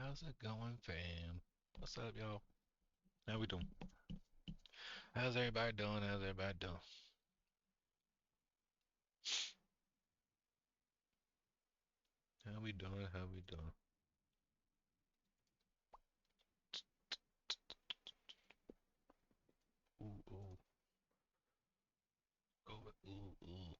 How's it going, fam? What's up, y'all? How we doing? How's everybody doing? How's everybody doing? How we doing? How we doing? Ooh, ooh, go with ooh, ooh.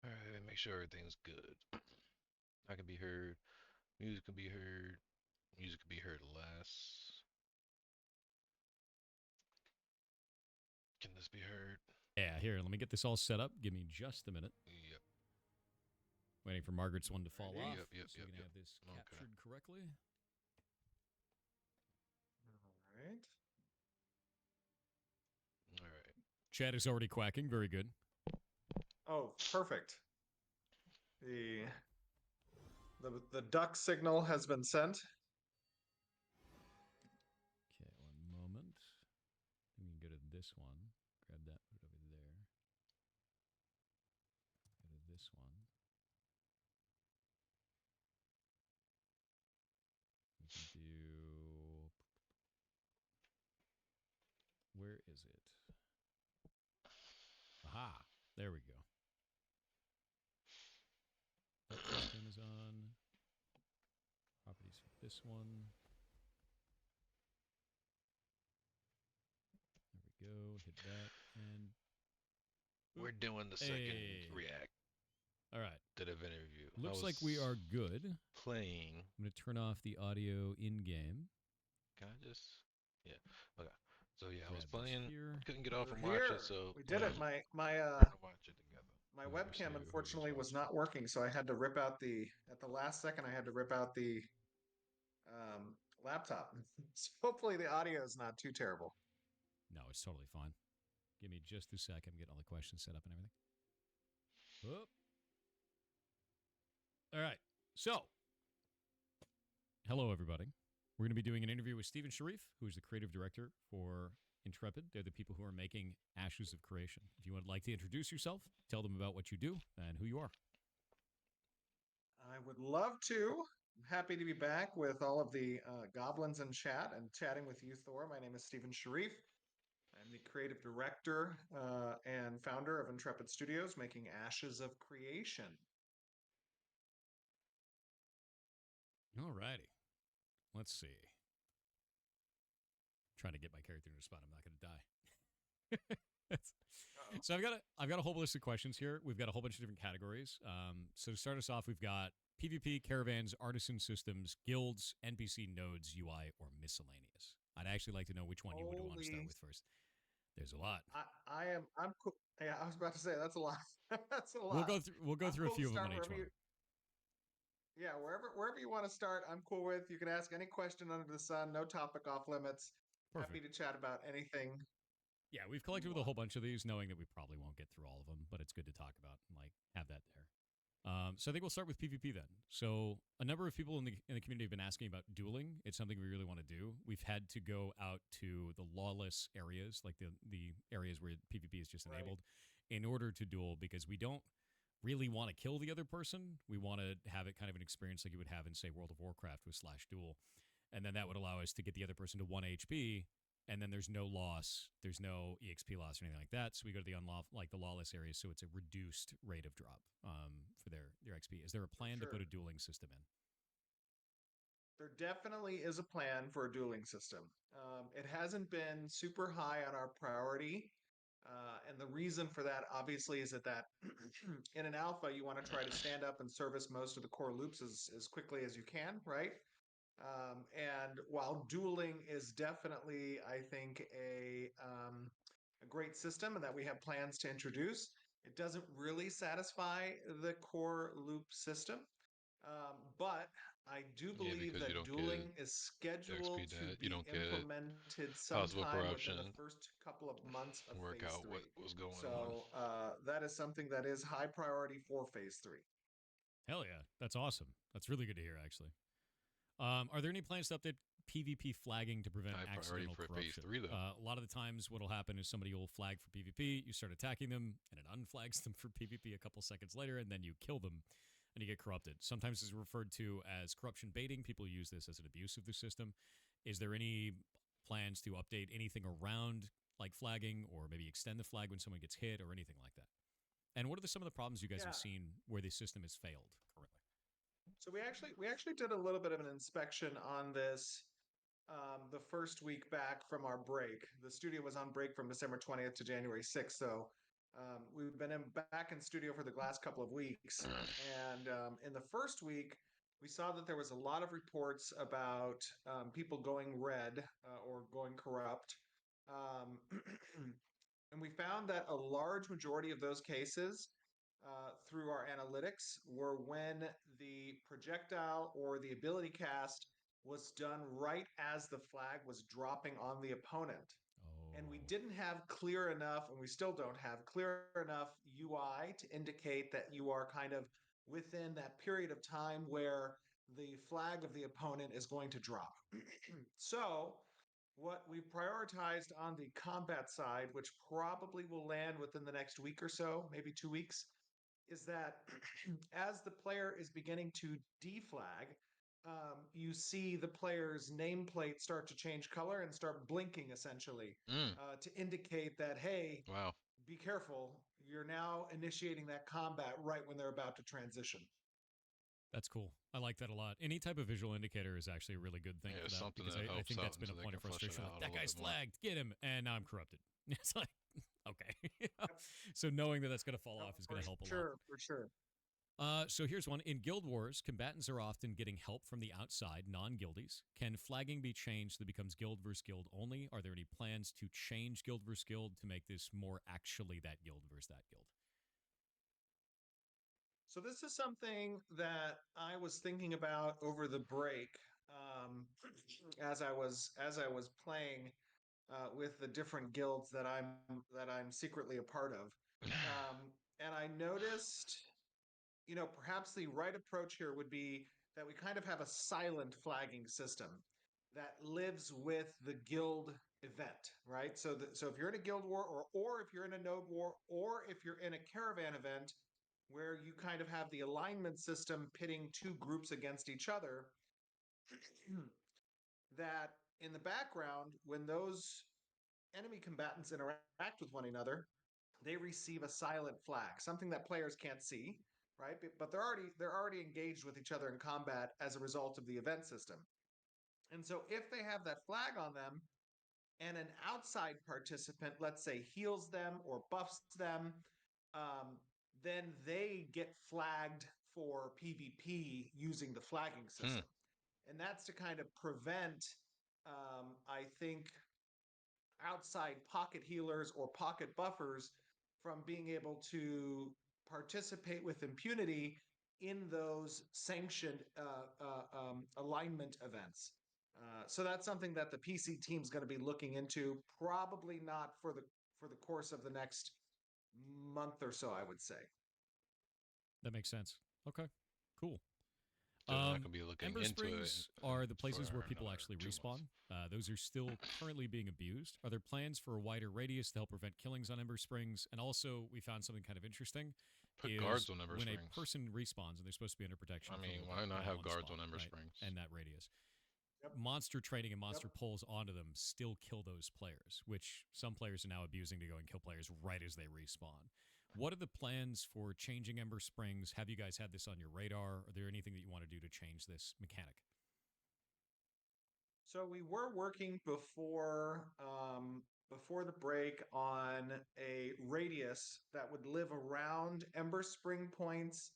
All right, make sure everything's good. I can be heard. Music can be heard. Music can be heard less. Can this be heard? Yeah, here, let me get this all set up. Give me just a minute. Yep. Waiting for Margaret's one to fall Ready? off Yep. Yep. so Yep. we can Yep. have this Okay. captured correctly. All right. All right. Chat is already quacking. Very good. Oh, perfect. The duck signal has been sent. Okay, one moment. We can go to this one. Grab that, put it over there. Go to this one. We can do. Where is it? Aha! There we go. Amazon. Properties for this one. There we go. Hit that and. We're doing the second Hey. react All right. to the interview. Looks like we are good. Playing. I'm going to turn off the audio in game. Can I just? Yeah. Okay. So yeah, I was Grab this playing. here. Couldn't get off We're and watch it, here. so We did it. My my we're uh gonna watch it together. my Whoever see webcam whoever's unfortunately was watching. not working, so I had to rip out the at the last second. I had to rip out the laptop. So hopefully the audio is not too terrible. No, it's totally fine. Give me just a sec. I'm getting all the questions set up and everything. Whoop. All right. So, hello, everybody. We're going to be doing an interview with Stephen Sharif, who is the creative director for Intrepid. They're the people who are making Ashes of Creation. If you would like to introduce yourself, tell them about what you do and who you are. I would love to. I'm happy to be back with all of the goblins in chat and chatting with you, Thor. My name is Stephen Sharif. I'm the creative director and founder of Intrepid Studios, making Ashes of Creation. All righty. Let's see. Trying to get my character into a spot. I'm not going to die. So I've got a whole list of questions here. We've got a whole bunch of different categories. So to start us off, we've got PvP, caravans, artisan systems, guilds, NPC nodes, UI, or miscellaneous. I'd actually like to know which one you would want to start with first. There's a lot. I'm cool. Yeah, I was about to say that's a lot. That's a lot. We'll go through a few of them on each one. Yeah, wherever you want to start, I'm cool with. You can ask any question under the sun. No topic off limits. Perfect. Happy to chat about anything. Yeah, we've collected with a whole bunch of these, knowing that we probably won't get through all of them, but it's good to talk about and like have that there. So I think we'll start with PvP then. So a number of people in the community have been asking about dueling. It's something we really want to do. We've had to go out to the lawless areas, like the areas where PvP is just enabled, in order to duel because we don't really want to kill the other person. We want to have it kind of an experience like you would have in, say, World of Warcraft with /duel. And then that would allow us to get the other person to 1 HP, and then there's no loss, there's no EXP loss or anything like that. So we go to the the lawless areas, so it's a reduced rate of drop for their XP. Is there a plan to put a dueling system in? There definitely is a plan for a dueling system. It hasn't been super high on our priority. And the reason for that, obviously, is that in an alpha, you want to try to stand up and service most of the core loops as quickly as you can, right? And while dueling is definitely, I think, a great system and that we have plans to introduce, it doesn't really satisfy the core loop system. But I do Yeah, believe because you that don't get dueling is the scheduled XP to that you be don't get implemented possible sometime within the corruption. first couple of months of Work phase out what three. was going on. So that is something that is high priority for phase three. Hell yeah, that's awesome. That's really good to hear, actually. Are there any plans to update PvP flagging to prevent High priority accidental for phase corruption? three though. A lot of the times, what'll happen is somebody will flag for PvP, you start attacking them, and it unflags them for PvP a couple seconds later, and then you kill them, and you get corrupted. Sometimes it's referred to as corruption baiting. People use this as an abuse of the system. Is there any plans to update anything around like flagging, or maybe extend the flag when someone gets hit, or anything like that? And what are some of the problems you guys have Yeah. seen where the system has failed currently? So we actually did a little bit of an inspection on this the first week back from our break. The studio was on break from December 20th to January 6th. So we've been back in studio for the last couple of weeks. And in the first week, we saw that there was a lot of reports about people going red or going corrupt. Um, and we found that a large majority of those cases through our analytics were when the projectile or the ability cast was done right as the flag was dropping on the opponent. And we Oh, didn't have clear enough, and we still don't have clear enough UI to indicate that you are kind of within that period of time where the flag of the opponent is going to drop. So, what we prioritized on the combat side, which probably will land within the next week or so, maybe 2 weeks, is that as the player is beginning to deflag, you see the player's nameplate start to change color and start blinking essentially mm, to indicate that, hey, wow. be careful. You're now initiating that combat right when they're about to transition. that's cool. I like that a lot. Any type of visual indicator is actually a really good thing Yeah, for it's that, something because that I helps think out that's and been so a they point can of flesh it frustration. Like, out a that little guy's bit more. flagged, get him, and now I'm corrupted. It's like, okay. Yep. So knowing that that's going to fall No, off is for going to help a lot. sure, for sure. So here's one. In Guild Wars, combatants are often getting help from the outside, non-guildies. Can flagging be changed so that it becomes guild versus guild only? Are there any plans to change guild versus guild to make this more actually that guild versus that guild? So this is something that I was thinking about over the break as I was playing with the different guilds that I'm secretly a part of, um, and I noticed, perhaps the right approach here would be that we kind of have a silent flagging system that lives with the guild event, right? So if you're in a guild war, or if you're in a node war, or if you're in a caravan event where you kind of have the alignment system pitting two groups against each other, that in the background, when those enemy combatants interact with one another, they receive a silent flag, something that players can't see, right? But they're already engaged with each other in combat as a result of the event system. And so if they have that flag on them and an outside participant, let's say, heals them or buffs them, um, then they get flagged for PvP using the flagging Hmm. system. And that's to kind of prevent, I think, outside pocket healers or pocket buffers from being able to participate with impunity in those sanctioned alignment events. So that's something that the PC team is going to be looking into. Probably not for the course of the next month or so, I would say. That makes sense. Okay, cool. They're not gonna be looking Ember into it Springs are the for places where people another actually 2 months. respawn. Those are still currently being abused. Are there plans for a wider radius to help prevent killings on Ember Springs? And also, we found something kind of interesting Put is guards on Ember when a Springs. person respawns and they're supposed to be under protection I for a mean, little bit why in not that have one guards spot, on Ember right? Springs? And that radius. Yep. Monster training and Yep. monster pulls onto them still kill those players, which some players are now abusing to go and kill players right as they respawn. What are the plans for changing Ember Springs? Have you guys had this on your radar? Are there anything that you want to do to change this mechanic? So we were working before the break on a radius that would live around Ember Spring points.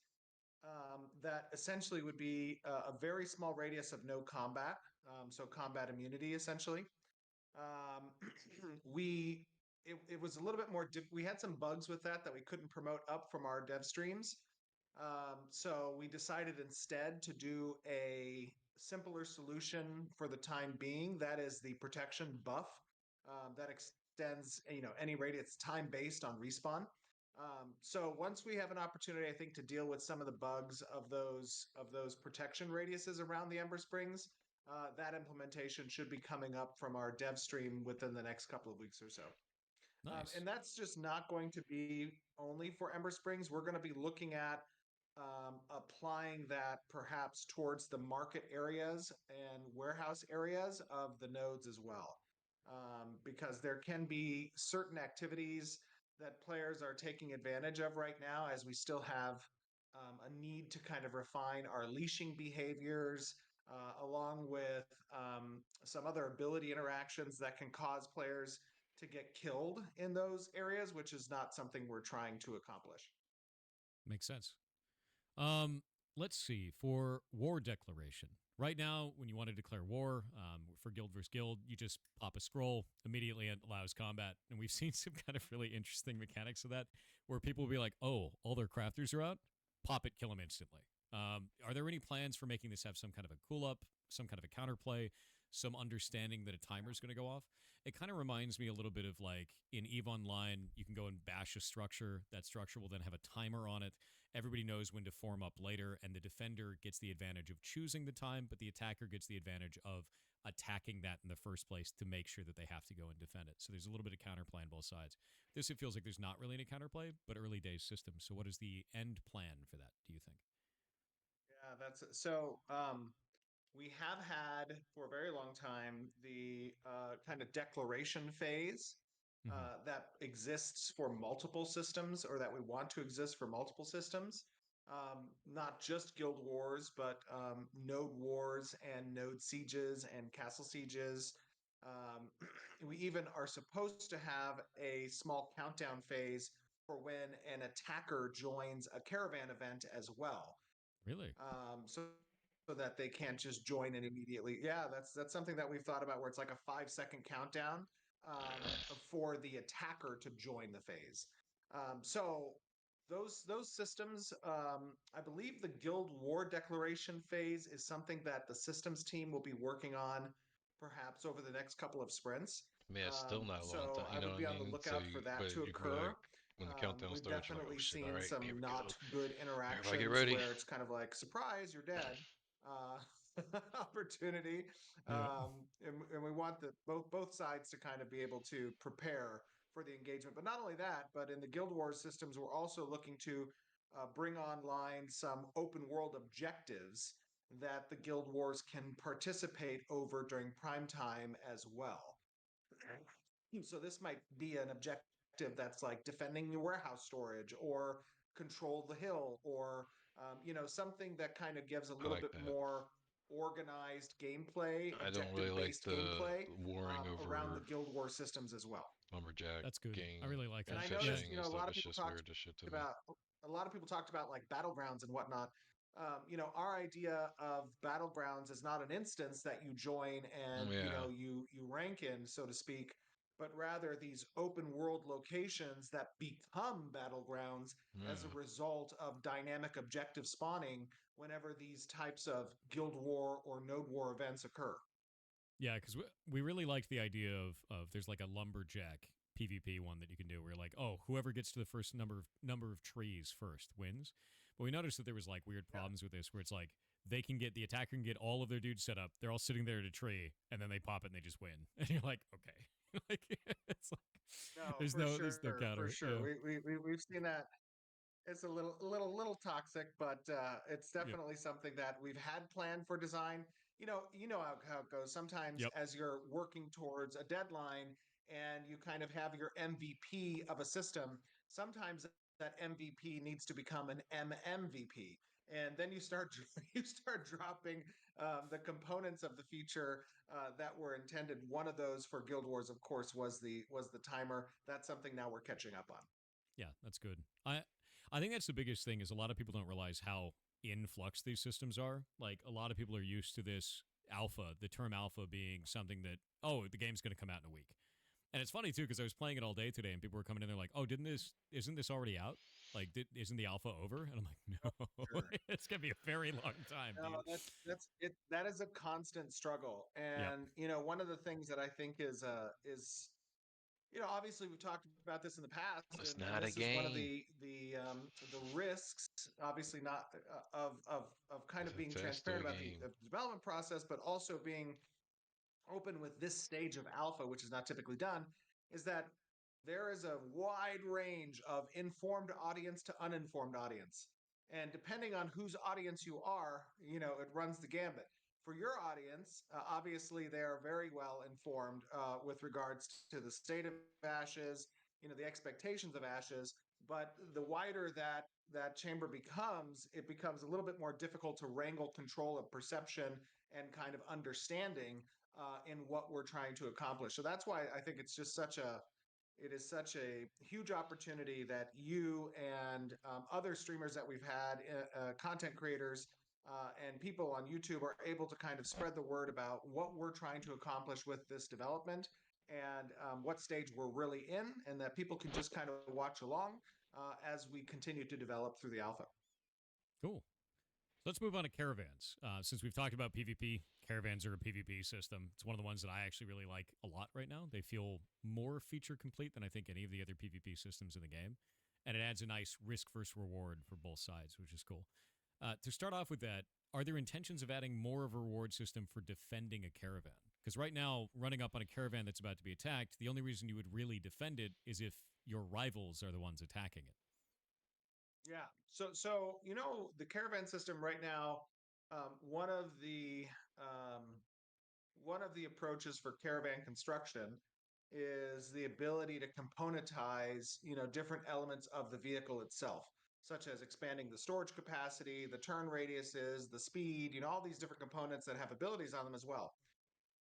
That essentially would be a very small radius of no combat, so combat immunity essentially. Um, we it was a little bit more. We had some bugs with that we couldn't promote up from our dev streams. So we decided instead to do simpler solution for the time being. That is the protection buff that extends, any radius time based on respawn. So once we have an opportunity, I think, to deal with some of the bugs of those protection radiuses around the Ember Springs, that implementation should be coming up from our dev stream within the next couple of weeks or so. Nice. And that's just not going to be only for Ember Springs. We're going to be looking at applying that perhaps towards the market areas and warehouse areas of the nodes as well. Because there can be certain activities that players are taking advantage of right now, as we still have a need to kind of refine our leashing behaviors, along with some other ability interactions that can cause players to get killed in those areas, which is not something we're trying to accomplish. Makes sense. Um, let's see. For war declaration, right now, when you want to declare war for guild versus guild, you just pop a scroll, immediately it allows combat. And we've seen some kind of really interesting mechanics of that, where people will be like, "Oh, all their crafters are out. Pop it, kill them instantly." Are there any plans for making this have some kind of a cool up, some kind of a counterplay, some understanding that a timer is going to go off? It kind of reminds me a little bit of like in EVE Online, you can go and bash a structure. That structure will then have a timer on it. Everybody knows when to form up later, and the defender gets the advantage of choosing the time, but the attacker gets the advantage of attacking that in the first place to make sure that they have to go and defend it. So there's a little bit of counterplay on both sides. This, it feels like there's not really any counterplay, but early days system. So what is the end plan for that, do you think? Yeah, that's so. We have had for a very long time the kind of declaration phase Mm-hmm. that exists for multiple systems, or that we want to exist for multiple systems. Not just guild wars, but node wars and node sieges and castle sieges. Um, we even are supposed to have a small countdown phase for when an attacker joins a caravan event as well. Really? So that they can't just join in immediately. Yeah, that's something that we've thought about, where it's like a 5 second countdown for the attacker to join the phase. So those systems, I believe the Guild War Declaration phase is something that the systems team will be working on perhaps over the next couple of sprints. I mean, it's still not a long So time. I You know would what be I on the mean? So, lookout for that but to you can be like, occur. when the countdown We've starts, you're like, oh definitely shit, all seen right, here some we go. not good Everybody get interactions ready. where it's kind of like, surprise, you're dead. Opportunity, Yeah. and we want the both sides to kind of be able to prepare for the engagement. But not only that, but in the Guild Wars systems, we're also looking to bring online some open world objectives that the Guild Wars can participate over during prime time as well. So this might be an objective that's like defending your warehouse storage, or control the hill, or something that kind of gives a I little like bit that. more organized gameplay, I don't really objective like based the gameplay warring around the over Guild War systems as well. lumberjack That's good. I gang really like And it. I Yeah. noticed, fishing and a stuff. lot of It's people just talked weird as shit to me. about like battlegrounds and whatnot. Our idea of battlegrounds is not an instance that you join and Yeah, you rank in, so to speak, but rather these open world locations that become battlegrounds as a yeah. result of dynamic objective spawning whenever these types of guild war or node war events occur. Yeah, because we really liked the idea of there's like a lumberjack PvP one that you can do where you're like, oh, whoever gets to the first number of trees first wins. But we noticed that there was like weird Yeah. problems with this where it's like the attacker can get all of their dudes set up. They're all sitting there at a tree, and then they pop it and they just win. And you're like, okay, like it's like No, there's for no sure, for counter. sure. Yeah, We've seen that. It's a little toxic, but it's yep, definitely something that we've had planned for design. You know how it goes. Sometimes yep. as you're working towards a deadline and you kind of have your MVP of a system, sometimes that MVP needs to become an MMVP. And then you start you start dropping the components of the feature that were intended. One of those for Guild Wars, of course, was the timer. That's something now we're catching up on. Yeah, that's good. I think that's the biggest thing is a lot of people don't realize how in flux these systems are. Like a lot of people are used to this alpha, the term alpha being something that oh, the game's going to come out in a week. And it's funny too because I was playing it all day today and people were coming in they're like, "Oh, isn't this already out?" Like, isn't the alpha over? And I'm like, no, Sure. it's gonna be a very long time, No, dude. that's it. That is a constant struggle, Yep. and one of the things that I think is obviously we've talked about this in the past, It's and not a this is one of game. the risks, obviously not of kind It's of a being test of transparent a about the game. development process, but also being open with this stage of alpha, which is not typically done, is that there is a wide range of informed audience to uninformed audience. And depending on whose audience you are, it runs the gambit. For your audience, obviously they are very well informed with regards to the state of ashes, the expectations of ashes. But the wider that chamber becomes, it becomes a little bit more difficult to wrangle control of perception and kind of understanding in what we're trying to accomplish. So that's why I think it is such a huge opportunity that you and other streamers that we've had, content creators, and people on YouTube are able to kind of spread the word about what we're trying to accomplish with this development and what stage we're really in, and that people can just kind of watch along as we continue to develop through the alpha. Cool. So let's move on to caravans. Since we've talked about PvP, caravans are a PvP system. It's one of the ones that I actually really like a lot right now. They feel more feature complete than I think any of the other PvP systems in the game. And it adds a nice risk versus reward for both sides, which is cool. To start off with that, are there intentions of adding more of a reward system for defending a caravan? Because right now, running up on a caravan that's about to be attacked, the only reason you would really defend it is if your rivals are the ones attacking it. Yeah. So the caravan system right now, um, one of the um, one of the approaches for caravan construction is the ability to componentize, different elements of the vehicle itself, such as expanding the storage capacity, the turn radiuses, the speed, all these different components that have abilities on them as well.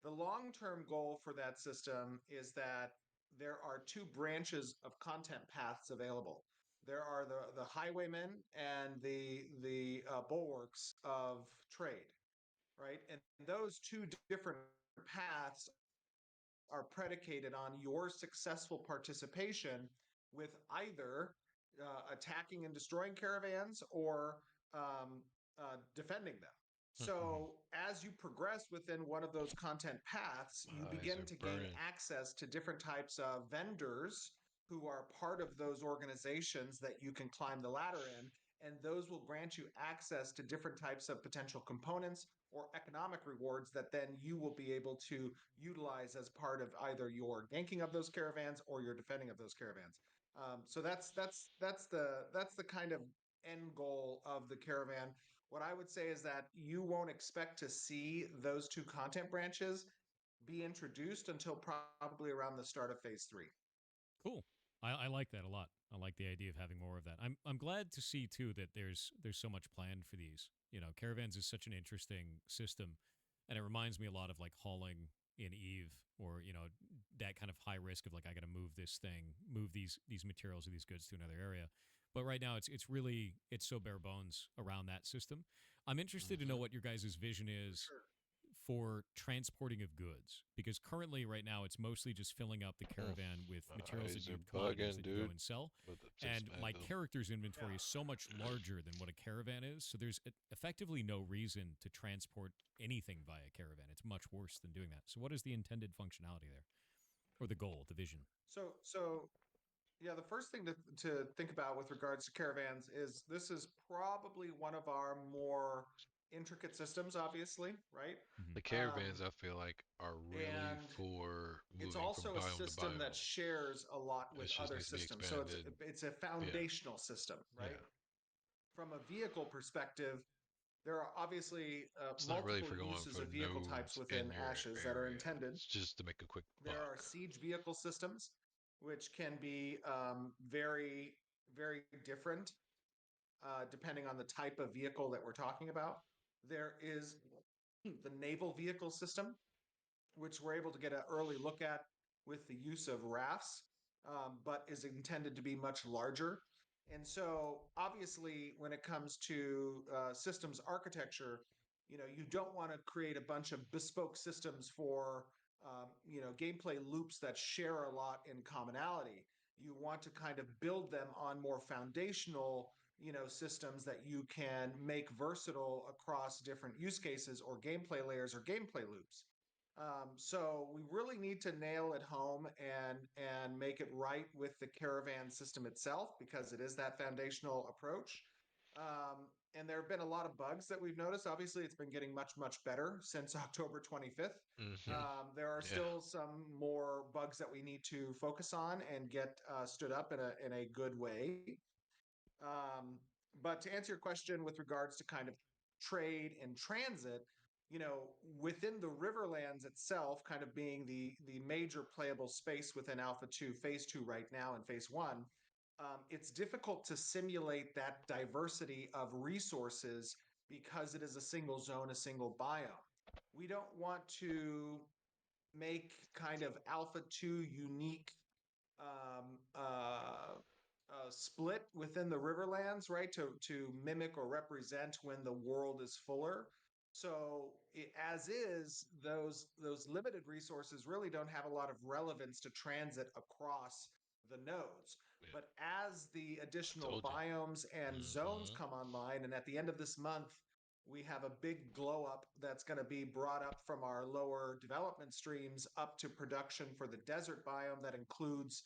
The long-term goal for that system is that there are two branches of content paths available. There are the highwaymen and the bulwarks of trade, right? And those two different paths are predicated on your successful participation with either attacking and destroying caravans or defending them. Mm-hmm. So, as you progress within one of those content paths, you Eyes begin are to gain burning. access to different types of vendors who are part of those organizations that you can climb the ladder in. And those will grant you access to different types of potential components or economic rewards that then you will be able to utilize as part of either your ganking of those caravans or your defending of those caravans. So that's the kind of end goal of the caravan. What I would say is that you won't expect to see those two content branches be introduced until probably around the start of phase three. Cool. I like that a lot. I like the idea of having more of that. I'm glad to see too that there's so much planned for these. You know, caravans is such an interesting system, and it reminds me a lot of like hauling in Eve, or that kind of high risk of like I got to move this thing, move these materials or these goods to another area. But right now it's really it's so bare bones around that system. I'm interested to know Mm-hmm. what your guys' vision For is sure. for transporting of goods, because currently right now it's mostly just filling up the Mm. caravan with My materials that eyes you are commodities bugging, that you go dude. and sell, With the and my dismantle. character's Yeah. inventory is so much larger than what a caravan is, so there's effectively no reason to transport anything via caravan. It's much worse than doing that. So what is the intended functionality there, or the goal, the vision? So yeah, the first thing to think about with regards to caravans is this is probably one of our more intricate systems, obviously, right? Hmm. The Um, caravans, I feel like, are really and for it's moving from also a biome to system that biome. shares a lot with It just other needs to be systems. So it's expanded. it's a Yeah, foundational system, right? yeah. From a vehicle perspective, there are obviously It's not really multiple for going uses for of vehicle types nodes in within your Ashes that are area. intended. It's just to make a quick There are buck. siege vehicle systems, which can be very, very different depending on the type of vehicle that we're talking about. There is the naval vehicle system, which we're able to get an early look at with the use of rafts, but is intended to be much larger. And so, obviously, when it comes to systems architecture, you don't want to create a bunch of bespoke systems for gameplay loops that share a lot in commonality. You want to kind of build them on more foundational, systems that you can make versatile across different use cases or gameplay layers or gameplay loops. So we really need to nail it home and make it right with the caravan system itself because it is that foundational approach. And there have been a lot of bugs that we've noticed. Obviously, it's been getting much better since October 25th. Hmm. There are Yeah. still some more bugs that we need to focus on and get stood up in a good way. Um, but to answer your question with regards to kind of trade and transit, within the Riverlands itself, kind of being the major playable space within Alpha 2, Phase 2 right now, and Phase 1, it's difficult to simulate that diversity of resources because it is a single zone, a single biome. We don't want to make kind of Alpha 2 unique split within the Riverlands, right? To mimic or represent when the world is fuller. So as is, those limited resources really don't have a lot of relevance to transit across the nodes. Yeah. But as the additional Told you. biomes and zones Hmm. come online, and at the end of this month, we have a big glow up that's going to be brought up from our lower development streams up to production for the desert biome that includes,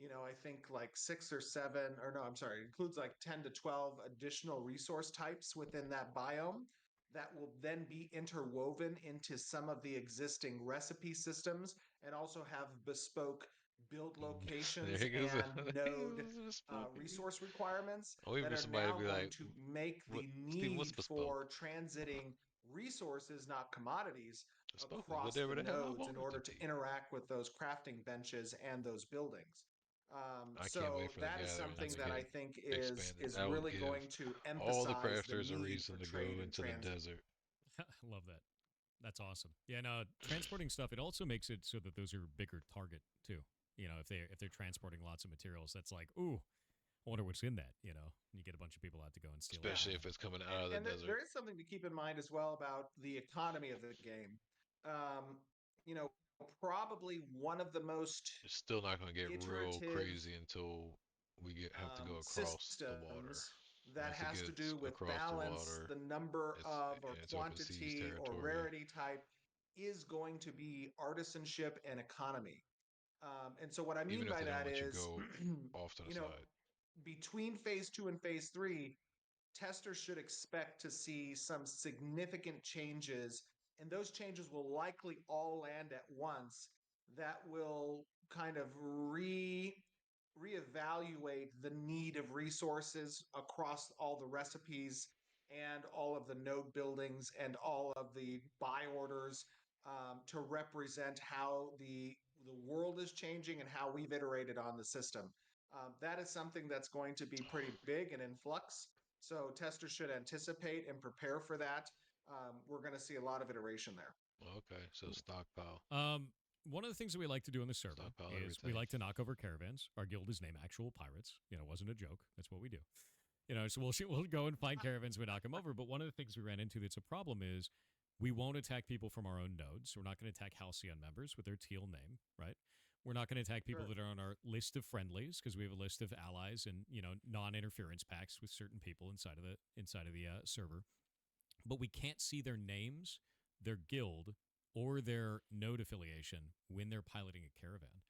I think like six or seven, or no, I'm sorry, it includes like 10 to 12 additional resource types within that biome that will then be interwoven into some of the existing recipe systems and also have bespoke build There locations he goes. and He node was bespoken. resource requirements Or that even are somebody now be going like, to make "What, the Steven? What's need bespoke? for transiting resources, not commodities, Bespoke is across the whatever the hell I nodes in want it to order to be." interact with those crafting benches and those buildings. I can't wait So for the that is gathering something to that I get think is expanded. is That will really give going to all the emphasize the crafters a need for reason to trade go and into the transit. desert. I love that. That's awesome. Yeah, no, transporting stuff. It also makes it so that those are bigger target too. If they're transporting lots of materials, that's like, ooh, I wonder what's in that. You get a bunch of people out to go and steal Yeah, Especially everything. if it's coming and out of the and there desert. is something to keep in mind as well about the economy of the game. Um, you know, Probably one of the most It's still not going to get real iterative crazy until we have to go across the water. systems that Once it has to gets do with across the balance, water, the number it's of or it's open seas quantity or territory. rarity type is going to be artisanship and economy. And so what I mean Even if by they don't that let you is, go off to the you know, side. between phase 2 and phase 3, testers should expect to see some significant changes, and those changes will likely all land at once. That will kind of reevaluate the need of resources across all the recipes and all of the node buildings and all of the buy orders, to represent how the world is changing and how we've iterated on the system. That is something that's going to be pretty big and in flux. So testers should anticipate and prepare for that. We're going to see a lot of iteration there. Okay, so stockpile, Um, One of the things that we like to do on the server stockpile is we everything. like to knock over caravans. Our guild is named Actual Pirates. It wasn't a joke. That's what we do. So we'll go and find caravans, we knock them over. But one of the things we ran into that's a problem is we won't attack people from our own nodes. We're not going to attack Halcyon members with their teal name, right? We're not going to attack people Sure. that are on our list of friendlies because we have a list of allies and non-interference pacts with certain people inside of the server. But we can't see their names, their guild, or their node affiliation when they're piloting a caravan.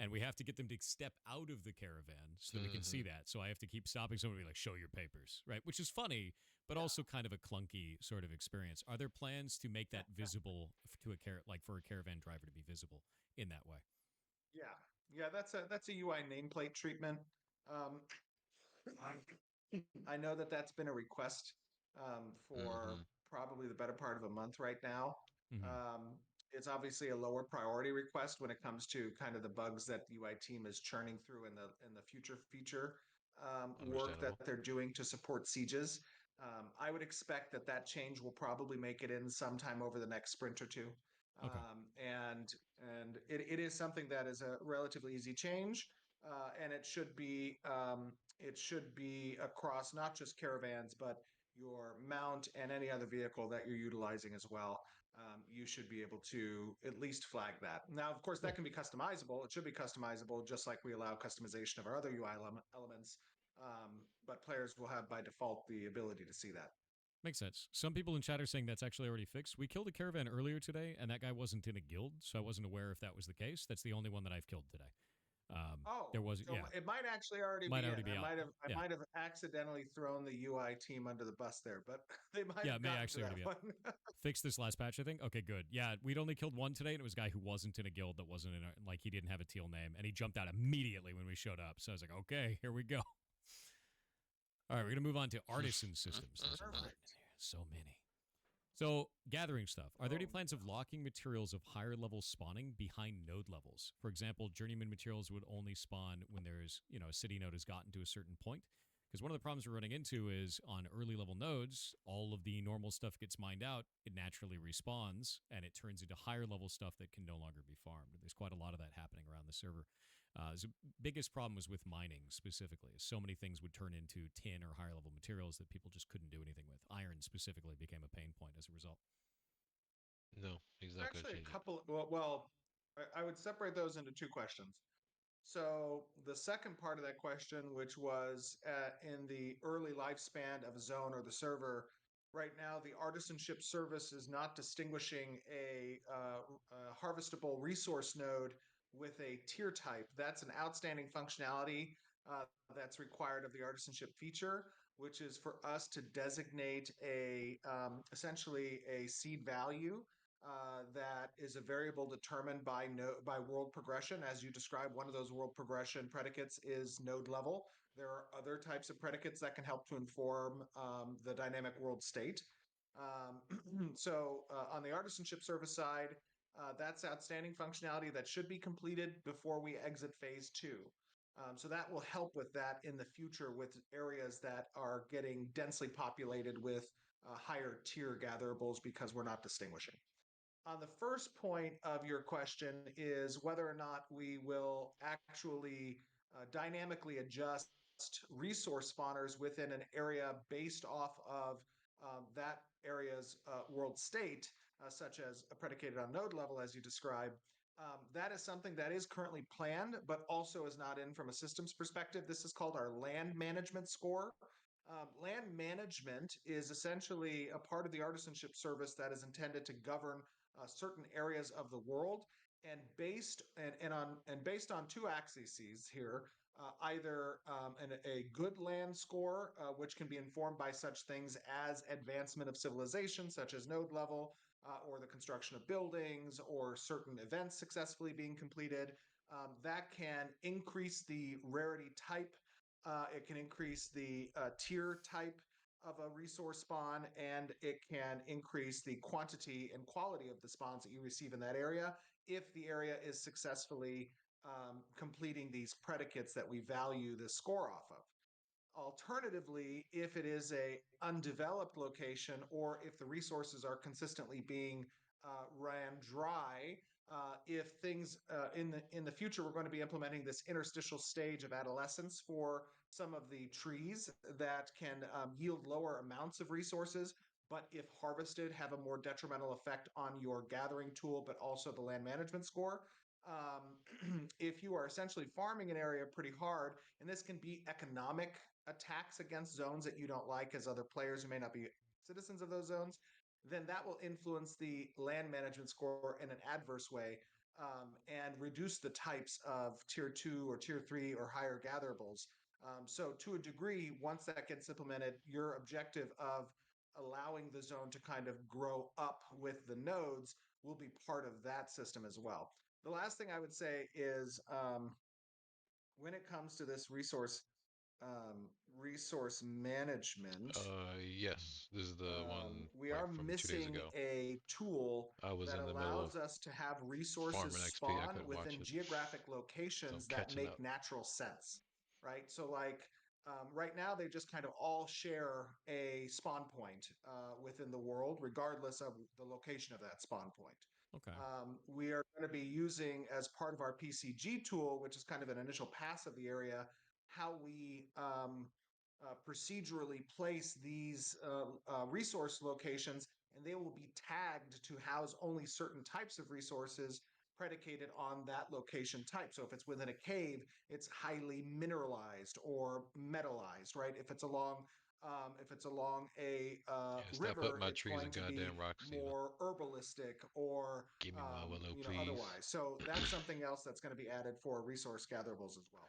And we have to get them to step out of the caravan so that we can see Hmm. that. So I have to keep stopping somebody like, show your papers, right? Which is funny, but Yeah. also kind of a clunky sort of experience. Are there plans to make that visible to like for a caravan driver to be visible in that way? Yeah. Yeah. That's a UI nameplate treatment. Um, I know that that's been a request for Hmm. probably the better part of a month right now. Mm-hmm. Um, it's obviously a lower priority request when it comes to kind of the bugs that the UI team is churning through in the future feature work that Understandable. they're doing to support sieges. I would expect that that change will probably make it in sometime over the next sprint or two. Okay. And it is something that is a relatively easy change, and it should be across not just caravans, but your mount and any other vehicle that you're utilizing as well. you should be able to at least flag that. Now, of course, that Cool. can be customizable. It should be customizable, just like we allow customization of our other UI elements. But players will have by default the ability to see that. Makes sense. Some people in chat are saying that's actually already fixed. We killed a caravan earlier today, and that guy wasn't in a guild, so I wasn't aware if that was the case. That's the only one that I've killed today. Oh, There was, so yeah, it might actually already might be already in. be out. I Yeah, might have accidentally thrown the UI team under the bus there, but they might yeah, have it may gotten to actually already that be out. one. Fixed this last patch, I think. Okay, good. Yeah, we'd only killed one today, and it was a guy who wasn't in a guild, that wasn't in a, like, he didn't have a teal name, and he jumped out immediately when we showed up. So I was like, okay, here we go. All right, we're gonna move on to artisan systems. There's a lot in Perfect. here. So many. So, gathering stuff. Are there any Oh, plans of locking materials of higher level spawning behind node levels? For example, journeyman materials would only spawn when there's, a city node has gotten to a certain point. Because one of the problems we're running into is on early level nodes, all of the normal stuff gets mined out, it naturally respawns, and it turns into higher level stuff that can no longer be farmed. There's quite a lot of that happening around the server. The biggest problem was with mining specifically. So many things would turn into tin or higher level materials that people just couldn't do anything with. Iron specifically became a pain point as a result. No, he's there's not going to actually change a it. couple. Well, I would separate those into two questions. So the second part of that question, which was in the early lifespan of a zone or the server, right now the artisanship service is not distinguishing a harvestable resource node with a tier type. That's an outstanding functionality that's required of the artisanship feature, which is for us to designate essentially a seed value that is a variable determined by by world progression. As you described, one of those world progression predicates is node level. There are other types of predicates that can help to inform the dynamic world state. On the artisanship service side, that's outstanding functionality that should be completed before we exit phase two. So that will help with that in the future with areas that are getting densely populated with higher tier gatherables because we're not distinguishing. On the first point of your question is whether or not we will actually dynamically adjust resource spawners within an area based off of that area's world state, such as predicated on node level, as you described. That is something that is currently planned, but also is not in from a systems perspective. This is called our land management score. Land management is essentially a part of the artisanship service that is intended to govern certain areas of the world, and based on two axes here. Either a good land score, which can be informed by such things as advancement of civilization, such as node level, or the construction of buildings, or certain events successfully being completed. That can increase the rarity type. It can increase the tier type of a resource spawn, and it can increase the quantity and quality of the spawns that you receive in that area if the area is successfully completing these predicates that we value the score off of. Alternatively, if it is a undeveloped location or if the resources are consistently being ran dry, if things in the future we're going to be implementing this interstitial stage of adolescence for some of the trees that can yield lower amounts of resources, but if harvested have a more detrimental effect on your gathering tool, but also the land management score. If you are essentially farming an area pretty hard, and this can be economic attacks against zones that you don't like as other players who may not be citizens of those zones, then that will influence the land management score in an adverse way, and reduce the types of tier two or tier three or higher gatherables. So, to a degree, once that gets implemented, your objective of allowing the zone to kind of grow up with the nodes will be part of that system as well. The last thing I would say is when it comes to this um, resource management, Yes, this is the one we like are from 2 days missing ago. a tool I was that in the middle of allows us to have resources farming XP. I spawn couldn't watch within it, geographic so I'm locations that catching make up. natural sense, right? So, like right now, they just kind of all share a spawn point within the world, regardless of the location of that spawn point. Okay. We are going to be using as part of our PCG tool, which is kind of an initial pass of the area, how we procedurally place these resource locations, and they will be tagged to house only certain types of resources predicated on that location type. So if it's within a cave, it's highly mineralized or metallized, right? If it's along a Yeah, stop up river, my it's trees going and to be goddamn rock, Steven. more herbalistic or Give me my willow, please. otherwise. So that's something else that's going to be added for resource gatherables as well.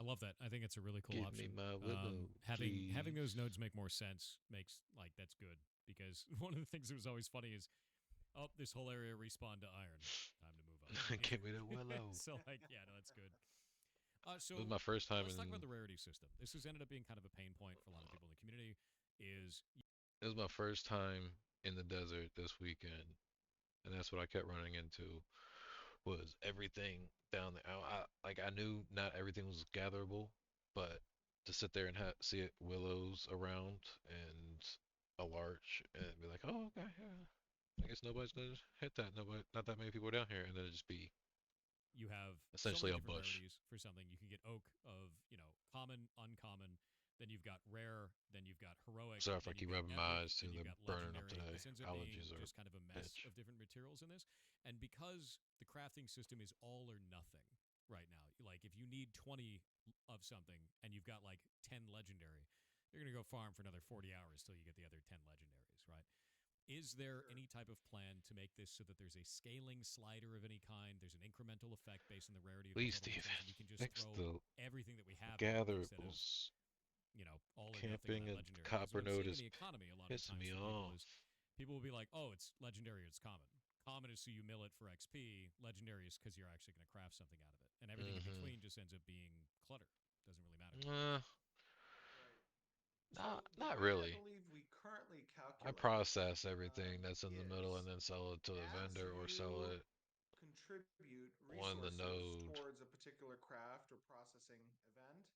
I love that. I think it's a really cool Give me option. my willow, Having those please. nodes make more sense makes like that's good because one of the things that was always funny is, oh, this whole area respawned to iron. Time to move on. Like, Give me the willow. so like, yeah, no, that's good. It was So my first time let's talk in. about the rarity system. This has ended up being kind of a pain point for a lot of people in the community. Is It was my first time in the desert this weekend, and that's what I kept running into was everything down there. Like I knew not everything was gatherable, but to sit there and see it willows around and a larch and be like, oh okay, yeah, I guess nobody's gonna hit that. Nobody, not that many people are down here, and then it just be you have so essentially many a different bush. rarities for something. You can get oak of, common, uncommon, then you've got rare, then you've got heroic, Sorry if I then you've keep got rubbing epic, my eyes too. then you've They're got burning up legendary. today. This ends up being Allergies are just kind of a a mess bitch. of different materials in this. And because the crafting system is all or nothing right now, like if you need 20 of something and you've got like 10 legendary, you're going to go farm for another 40 hours till you get the other 10 legendaries, right? Is there Sure. any type of plan to make this so that there's a scaling slider of any kind? There's an incremental effect based on the rarity of Please, these other Steven, materials, and we can just fix throw the everything that we have in instead of, gatherables. all or nothing on Camping that and legendary. Because copper what I'm node seeing in is the economy a lot of the pissing times me for people off. is people will be like, oh, it's legendary, it's common. Common is so you mill it for XP. Legendary is because you're actually going to craft something out of it. And everything in Mm-hmm. between just ends up being clutter. Doesn't really matter. Uh, Right. So the not way I really. believe we currently I calculate process everything that's in the middle and is then sell it to the as vendor or sell you it contribute on the resources node, towards a particular craft or processing event,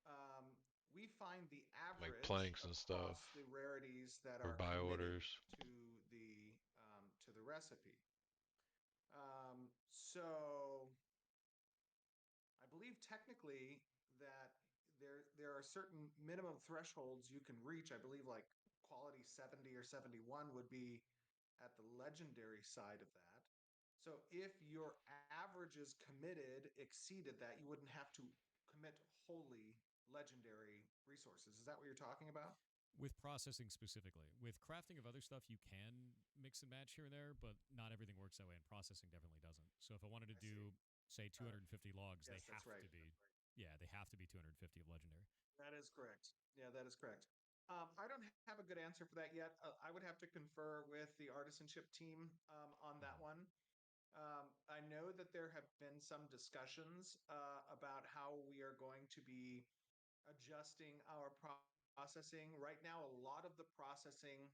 um, we find the like average planks and stuff, across the rarities that or are buy committed orders. to the recipe. So I believe technically that there are certain minimum thresholds you can reach. I believe like quality 70 or 71 would be at the legendary side of that. So if your averages committed exceeded that, you wouldn't have to commit wholly legendary resources. Is that what you're talking about? With processing specifically. With crafting of other stuff, you can mix and match here and there, but not everything works that way, and processing definitely doesn't. So if I wanted to I see. do, say, Got it. 250 logs, they Yes, that's have right. to be, yeah, they have to be 250 of legendary. That is correct. Yeah, that is correct. I don't have a good answer for that yet. I would have to confer with the artisanship team on that Mhm. one. I know that there have been some discussions about how we are going to be adjusting our processing. Right now, a lot of the processing,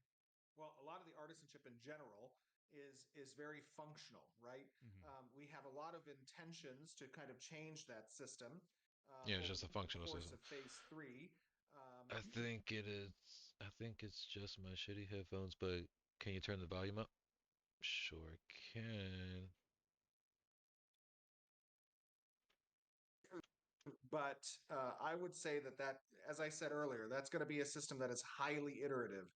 well, a lot of the artisanship in general is very functional, right? Mm-hmm. We have a lot of intentions to kind of change that system Yeah, it's over just a the functional course system. of phase three. I think it is. I think it's just my shitty headphones, but can you turn the volume up? Sure can. But I would say that, as I said earlier, that's going to be a system that is highly iterative.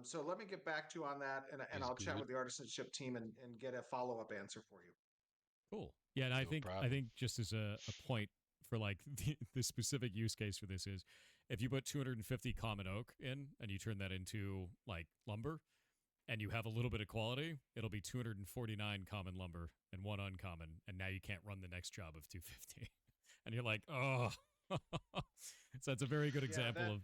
So let me get back to you on that, and It's I'll chat good. with the artisanship team and get a follow up answer for you. Cool. Yeah, and I No think I problem. think just as a point for like the specific use case for this is if you put 250 common oak in and you turn that into like lumber and you have a little bit of quality, it'll be 249 common lumber and one uncommon, and now you can't run the next job of 250. And you're like, oh. So that's a very good Yeah, example of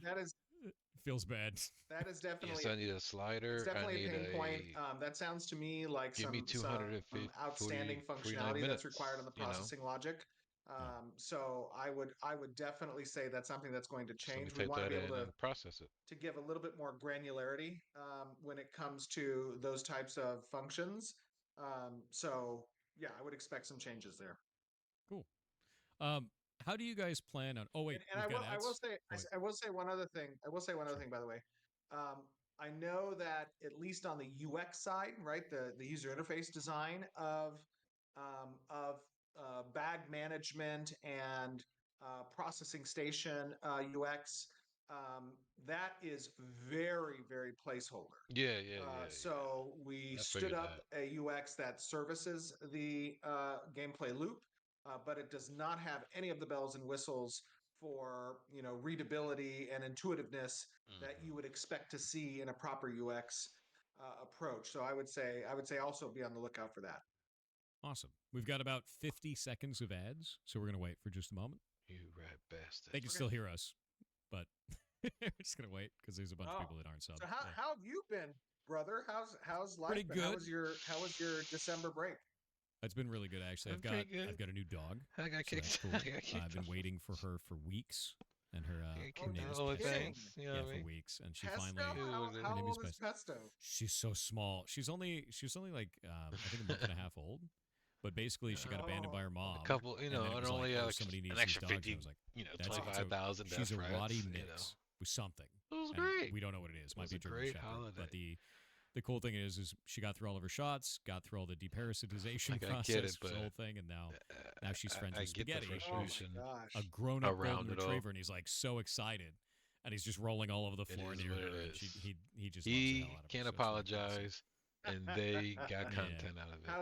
feels bad. that is Yes, definitely I need a that's slider. I definitely a need pain point. a. That sounds to me like Give me some 40, outstanding 49 functionality that's required on minutes, the processing logic. Yeah. So I would definitely say that's something that's going to So let me change. We type want to that be able in and process it. to give a little bit more granularity when it comes to those types of functions. So yeah, I would expect some changes there. Cool. Um, how do you guys plan on? Oh wait, And we've got I will ads. say Go ahead. I will say one other thing. I will say one other Sure. thing, by the way. I know that at least on the UX side, right, the user interface design of bag management and processing station UX, um, that is very, very placeholder. Yeah, yeah, yeah, So we yeah. I stood figured up that. a UX that services the gameplay loop, but it does not have any of the bells and whistles for readability and intuitiveness that Hmm. you would expect to see in a proper UX approach. So I would say also be on the lookout for that. Awesome. We've got about 50 seconds of ads, so we're going to wait for just a moment. You rat bastard. They can Okay. still hear us, but we're just going to wait because there's a bunch of Oh, people that aren't so subbed. how have you been, brother? How's Pretty life been? How good. was your December break? It's been really good actually. I'm I've pretty got good. I've got a new dog, I got so that's kicked. cool. I got I've kicked been off. waiting for her for weeks, and I got Oh, her kicked name no off is all the Pesto. kidding. things. You know Yeah, what I for mean? weeks, and she Pesto? finally It How was her how name is old is Pesto. Pesto? She's so small. She's only like I think a month and a half old. But basically, she got abandoned by Oh, her a mom, couple, and then it and was like, only oh, like somebody an needs these extra dogs, and I 50, was like, that's it. So 25,000 she's death a Rottie threats. mix with something, It was and great. we don't know what it is. It Might was be a a German great Shepherd, but holiday. the cool thing is she got through all of her shots, got through all the deparasitization Like I get it, process, but the whole thing, and now she's friends I with get the Spaghetti, oh who's my frustration a gosh. grown-up golden around it all. retriever, and he's like so excited, and he's just rolling all over the It floor is near what her, it and is. he just loves the hell He out of her. can't So it's really cool to see. apologize, and they got Yeah, content out of it.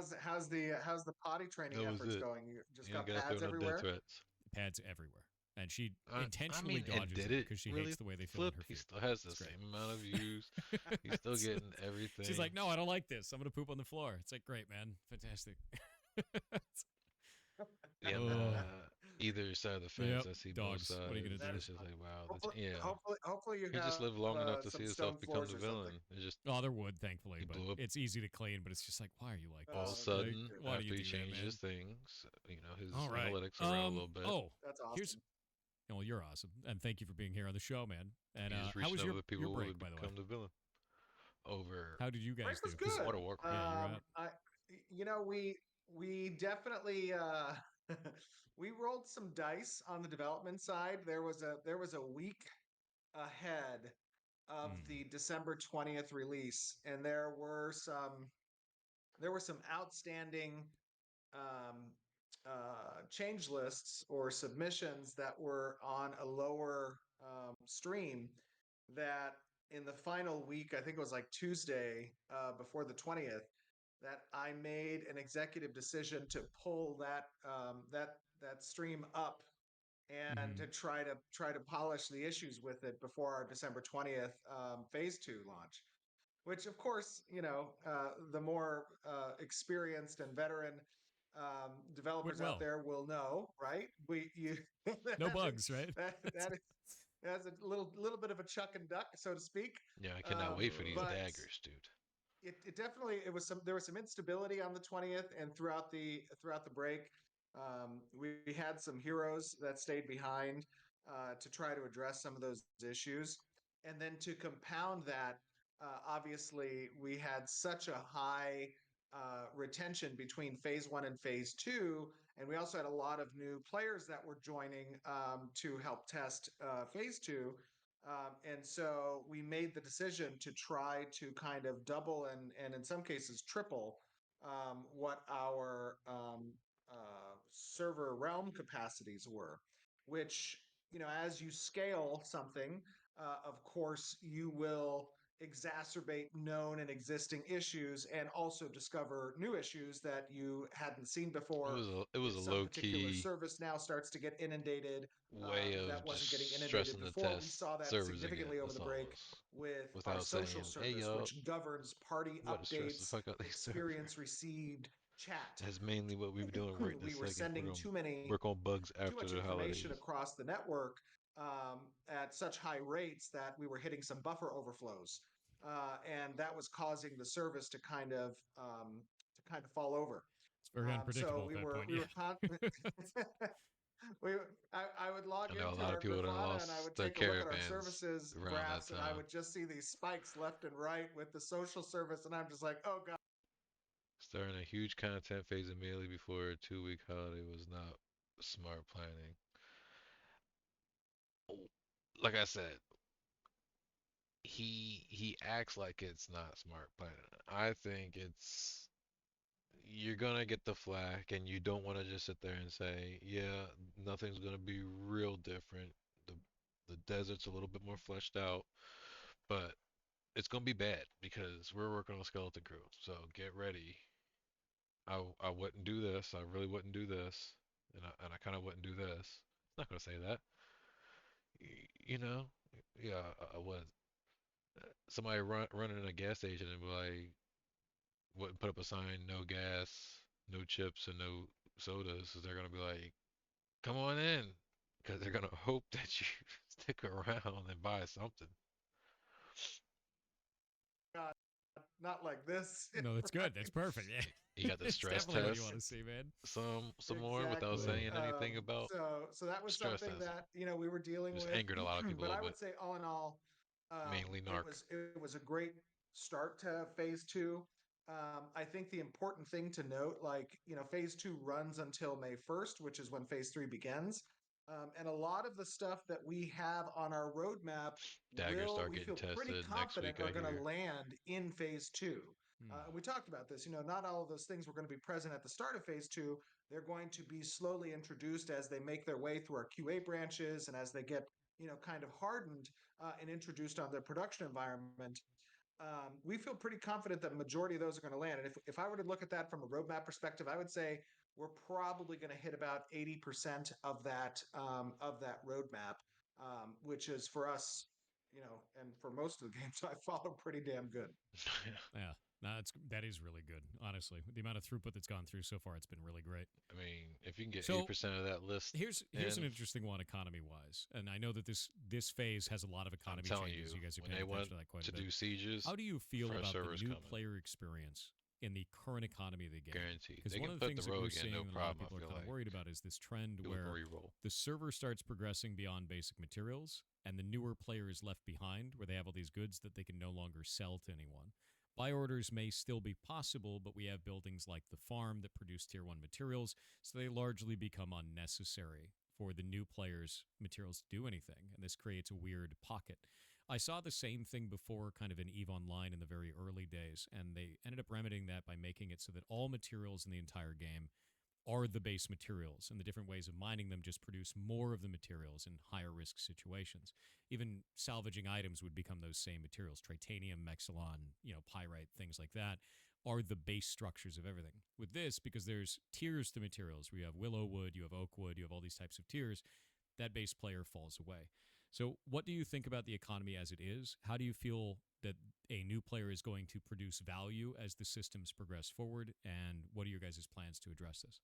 How's the potty training That was efforts it. going? You just You ain't got gotta throw pads no death everywhere? threats. pads everywhere, and she I intentionally mean, and dodges did them it because she really hates the way they feel on flip? her He feet. still has the It's great. same amount of views. He's still getting She's everything. like, no, I don't like this. I'm gonna poop on the floor. It's like, great, man, fantastic. And Oh, either side of the fence, yep, I see both dogs. What are you gonna sides. That do? is It's just funny. like, wow, Hopefully, yeah. hopefully you He just have lived long enough to see some himself stone become floors the or something. villain. It just Oh, there would, thankfully, he but blew up it's easy to clean. But it's just like, why are you like all of a this? Oh, Like, sudden why do you after he do that, changed his man? things. His All right. analytics around a little bit. Oh, that's here's. awesome. Well, you're awesome, and thank you for being here on the show, man. And He just how reaching was over the your people who break, would by the way? become the villain over How did you Break guys do? was Because good. Water Warcraft. yeah, you were at. I, we definitely we rolled some dice on the development side. There was a week ahead of Hmm. the December 20th release, and there were some outstanding um, change lists or submissions that were on a lower stream that in the final week, I think it was like Tuesday before the 20th, that I made an executive decision to pull that stream up and Mm-hmm. to try to polish the issues with it before our December 20th phase two launch. Which, of course, the more experienced and veteran Went developers out well. there will know, right? We you No bugs, right? that is that's a little bit of a chuck and duck, so to speak. Yeah, I cannot Um, wait for these Uh, but daggers, dude. it definitely it was some there was some instability on the 20th and throughout the break. We had some heroes that stayed behind to try to address some of those issues, and then to compound that, obviously we had such a high retention between phase one and phase two, and we also had a lot of new players that were joining to help test phase two. And so we made the decision to try to kind of double and in some cases triple what our server realm capacities were, which, as you scale something, of course, you will exacerbate known and existing issues and also discover new issues that you hadn't seen before. It was If a some low particular key service now starts to get inundated way that of wasn't getting just inundated stressing the before. We test saw that servers again. significantly over That's the all it break was. with our Without social saying, hey service, y'all, which governs party we gotta stress the updates, fuck out these servers. experience received, chat. That's mainly what we've been doing right We this were second. We're sending gonna too work on bugs after much the information holidays. across the network at such high rates that we were hitting some buffer overflows, and that was causing the service to kind of fall over. it's very So unpredictable at we that were point. we Yeah. were con- we I would log I know a into lot of our people that Grafana and I lost would their take a look at our caravans services around that graphs and I time. would just see these spikes left and right with the social service and I'm just like, oh god. Starting a huge content phase immediately before a 2 week holiday was not smart planning. Like I said, he acts like it's not smart planning. I think it's you're gonna get the flack, and you don't want to just sit there and say, yeah, nothing's gonna be real different. The The desert's a little bit more fleshed out, but it's gonna be bad because we're working on a skeleton crew. So get ready. I wouldn't do this. I really wouldn't do this, and I kind of wouldn't do this. It's not gonna say that. You know, yeah. I was somebody running in a gas station and be like, wouldn't put up a sign, no gas, no chips, and no sodas. So they're gonna be like, come on in, because they're gonna hope that you stick around and buy something. God, not like this. No, that's good. That's Right. perfect. Yeah, You got the it's stress definitely what you want test to see, man. some more without Oh, Exactly. saying anything about So that was stress something test. that we were dealing Just with, angered a lot of people a but little I bit, would say all in all, mainly narc. it was a great start to phase two. I think the important thing to note, like phase two runs until May 1st, which is when phase three begins. And a lot of the stuff that we have on our roadmap Daggers start we getting feel pretty tested next confident week, are I going to hear. land in phase two. hmm. And we talked about this. Not all of those things were going to be present at the start of phase two. They're going to be slowly introduced as they make their way through our QA branches and as they get, kind of hardened and introduced on their production environment. We feel pretty confident that majority of those are going to land. And if I were to look at that from a roadmap perspective, I would say we're probably going to hit about 80% of that roadmap, which is for us, and for most of the games I follow, pretty damn good. Yeah, no, that is really good. Honestly, the amount of throughput that's gone through so far, it's been really great. I mean, if you can get So 80% of that list here's an in, interesting one economy wise, and I know that this phase has a lot of I'm economy telling changes. you, You guys are when paying they want attention to that quite a to bit. do sieges, How do you feel fresh about the servers new coming. player experience in the current economy of the game? Guaranteed. Because They one can of the put the things that we're rogue in, seeing no and a lot of problem, people I are feel kind of like. worried about is this trend Do a where reroll. the server starts progressing beyond basic materials and the newer player is left behind where they have all these goods that they can no longer sell to anyone. Buy orders may still be possible, but we have buildings like the farm that produce tier 1 materials, so they largely become unnecessary for the new players' materials to do anything, and this creates a weird pocket. I saw the same thing before, kind of in EVE Online in the very early days, and they ended up remedying that by making it so that all materials in the entire game are the base materials, and the different ways of mining them just produce more of the materials in higher risk situations. Even salvaging items would become those same materials. Titanium, Mexilon, pyrite, things like that are the base structures of everything. With this, because there's tiers to materials, we have willow wood, you have oak wood, you have all these types of tiers, that base player falls away. So, what do you think about the economy as it is? How do you feel that a new player is going to produce value as the systems progress forward? And what are your guys' plans to address this?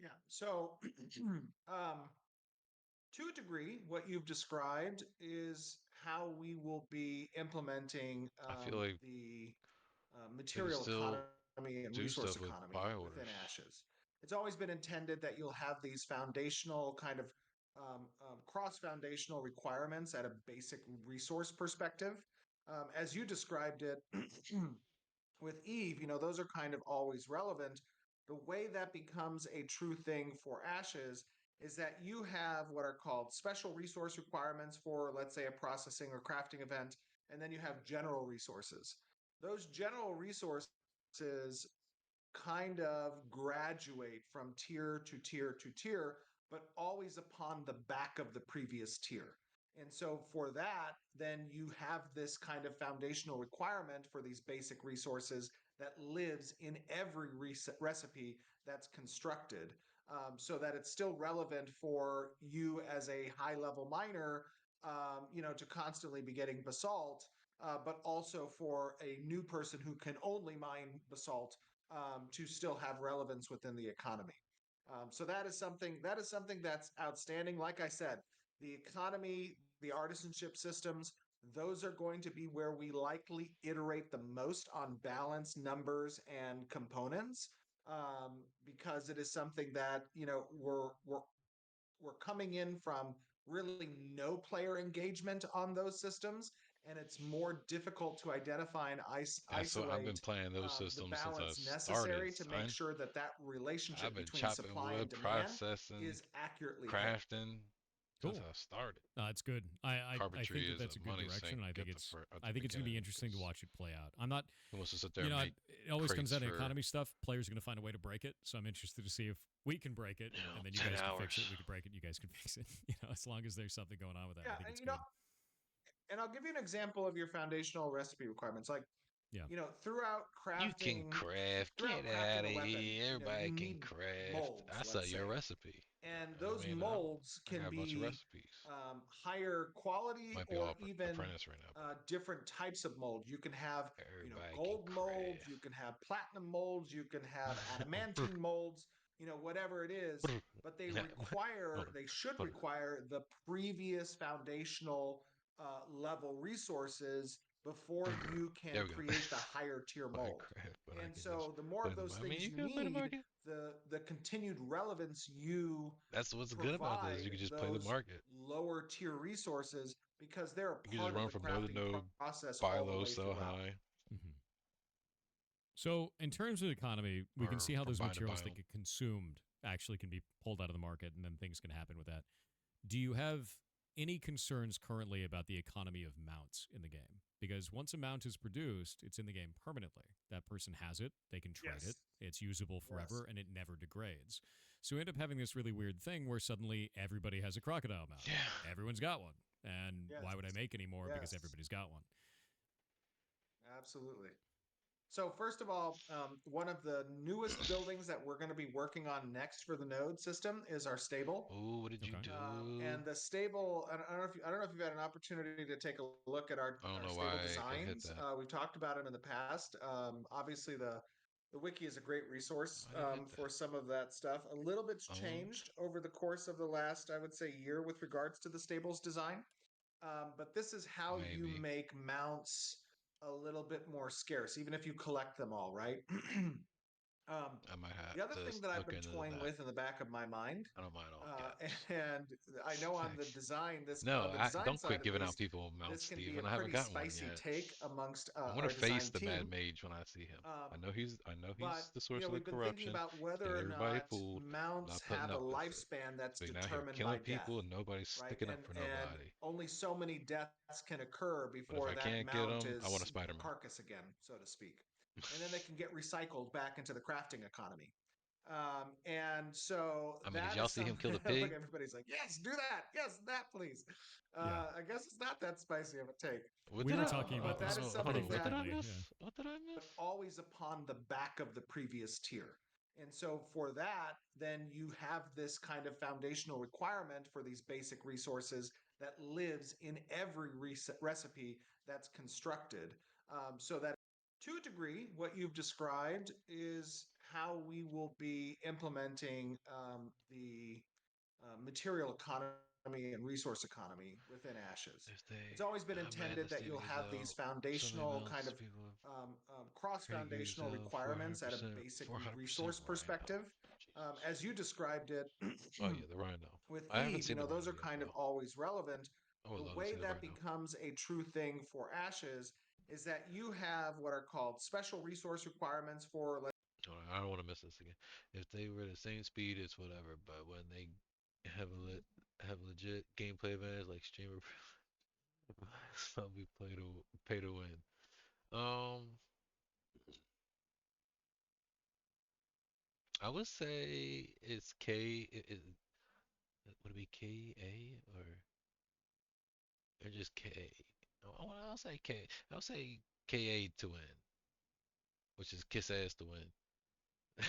Yeah. So, um, to a degree, what you've described is how we will be implementing I feel like the they can material still economy and do resource stuff with economy buy within orders. Ashes. It's always been intended that you'll have these foundational kind of cross foundational requirements at a basic resource perspective. As you described it, with Eve, those are kind of always relevant. The way that becomes a true thing for Ashes is that you have what are called special resource requirements for, let's say, a processing or crafting event, and then you have general resources. Those general resources kind of graduate from tier to tier to tier, but always upon the back of the previous tier. And so for that, then you have this kind of foundational requirement for these basic resources that lives in every recipe that's constructed, so that it's still relevant for you as a high level miner, to constantly be getting basalt, but also for a new person who can only mine basalt to still have relevance within the economy. So that is something that's outstanding. Like I said, the economy, the artisanship systems, those are going to be where we likely iterate the most on balance, numbers, and components, because it is something that we're coming in from really no player engagement on those systems, and it's more difficult to identify and That's what I've been isolate playing those the systems since I balance started, necessary to make son. sure that that I've relationship been between chopping supply and wood, demand processing, is accurately hit. crafting. That's Cool. how I started. It's good. I think Carpentry that is that's a a good money direction, sink and at the I think it's going to be beginning interesting to because watch it play out. I'm not, who wants to sit there and make it always comes crates out in for economy stuff. Players are going to find a way to break it, so I'm interested to see if we can break it, and then you 10 guys can fix it. hours? We can break it, you guys can fix it. As long as there's something going on with that, I Yeah, think and it's good. and I'll give you an example of your foundational recipe requirements. Like, Yeah. You can craft. throughout Get out crafting of a weapon, here. Everybody you can need craft. molds, I sell let's you a say. recipe. And I those mean, molds I can got a bunch of be recipes. higher quality Might be or all even apprentice right now, but different types of mold. You can have, everybody can gold molds, you can have platinum molds, you can have adamantine molds, whatever it is. craft. But Oh, they should require the previous foundational level resources before you can there we go. create the higher tier mold. Minecraft, but I And can just so the more put of in the those market. I mean, things you you can play the need, market. the continued relevance you That's what's good about this. provide You can just play the those market. lower tier resources because they're You a can just part of run the from node to crafting node, process buy all the low, way sell throughout. high, Mm-hmm. So, in terms of the economy, we can or see how from those biome to materials that biome. get consumed actually can be pulled out of the market, and then things can happen with that. Do you have any concerns currently about the economy of mounts in the game? Because once a mount is produced, it's in the game permanently. That person has it, they can trade it, Yes. it's usable Yes. forever, and it never degrades. So, we end up having this really weird thing where suddenly everybody has a crocodile mount. Yeah. Everyone's got one. And why Yes. would I make any more? Because Yes. everybody's got one. Absolutely. So first of all, one of the newest buildings that we're going to be working on next for the node system is our stable. Ooh, what did you Okay. do? And the stable, I don't know if you've had an opportunity to take a look at I don't our know stable why it hit designs. that. We've talked about them in the past. Obviously, the wiki is a great resource Why did it hit for that? some of that stuff. A little bit's Owned? changed over the course of the last, I would say, year with regards to the stables design. But this is how you Maybe. make mounts a little bit more scarce, even if you collect them all, right? um, I might have the other to thing that I've look been into toying that. with in the back of my mind, I don't mind all caps. and I know on the Facts. design this No, on the I design don't side quit at giving out least, people this mounts, can be a Steven. I haven't pretty gotten one spicy yet. take amongst I'm gonna our face design the Mad team. Mage when I see him. Um, I know but he's the source of the we've been thinking corruption. about He's whether got or everybody not fooled. I'm mounts not putting have a up with it. lifespan that's Being out here determined by killing death, people and nobody's right? sticking up And for and nobody. only so many deaths can occur But if before I that can't get mount him, I want a is a Spider-Man. carcass again, so to speak, and then they can get recycled back into the crafting economy. And so I mean, did that y'all is see him something. kill the Look, pig? everybody's like, "Yes, do that. Yes, that, please." Yeah. I guess it's not that spicy of a take, What We did were I? talking about but that this is Hold pretty something on. What did that I frequently. miss? Yeah. What did I but miss? always upon the back of the previous tier. And so for that, then you have this kind of foundational requirement for these basic resources that lives in every recipe that's constructed. So that to a degree, what you've described is how we will be implementing the material economy and resource economy within Ashes. If they, It's always been I'm mad intended that that Steven you'll have these Gazelle, so many foundational kind mounts, of people have cross Craig foundational Gazelle, requirements at a 400%, basic 400% resource Rhino. perspective. Jesus. As you described it Oh yeah, the Rhino. with I haven't Eve, seen the those Rhino are yet kind of though. always relevant. I would The love to way see the that Rhino. becomes a true thing for Ashes is that you have what are called special resource requirements for, I don't want to miss this again. If they were the same speed, it's whatever. But when they have have legit gameplay advantage like streamer, so we pay to win. Um, I would say it's would it be KA or just K? I'll say K. I'll say KA to win, which is kiss ass to win.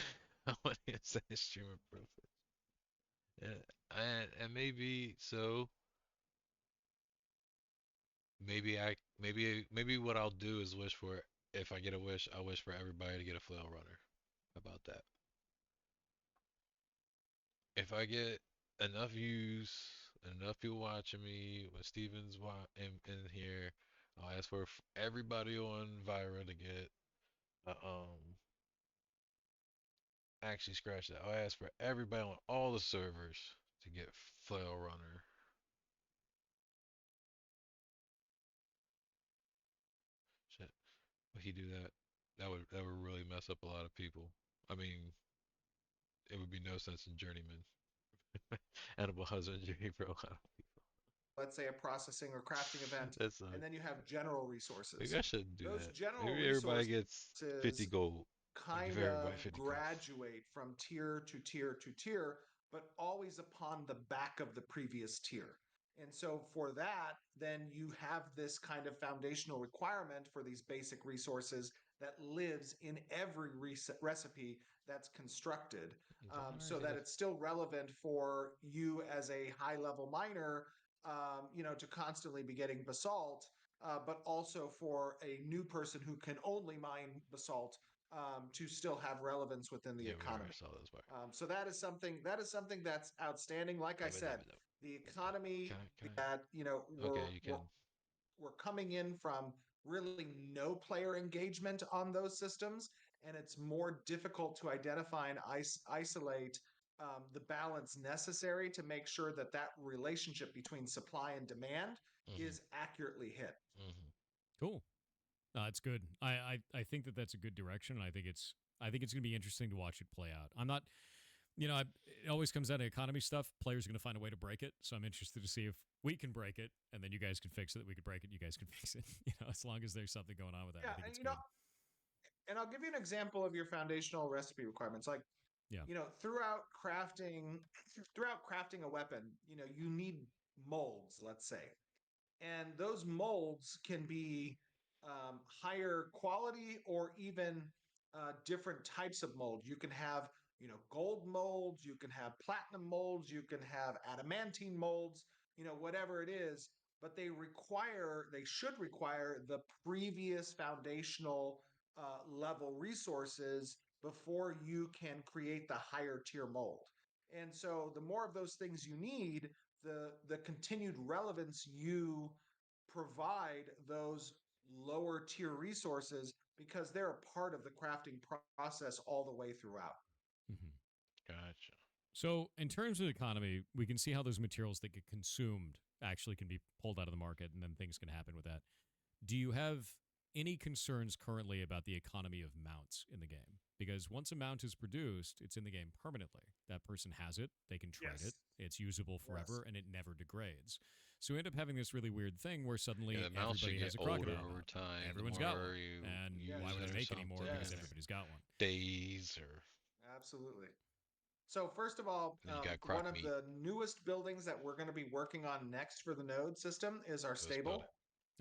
I want to say streamer profile. Yeah, and maybe so. Maybe what I'll do is wish for if I get a wish, I wish for everybody to get a flail runner. How about that? If I get enough views, enough people watching me, when Steven's in here, I'll ask for everybody on Vira to get. Actually, scratch that. I'll ask for everybody on all the servers to get flail runner. Shit, would he do that? That would really mess up a lot of people. I mean, it would be no sense in journeyman. Animal husbandry, bro. let's say a processing or crafting event, That's and then you have general resources. maybe I shouldn't do Those that. general Maybe everybody resources gets 50 gold. I give kind everybody of 50 gold. graduate from tier to tier to tier, but always upon the back of the previous tier. And so for that, then you have this kind of foundational requirement for these basic resources that lives in every recipe that's constructed, Don't I so already that get it's still relevant for you as a high level miner, to constantly be getting basalt, but also for a new person who can only mine basalt, to still have relevance within the Yeah, we already economy. saw this part. So that is something that's outstanding. Like I Dub it, dub said, it, dub it. the economy Can that I? Okay, you can. we're coming in from really no player engagement on those systems, and it's more difficult to identify and isolate the balance necessary to make sure that that relationship between supply and demand Hmm. is accurately hit. Hmm. Cool. It's good. I think that that's a good direction. I think it's going to be interesting to watch it play out. I'm not, it always comes down to economy stuff. Players are going to find a way to break it. So I'm interested to see if we can break it, and then you guys can fix it. We could break it. You guys can fix it. As long as there's something going on with that, I Yeah, think and it's good. and I'll give you an example of your foundational recipe requirements. Like, Yeah. throughout crafting a weapon, you need molds, let's say, and those molds can be higher quality or even different types of mold. You can have, gold molds, you can have platinum molds, you can have adamantine molds, whatever it is, but they should require the previous foundational level resources before you can create the higher tier mold. And so the more of those things you need, the continued relevance you provide those lower tier resources, because they're a part of the crafting process all the way throughout. Hmm. Gotcha. So, in terms of the economy, we can see how those materials that get consumed actually can be pulled out of the market, and then things can happen with that. Do you have any concerns currently about the economy of mounts in the game? Because once a mount is produced, it's in the game permanently. That person has it, they can trade it, Yes. it's usable Yes. forever, and it never degrades. So we end up having this really weird thing where Yeah, suddenly the mouse should everybody get has a older crocodile over mount. time. The Everyone's got one. more you And why Yes. use would it I or make any more because something, Yes. everybody's got one? days or Absolutely. So first of all, then you got croc one of meat. the newest buildings that we're going to be working on next for the node system is our Let's go. stable.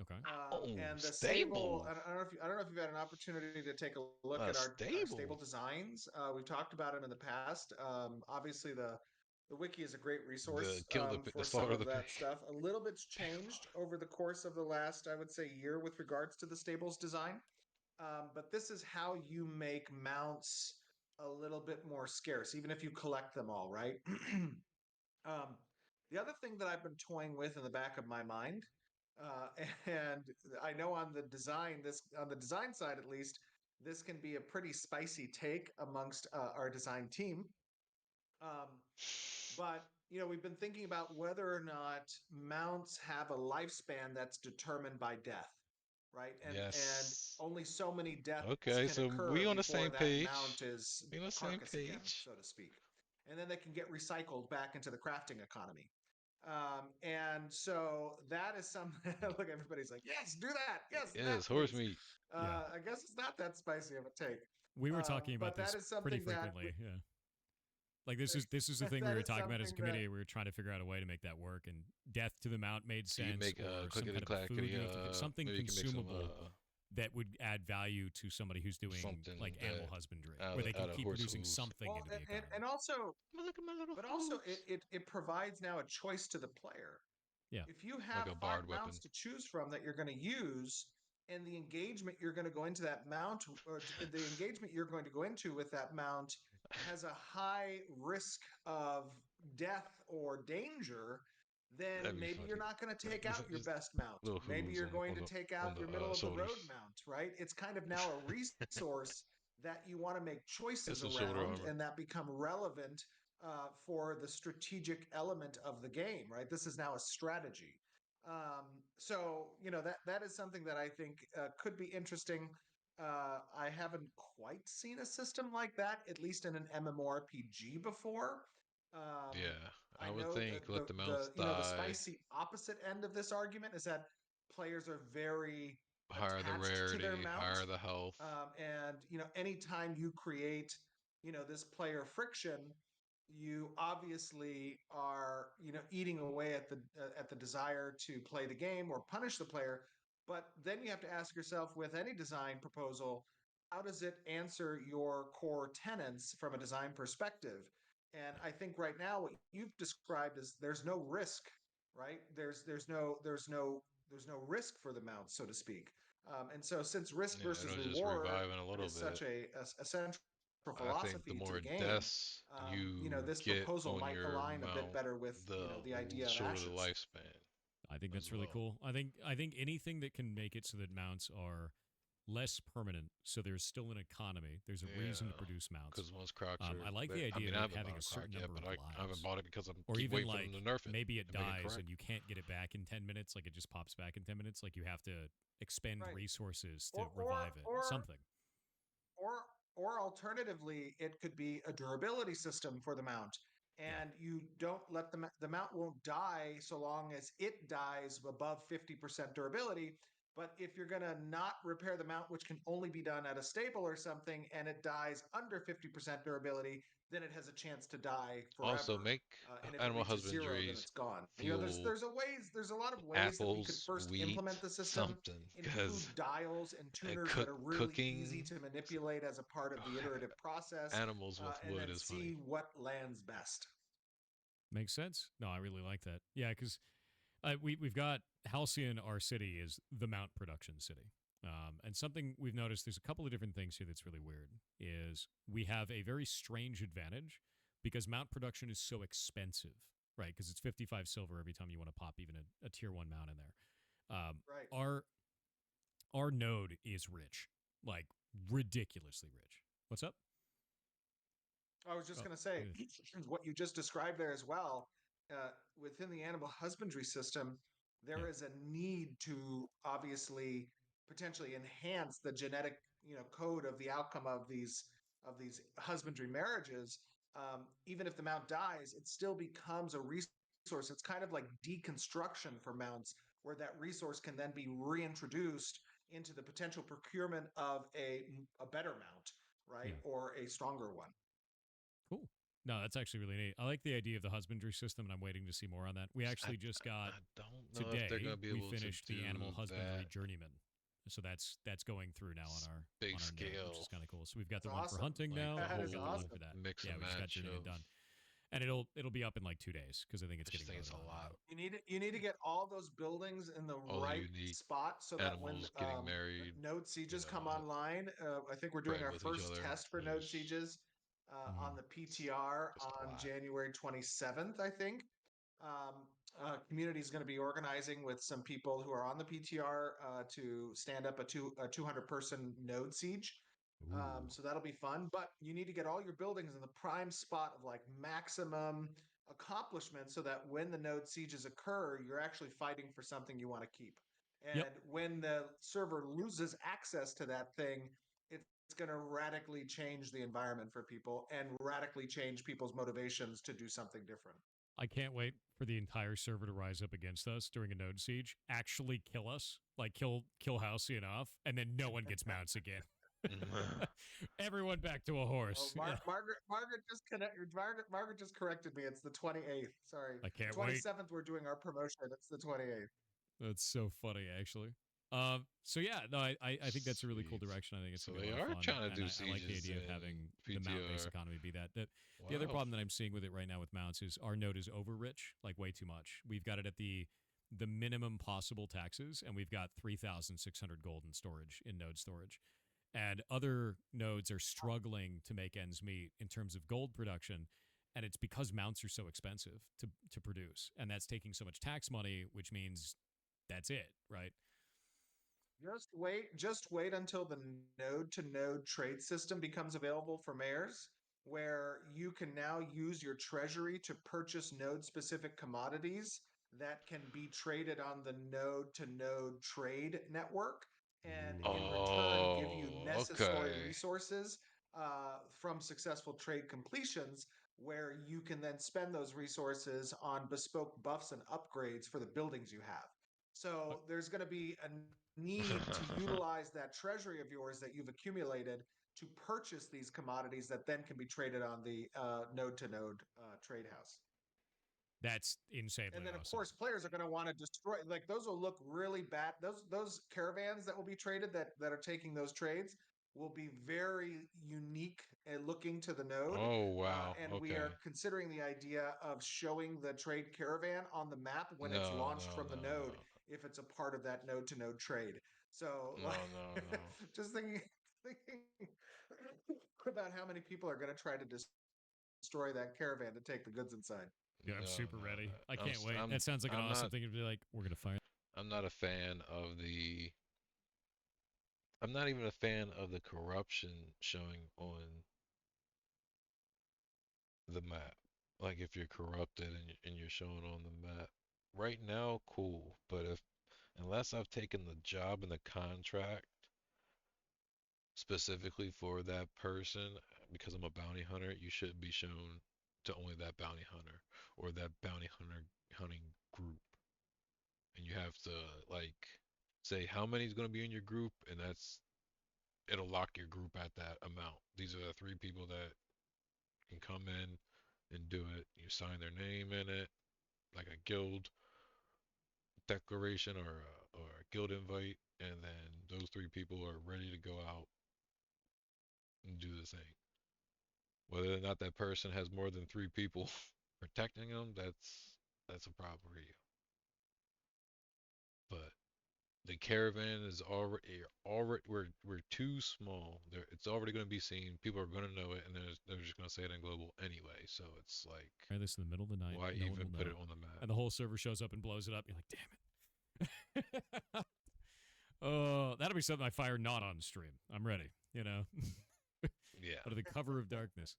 Okay. Oh, And the stable, stable. I don't know if you've had an opportunity to take a look A at our stable stable. designs. We've talked about them in the past. Obviously, the wiki is a great The resource kill the for some slaughter of of the pig. that stuff. A little bit's changed over the course of the last, I would say, year with regards to the stables design. But this is how you make mounts a little bit more scarce, even if you collect them all, right? Um, the other thing that I've been toying with in the back of my mind, and I know on the design side at least, this can be a pretty spicy take amongst our design team. Um, but we've been thinking about whether or not mounts have a lifespan that's determined by death, right? And Yes. only so many deaths Okay, can so occur we on the before same that mount page. is We on a the same carcass again, page. so to speak. And then they can get recycled back into the crafting economy. And so that is some. Look, everybody's like, yes, do that. Yes, that Yes, horse please. meat. Yeah. I guess it's not that spicy of a take. We were talking about But that this is pretty something that frequently. Yeah. Like this is the thing we that were is talking about as a something that committee. We were trying to figure out a way to make that work, and death to the mount made So you sense, make or some clickety kind of a food clackety. you have to something Maybe you can make some consumable that would add value to somebody who's doing something like animal that husbandry, out where of, they can out of keep horse producing hooves. something well, into the economy. and also, Look at my little but also it, hooves. it it provides now a choice to the player. Yeah. If you Like have a five barred mounts weapon. to choose from that you're going to use, and the engagement you're going to go into that mount, or the engagement you're going to go into with that mount has a high risk of death or danger, then That'd be maybe you're funny. not going to take Like out your just best mount. little Maybe hooves you're going on to the take on out the your middle of the road shoulders. mount, right? It's kind of now a resource that you want to make It's choices the shoulder around, armor. and that become relevant for the strategic element of the game, right? This is now a strategy. Um, so that is something that I think could be interesting. I haven't quite seen a system like that, at least in an MMORPG before. Yeah, I I would know think let the mounts the die, spicy opposite end of this argument is that players are very higher the attached to their rarity, mount, higher the health. and anytime you create this player friction, you obviously are eating away at the desire to play the game or punish the player. But then you have to ask yourself, with any design proposal, how does it answer your core tenets from a design perspective? And I think right now what you've described is there's no risk, right? There's no risk for the mount, so to speak. And so, since risk Yeah, versus it'll just reward revive in a little is bit. such a central I think the philosophy to the more game, deaths you this get proposal on might your align a bit mount, better with the the idea of shorter the ashes. lifespan I think as that's really well. cool. I think anything that can make it so that mounts are less permanent, so there's still an economy. There's a reason to Yeah, produce mounts. because once Crocs I are, like the I idea mean, of I it haven't having bought a a Croc certain yet, number but of I haven't lives, bought it because I or keep even waiting for them like to nerf it maybe it and make it dies correct. and you can't get it back in 10 minutes. Like it just pops back in 10 minutes. Like you have to expend Right. resources to Or or revive it. or Something. or or alternatively, it could be a durability system for the mount, Yeah. and you don't let the mount won't die so long as it dies above 50% durability. But if you're going to not repair the mount, which can only be done at a stable or something, and it dies under 50% durability, then it has a chance to die Also, forever. make And if it animal reaches zero, then husbandries it's gone. fuel There's a lot of ways that we could apples, first wheat, implement the system, something, include because dials and tuners that are really easy cooking to manipulate as a part of the iterative process, animals with and wood then is funny. see what lands best. Makes sense. No, I really like that. Yeah, because we've got Halcyon, our city, is the mount production city. And something we've noticed, there's a couple of different things here that's really weird, is we have a very strange advantage because mount production is so expensive, right? Because it's 55 silver every time you want to pop even a tier 1 mount in there. Um, Right. our our node is rich, like ridiculously rich. What's up? I was just Oh, going to say yeah. what you just described there as well. Within the animal husbandry system, Yeah. there is a need to obviously potentially enhance the genetic, code of the outcome of these husbandry marriages. Even if the mount dies, it still becomes a resource. It's kind of like deconstruction for mounts, where that resource can then be reintroduced into the potential procurement of a better mount, right, Yeah. or a stronger one. Cool. No, that's actually really neat. I like the idea of the husbandry system, and I'm waiting to see more on that. We actually just got I don't know if they're today. gonna be We able to finished the animal do husbandry that journeyman, so that's going through now big on our node, which is scale, kind of cool. So we've got That's the one for awesome. hunting like now, the and That we've is got the one whole for awesome. that. mix Yeah, and we just got match journeyman of. done, and it'll be up in like 2 days because I think I it's just getting think it's voted a on right lot. now. You need to get all those buildings in the All the right unique spot so that when animals getting married, node you sieges know, come online, I think we're doing bred our with each first other. test for node There's sieges on Mm-hmm. the it's PTR just a on lot. January 27th, I think. Um, Community is going to be organizing with some people who are on the PTR to stand up a 200 person node siege. Ooh. So that'll be fun. But you need to get all your buildings in the prime spot of like maximum accomplishment so that when the node sieges occur, you're actually fighting for something you want to keep. Yep. And when the server loses access to that thing, it's going to radically change the environment for people and radically change people's motivations to do something different. I can't wait for the entire server to rise up against us during a node siege, actually kill us, like kill Halcyon off, and then no one gets mounts again. Everyone back to a Oh, horse. Yeah. Margaret just corrected me. It's the 28th. Sorry, I the can't wait. 27th. We're doing our promotion. It's the 28th. That's so funny, actually. So yeah, no, I think that's a really cool Sweet. direction. I think it's So gonna be a they lot of are fun, trying to and do I like the sieges idea of in having the mount-based PTR. economy be that. The other Wow. problem that I'm seeing with it right now with mounts is our node is overrich, like way too much. We've got it at the minimum possible taxes, and we've got 3,600 gold in storage in node storage. And other nodes are struggling to make ends meet in terms of gold production, and it's because mounts are so expensive to produce, and that's taking so much tax money, which means that's it, right? Just wait until the node to node trade system becomes available for mayors, where you can now use your treasury to purchase node specific commodities that can be traded on the node to node trade network, and in Ooh. return give you Oh, necessary okay. resources from successful trade completions. where you can then spend those resources on bespoke buffs and upgrades for the buildings you have. So there's going to be a need to utilize that treasury of yours that you've accumulated to purchase these commodities that then can be traded on the node to node trade house. That's insanely And then, of awesome. course, players are going to want to destroy. Like those will look really bad. Those caravans that will be traded that are taking those trades will be very unique looking to the node. Oh wow. And we Okay. are considering the idea of showing the trade caravan on the map when it's No, launched no, from the no, node, if it's a part of that node to node trade. So, no, like, no, no, no, just thinking about how many people are going to try to destroy that caravan to take the goods inside. Yeah, I'm no, super no, ready. no. I can't wait. That sounds like an I'm awesome not. thing to be like, we're gonna fire. I'm not a fan of the. I'm not even a fan of the corruption showing on the map. Like if you're corrupted and you're showing on the map. Right now, cool. But if unless I've taken the job and the contract specifically for that person, because I'm a bounty hunter, you should be shown to only that bounty hunter or that bounty hunter hunting group. And you have to like say how many is going to be in your group, and that's it'll lock your group at that amount. These are the three people that can come in and do it. You sign their name in it, like a guild declaration or a guild invite, and then those three people are ready to go out and do the thing. Whether or not that person has more than three people protecting them, that's a problem for you. But the caravan is already we're too small. It's already going to be seen. People are going to know it, and they're just going to say it in global anyway. So it's like, Fire this in the middle of the night. why No one even will put know. it on the map? And the whole server shows up and blows it up. You're like, damn it. Oh, that'll be something I fire not on stream. I'm ready. Yeah. Under the cover of darkness.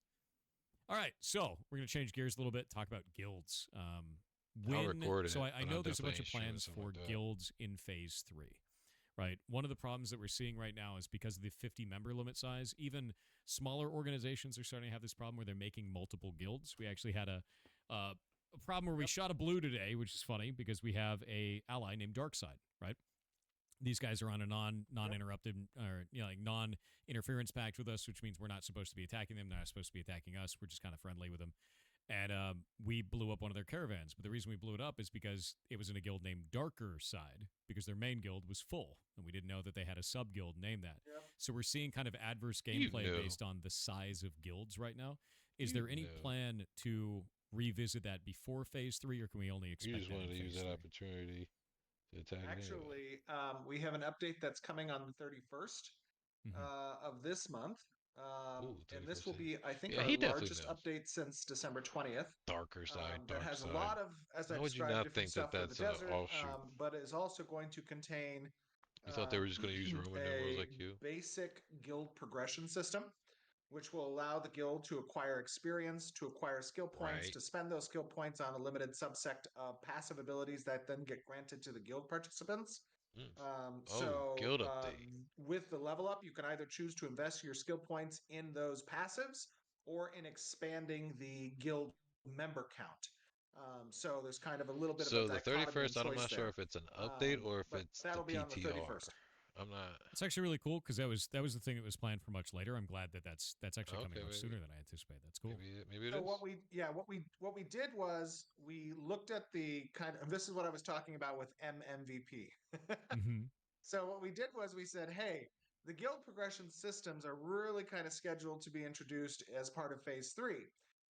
All right, so we're gonna change gears a little bit. Talk about guilds. I'll record it, So I but know I there's a bunch definitely of ain't streaming plans something for like that. guilds in phase 3. Right. One of the problems that we're seeing right now is because of the 50 member limit size, even smaller organizations are starting to have this problem where they're making multiple guilds. We actually had a problem where we shot a blue today, which is funny because we have a ally named Darkside, right? These guys are on a non-interrupted or like non-interference pact with us, which means we're not supposed to be attacking them. They're not supposed to be attacking us. We're just kind of friendly with them. And we blew up one of their caravans. But the reason we blew it up is because it was in a guild named Darker Side, because their main guild was full. And we didn't know that they had a sub-guild named that. Yep. So we're seeing kind of adverse You gameplay knew. based on the size of guilds right now. Is You there any knew. plan to revisit that before phase 3, or can we only You expect just that wanted in to use phase that 3? opportunity to attack it anyway. Actually, we have an update that's coming on the 31st Mm-hmm. of this month. Ooh, And this will 31st. be, I think, Yeah, our he definitely largest knows. update since December 20th. Darker side, That dark has a side. lot of, as I How would you described, not different think that stuff for the that's a desert, offshoot? but is also going to contain You thought they were just going to use Roman numerals a like you? basic guild progression system, which will allow the guild to acquire experience, to acquire skill points, Right. to spend those skill points on a limited subsect of passive abilities that then get granted to the guild participants. Mm. Um, Oh, so, guild uh, update. with the level up, you can either choose to invest your skill points in those passives or in expanding the guild member count. So there's kind of a little bit of a So the dichotomy and 31st, I'm choice not sure there. if it's an update or if But it's the that'll be on the PTR. 31st. I'm not. It's actually really cool because that was the thing that was planned for much later. I'm glad that that's actually coming Okay, much maybe. sooner than I anticipated. That's cool. Maybe it So is. what we did was we looked at the kind of, this is what I was talking about with MMVP. Mm-hmm. So what we did was we said, hey, the guild progression systems are really kind of scheduled to be introduced as part of phase 3.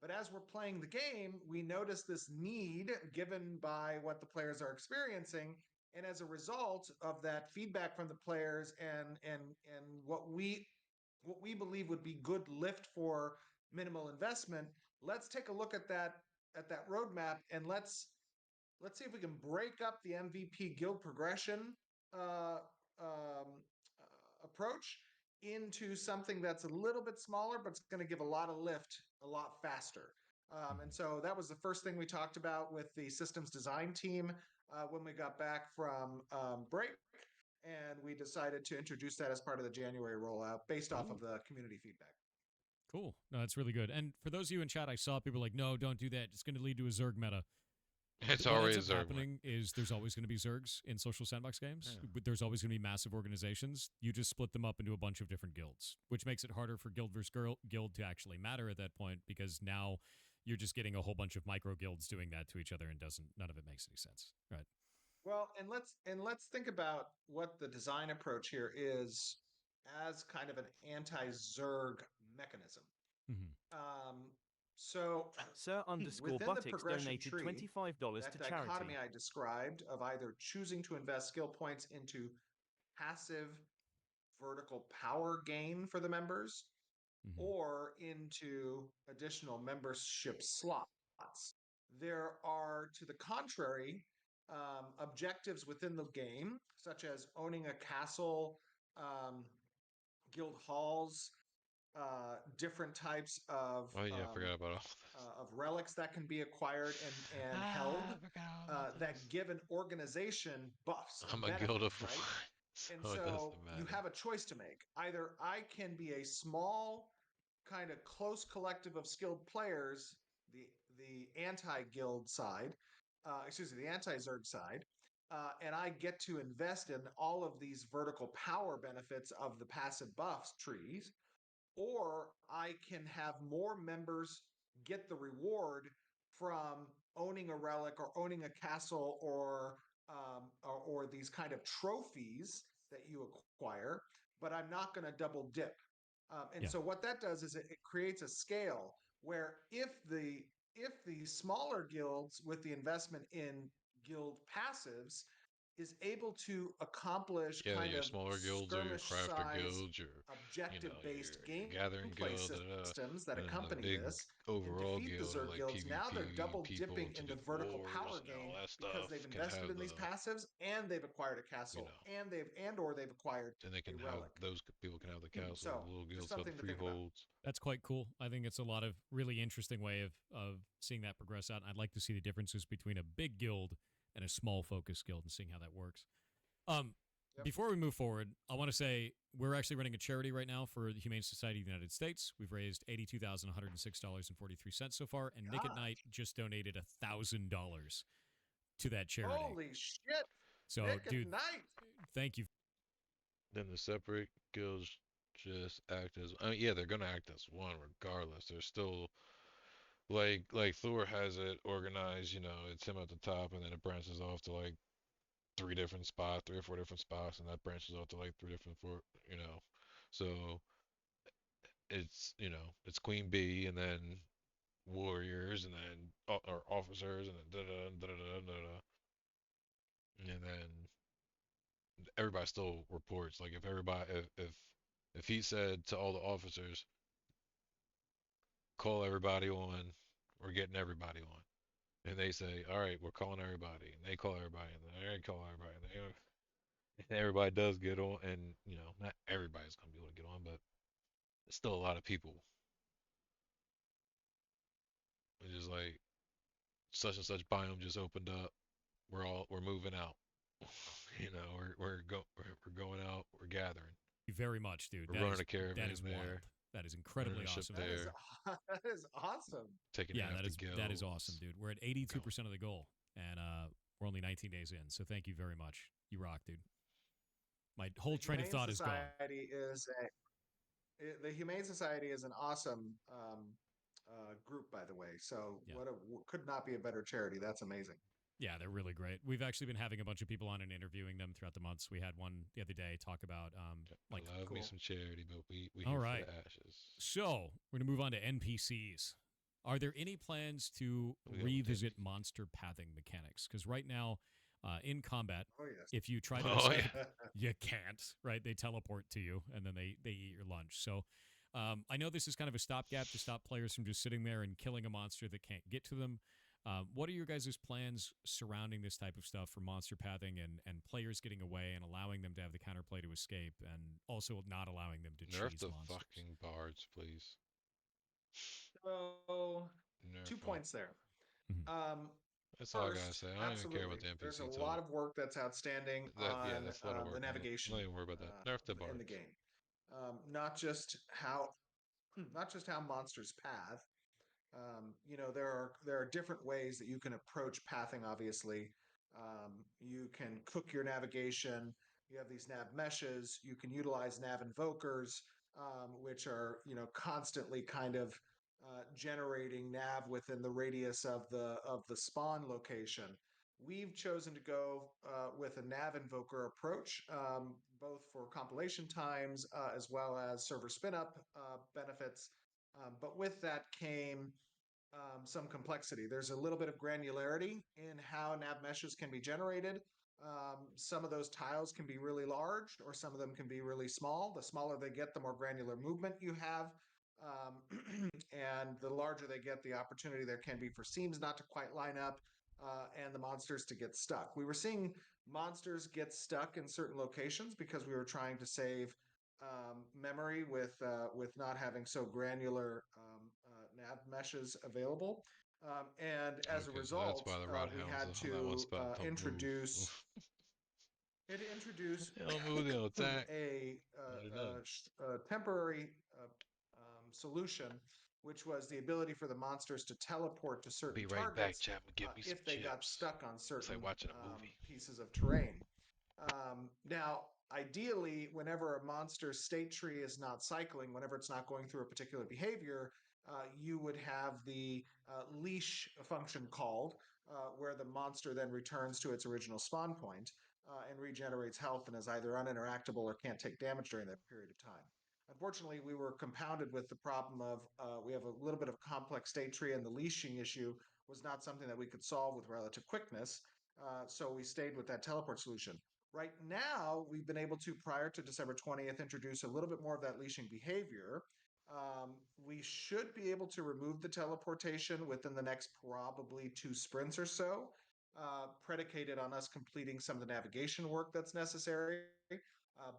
But as we're playing the game, we notice this need given by what the players are experiencing. And as a result of that feedback from the players and what we believe would be good lift for minimal investment, let's take a look at that roadmap and let's see if we can break up the MVP guild progression uh, approach into something that's a little bit smaller, but it's going to give a lot of lift a lot faster. And Mm-hmm. so that was the first thing we talked about with the systems design team when we got back from break. And we decided to introduce that as part of the January rollout based off Ooh, of the community feedback. Cool. No, that's really good. And for those of you in chat, I saw people like, no, don't do that. It's going to lead to a Zerg meta. It's What ends already a up Zerg one. happening is there's always going to be Zergs in social sandbox games. Yeah. There's always going to be massive organizations. You just split them up into a bunch of different guilds, which makes it harder for guild versus guild to actually matter at that point because now you're just getting a whole bunch of micro guilds doing that to each other and doesn't none of it makes any sense, right? Well, and let's think about what the design approach here is as kind of an anti-Zerg mechanism. Mm-hmm. Um, so Sir underscore within the Buttocks progression donated tree, $25 to that charity. dichotomy I described of either choosing to invest skill points into passive vertical power gain for the members Mm-hmm. or into additional membership slots. There are, to the contrary, objectives within the game, such as owning a castle, guild halls, different types Oh yeah, I forgot about all this. of relics that can be acquired and held I forgot all about this. that give an organization buffs and I'm a guild of benefits, one, right? And so it so doesn't you matter. have a choice to make. Either I can be a small, kind of close collective of skilled players, the anti-guild side, excuse me, the anti-Zerg side, and I get to invest in all of these vertical power benefits of the passive buffs trees, or I can have more members get the reward from owning a relic or owning a castle or these kind of trophies that you acquire, but I'm not going to double dip. And Yeah. so what that does is it creates a scale where if the smaller guilds with the investment in guild passives is able to accomplish Yeah, kind your of smaller guilds or your skirmish crafter size guilds, objective based your gathering gameplay guild, da, da, da. systems that And then the accompany big this and overall defeat the guild of Zerg like guilds, now they're PvP double people dipping to do into vertical wars power and gain all that because stuff they've can invested have in these passives and they've acquired a you castle know, and or they've acquired then they a can have relic. people can have the castle, So the little just guilds have the something to think about. freeholds. That's quite cool. I think it's a lot of really interesting way of seeing that progress out. I'd like to see the differences between a big guild and a small focus guild and seeing how that works. Um, Yep. Before we move forward, I want to say we're actually running a charity right now for the Humane Society of the United States. We've raised $82,106.43 so far, and Nick at God, Night just donated $1,000 to that charity. holy shit, So, Nick at dude, night. thank you. Then the separate guilds just act as yeah, they're gonna act as one regardless. They're still like Thor has it organized, it's him at the top and then it branches off to like three or four different spots, and that branches off to like three different four, you know. So it's Queen Bee and then warriors and then or officers and then da da da da da da. And then everybody still reports. Like if everybody if he said to all the officers, call everybody on, we're getting everybody on. And they say, all right, we're calling everybody. And they call everybody. And they call everybody. And everybody does get on. And, not everybody's going to be able to get on, but it's still a lot of people. It's just like such and such biome just opened up. We're moving out. We're going out. We're gathering. Thank you very much, dude. We're running a caravan That is wild. there. That is Running incredibly a ship awesome. That is there. that is awesome. Taking Yeah, half the that is awesome, guilds. dude. We're at 82% of the goal, and we're only 19 days in. So thank you very much. You rock, dude. My whole The train of Humane thought is gone. Society is the Humane Society is an awesome group, by the way. So Yeah. could not be a better charity. That's amazing. Yeah, they're really great. We've actually been having a bunch of people on and interviewing them throughout the months. We had one the other day talk about like. I love me Cool. some charity, but we All here right. for the ashes. So we're gonna move on to NPCs. Are there any plans to We got one revisit monster pathing mechanics? Because right now, in combat, Oh yes. if you try to Oh, escape, yeah. you can't. Right? They teleport to you, and then they eat your lunch. So. I know this is kind of a stopgap to stop players from just sitting there and killing a monster that can't get to them. What are your guys' plans surrounding this type of stuff for monster pathing and players getting away and allowing them to have the counterplay to escape and also not allowing them to Nerf cheese the monsters? fucking bards, please. So Nerf 2 them. points there. Mhm. That's all I gotta First, say. I don't even care absolutely, about the there's a NPC lot talk. of work that's outstanding Yeah, on that's a lot of the work. I'm navigation not even worried about that. Nerf the in the bards. game. Not just how not just how monsters path. There are different ways that you can approach pathing. Obviously, you can cook your navigation. You have these nav meshes. You can utilize nav invokers, which are constantly kind of generating nav within the radius of the spawn location. We've chosen to go with a nav invoker approach, both for compilation times as well as server spin up benefits. But with that came some complexity. There's a little bit of granularity in how nav meshes can be generated. Some of those tiles can be really large, or some of them can be really small. The smaller they get, the more granular movement you have. And the larger they get, the opportunity there can be for seams not to quite line up and the monsters to get stuck. We were seeing monsters get stuck in certain locations because we were trying to save memory with not having so granular nav meshes available. And as a Okay, so that's result, why the rod we hounds had on that one to spot don't move. introduce it introduce They don't move, they don't attack. Let it done. a temporary solution, which was the ability for the monsters to teleport to certain Be right back, targets Chapman. Give me some if they got chips. stuck on It's like certain watching a movie. pieces of terrain. Now, ideally, whenever a monster's state tree is not cycling, whenever it's not going through a particular behavior, you would have the leash function called, where the monster then returns to its original spawn point and regenerates health and is either uninteractable or can't take damage during that period of time. Unfortunately, we were compounded with the problem of we have a little bit of complex state tree, and the leashing issue was not something that we could solve with relative quickness. So we stayed with that teleport solution. Right now, we've been able to, prior to December 20th, introduce a little bit more of that leashing behavior. Um, we should be able to remove the teleportation within the next probably 2 sprints or so, predicated on us completing some of the navigation work that's necessary.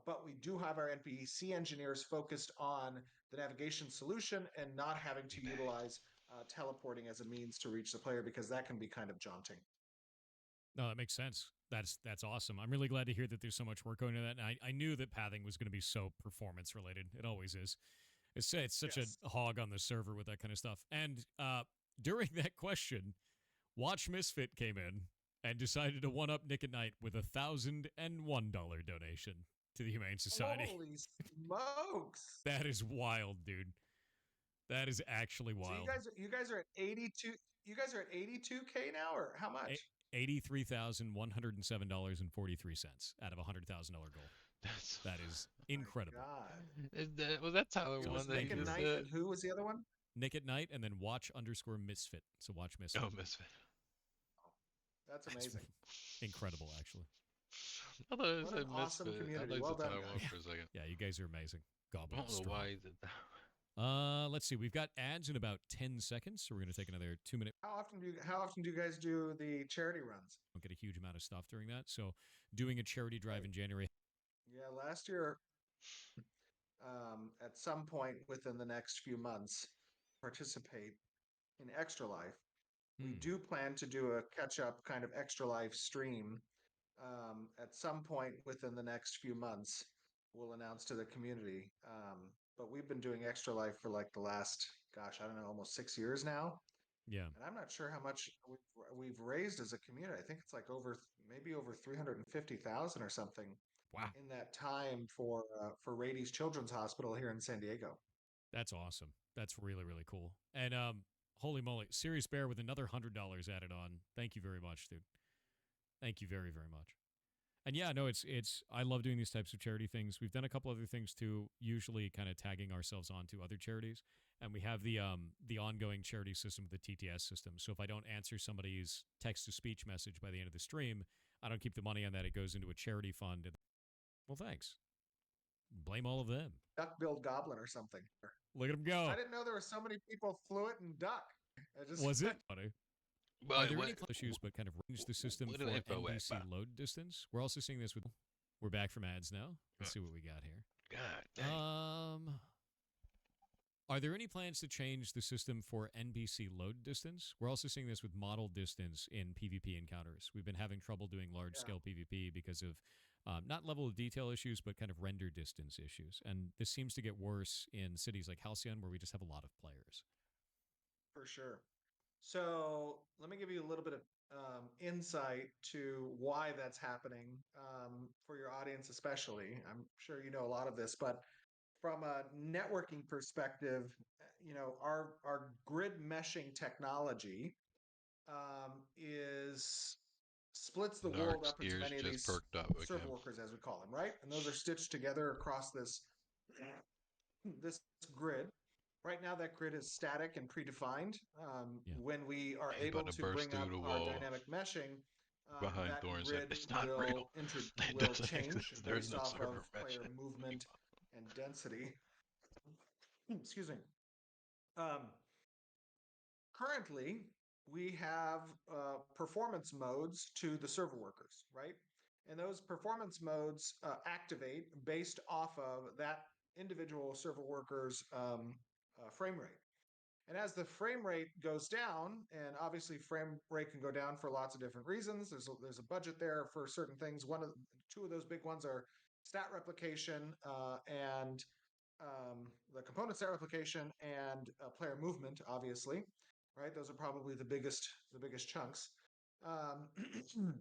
But we do have our NPC engineers focused on the navigation solution and not having Be to back. utilize teleporting as a means to reach the player because that can be kind of jaunting. No, that makes sense. That's awesome. I'm really glad to hear that there's so much work going into that. And I knew that pathing was going to be so performance related. It always is. It's such a Yes. hog on the server with that kind of stuff. And during that question, Watch Misfit came in and decided to one up Nick at Night with $1,001 donation to the Humane Society. Holy smokes! That is wild, dude. That is actually So wild. you guys are at 82. You guys are at 82K now, or how much? $83,107.43 out of a $100,000 goal. That's That is Oh my incredible. God. was that Tyler It So was one that Nick he thank you and very just much. Knight, said? and who was the other one? Nick at Night and then watch_misfit. So watch Misfit. Oh, Misfit. That's That's amazing. incredible, actually. I thought it What said an awesome Misfit. I community. liked Well the done, Tyler one guys. for a second. Yeah, you guys are amazing. I Goblin don't know strong. why he did that. Let's see. We've got ads in about 10 seconds, so we're going to take another 2 minute. How often do you guys do the charity runs? Don't get a huge amount of stuff during that. So, doing a charity drive Right. in January. Yeah, last year, at some point within the next few months, participate in Extra Life. We Hmm. do plan to do a catch up kind of Extra Life stream at some point within the next few months. We'll announce to the community. But we've been doing Extra Life for like the last, gosh, I don't know, almost 6 years now. Yeah. And I'm not sure how much we've raised as a community. I think it's like maybe over 350,000 or something Wow. in that time for Rady's Children's Hospital here in San Diego. That's awesome. That's really, really cool. And holy moly, Serious Bear with another $100 added on. Thank you very much, dude. Thank you very, very much. And yeah, no, it's I love doing these types of charity things. We've done a couple other things too, usually kind of tagging ourselves onto other charities. And we have the ongoing charity system with the TTS system. So if I don't answer somebody's text to speech message by the end of the stream, I don't keep the money on that. It goes into a charity fund. Well, thanks. Blame all of them. Duck-billed goblin or something. Look at them go. I didn't know there were so many people fluent in duck. I just Was it funny? But Are there any issues but kind of range the system what for do info at, NBC Bob? load distance? We're also seeing this with. We're back from ads now. Let's see what we got here. God dang. Are there any plans to change the system for NBC load distance? We're also seeing this with model distance in PvP encounters. We've been having trouble doing large scale PvP because of not level of detail issues, but kind of render distance issues. And this seems to get worse in cities like Halcyon, where we just have a lot of players. For sure. So let me give you a little bit of insight to why that's happening for your audience, especially. I'm sure you know a lot of this, but from a networking perspective, our grid meshing technology is splits the world Narc's up into ears many of just these perked up server again. workers, as we call them, right? And those are stitched together across this grid. Right now, that grid is static and predefined. Yeah. When we are He's about able to to burst bring through up the our wall dynamic meshing, behind that Thor and said, grid "It's not real. will It will doesn't change exist. There's based no off of server player meshing." movement and density. Excuse me. Um, Currently, we have performance modes to the server workers, right? And those performance modes activate based off of that individual server worker's frame rate. And as the frame rate goes down, and obviously frame rate can go down for lots of different reasons. There's a budget there for certain things. Two of those big ones are stat replication and the component state replication and player movement, obviously, right? Those are probably the biggest chunks. Um,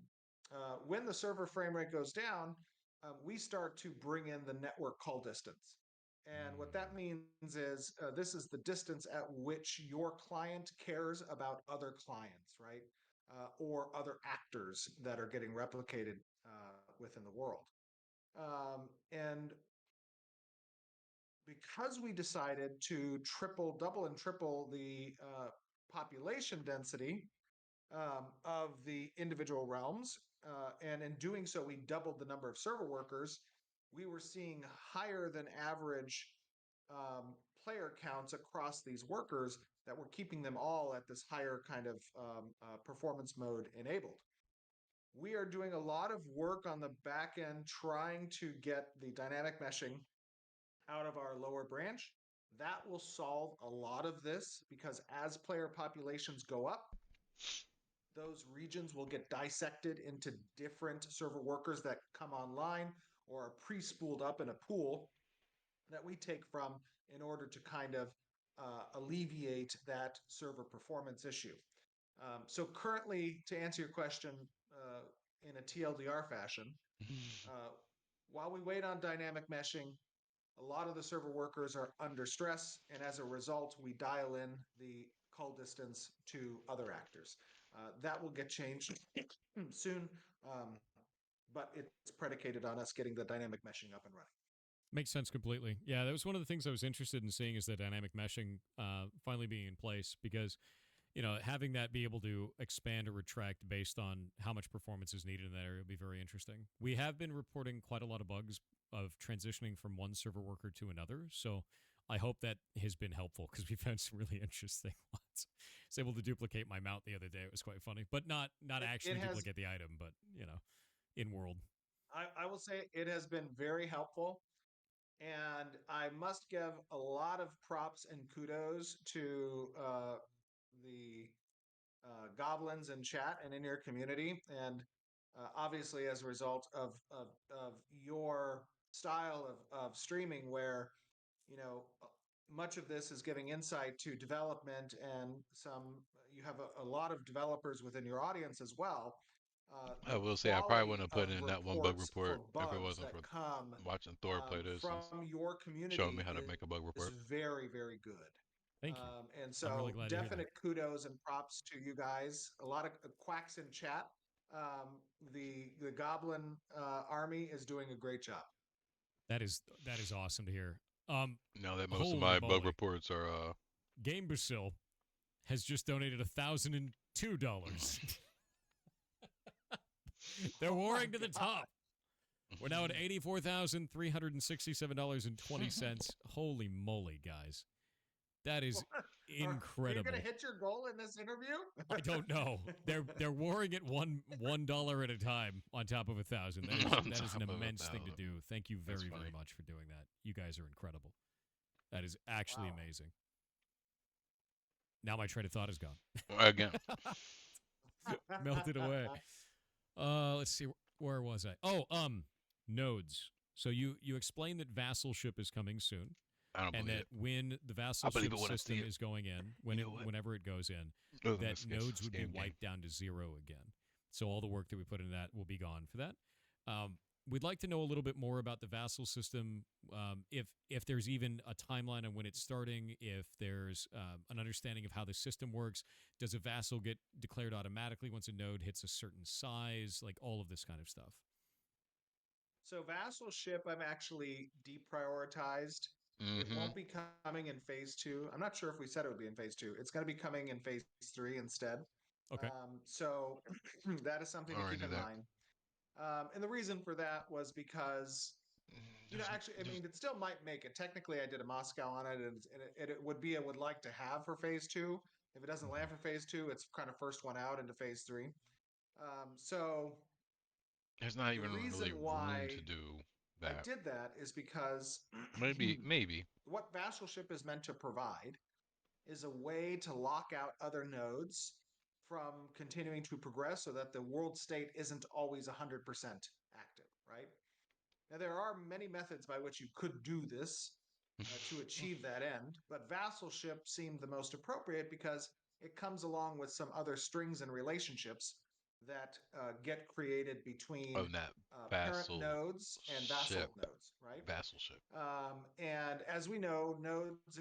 when the server frame rate goes down, we start to bring in the network call distance. And what that Mm. means is this is the distance at which your client cares about other clients, right? Or other actors that are getting replicated within the world. And because we decided to double and triple the population density of the individual realms, and in doing so, we doubled the number of server workers. We were seeing higher than average um, player counts across these workers that were keeping them all at this higher kind of performance mode enabled. We are doing a lot of work on the back end trying to get the dynamic meshing out of our lower branch. That will solve a lot of this because as player populations go up, those regions will get dissected into different server workers that come online or are pre-spooled up in a pool that we take from in order to kind of alleviate that server performance issue. So currently, to answer your question in a TLDR fashion, uh, while we wait on dynamic meshing, a lot of the server workers are under stress, and as a result, we dial in the call distance to other actors. That will get changed soon, but it's predicated on us getting the dynamic meshing up and running. Makes sense completely. Yeah, that was one of the things I was interested in seeing is the dynamic meshing finally being in place because having that be able to expand or retract based on how much performance is needed in that area would be very interesting. We have been reporting quite a lot of bugs of transitioning from one server worker to another, so I hope that has been helpful because we found some really interesting ones. I was able to duplicate my mount the other day. It was quite funny, but not It actually has, duplicate the item, but in world. I will say, it has been very helpful. And I must give a lot of props and kudos to the goblins in chat and in your community. And obviously, as a result of your style of streaming, where you know much of this is giving insight to development, and you have a lot of developers within your audience as well. I The will say I probably quality wouldn't have of put in that one bug reports for report if it bugs wasn't that for come watching Thor play this and from your showing me community how to make a bug is report. very, very good. Thank you. And I'm really so, glad to hear that. definite kudos and props to you guys. A lot of quacks in chat. The Goblin army is doing a great job. That is awesome to hear. Um, Now that most of Holy my bug moly! reports are Game Basil has just donated $1,002. They're Oh my warring to the God. top. We're now at $84,367.20. Holy moly, guys. That is Are you going to incredible. hit your goal in this interview? I don't know. They're warring at $1 at a time on top of 1,000. on That is an top of immense thing to 1,000. do. Thank you That's very, very funny. much for doing that. You guys are incredible. That is actually Wow. amazing. Now my train of thought is gone. Again, Melted away. Let's see. Where was I? Oh, Nodes. So you explain that vassalship is coming soon, I don't and believe that it. when the I believe vassalship it when I see system it. is going in, You know what? whenever it goes in, Oh, that this nodes would be scam game. wiped down to zero again. So all the work that we put in that will be gone for that. We'd like to know a little bit more about the vassal system. If there's even a timeline on when it's starting, if there's an understanding of how the system works, does a vassal get declared automatically once a node hits a certain size? Like all of this kind of stuff. So vassalship, I'm actually deprioritized. It Mm-hmm. won't be coming in phase two. I'm not sure if we said it would be in phase two. It's going to be coming in phase three instead. Okay. So that is something I to already keep knew in that. mind. And the reason for that was because, There's, actually, I there's, mean, it still might make it. Technically, I did a Moscow on it, and it would be a would like to have for phase two. If it doesn't land for phase two, it's kind of first one out into phase three. So there's not the even reason really room to why do I that. did that is because Maybe. what vassalship is meant to provide is a way to lock out other nodes from continuing to progress so that the world state isn't always 100% active, right? Now, there are many methods by which you could do this to achieve that end, but vassalship seemed the most appropriate because it comes along with some other strings and relationships that get created between Of that parent vassal nodes and ship. vassal nodes, right? Vassal ship. And as we know, nodes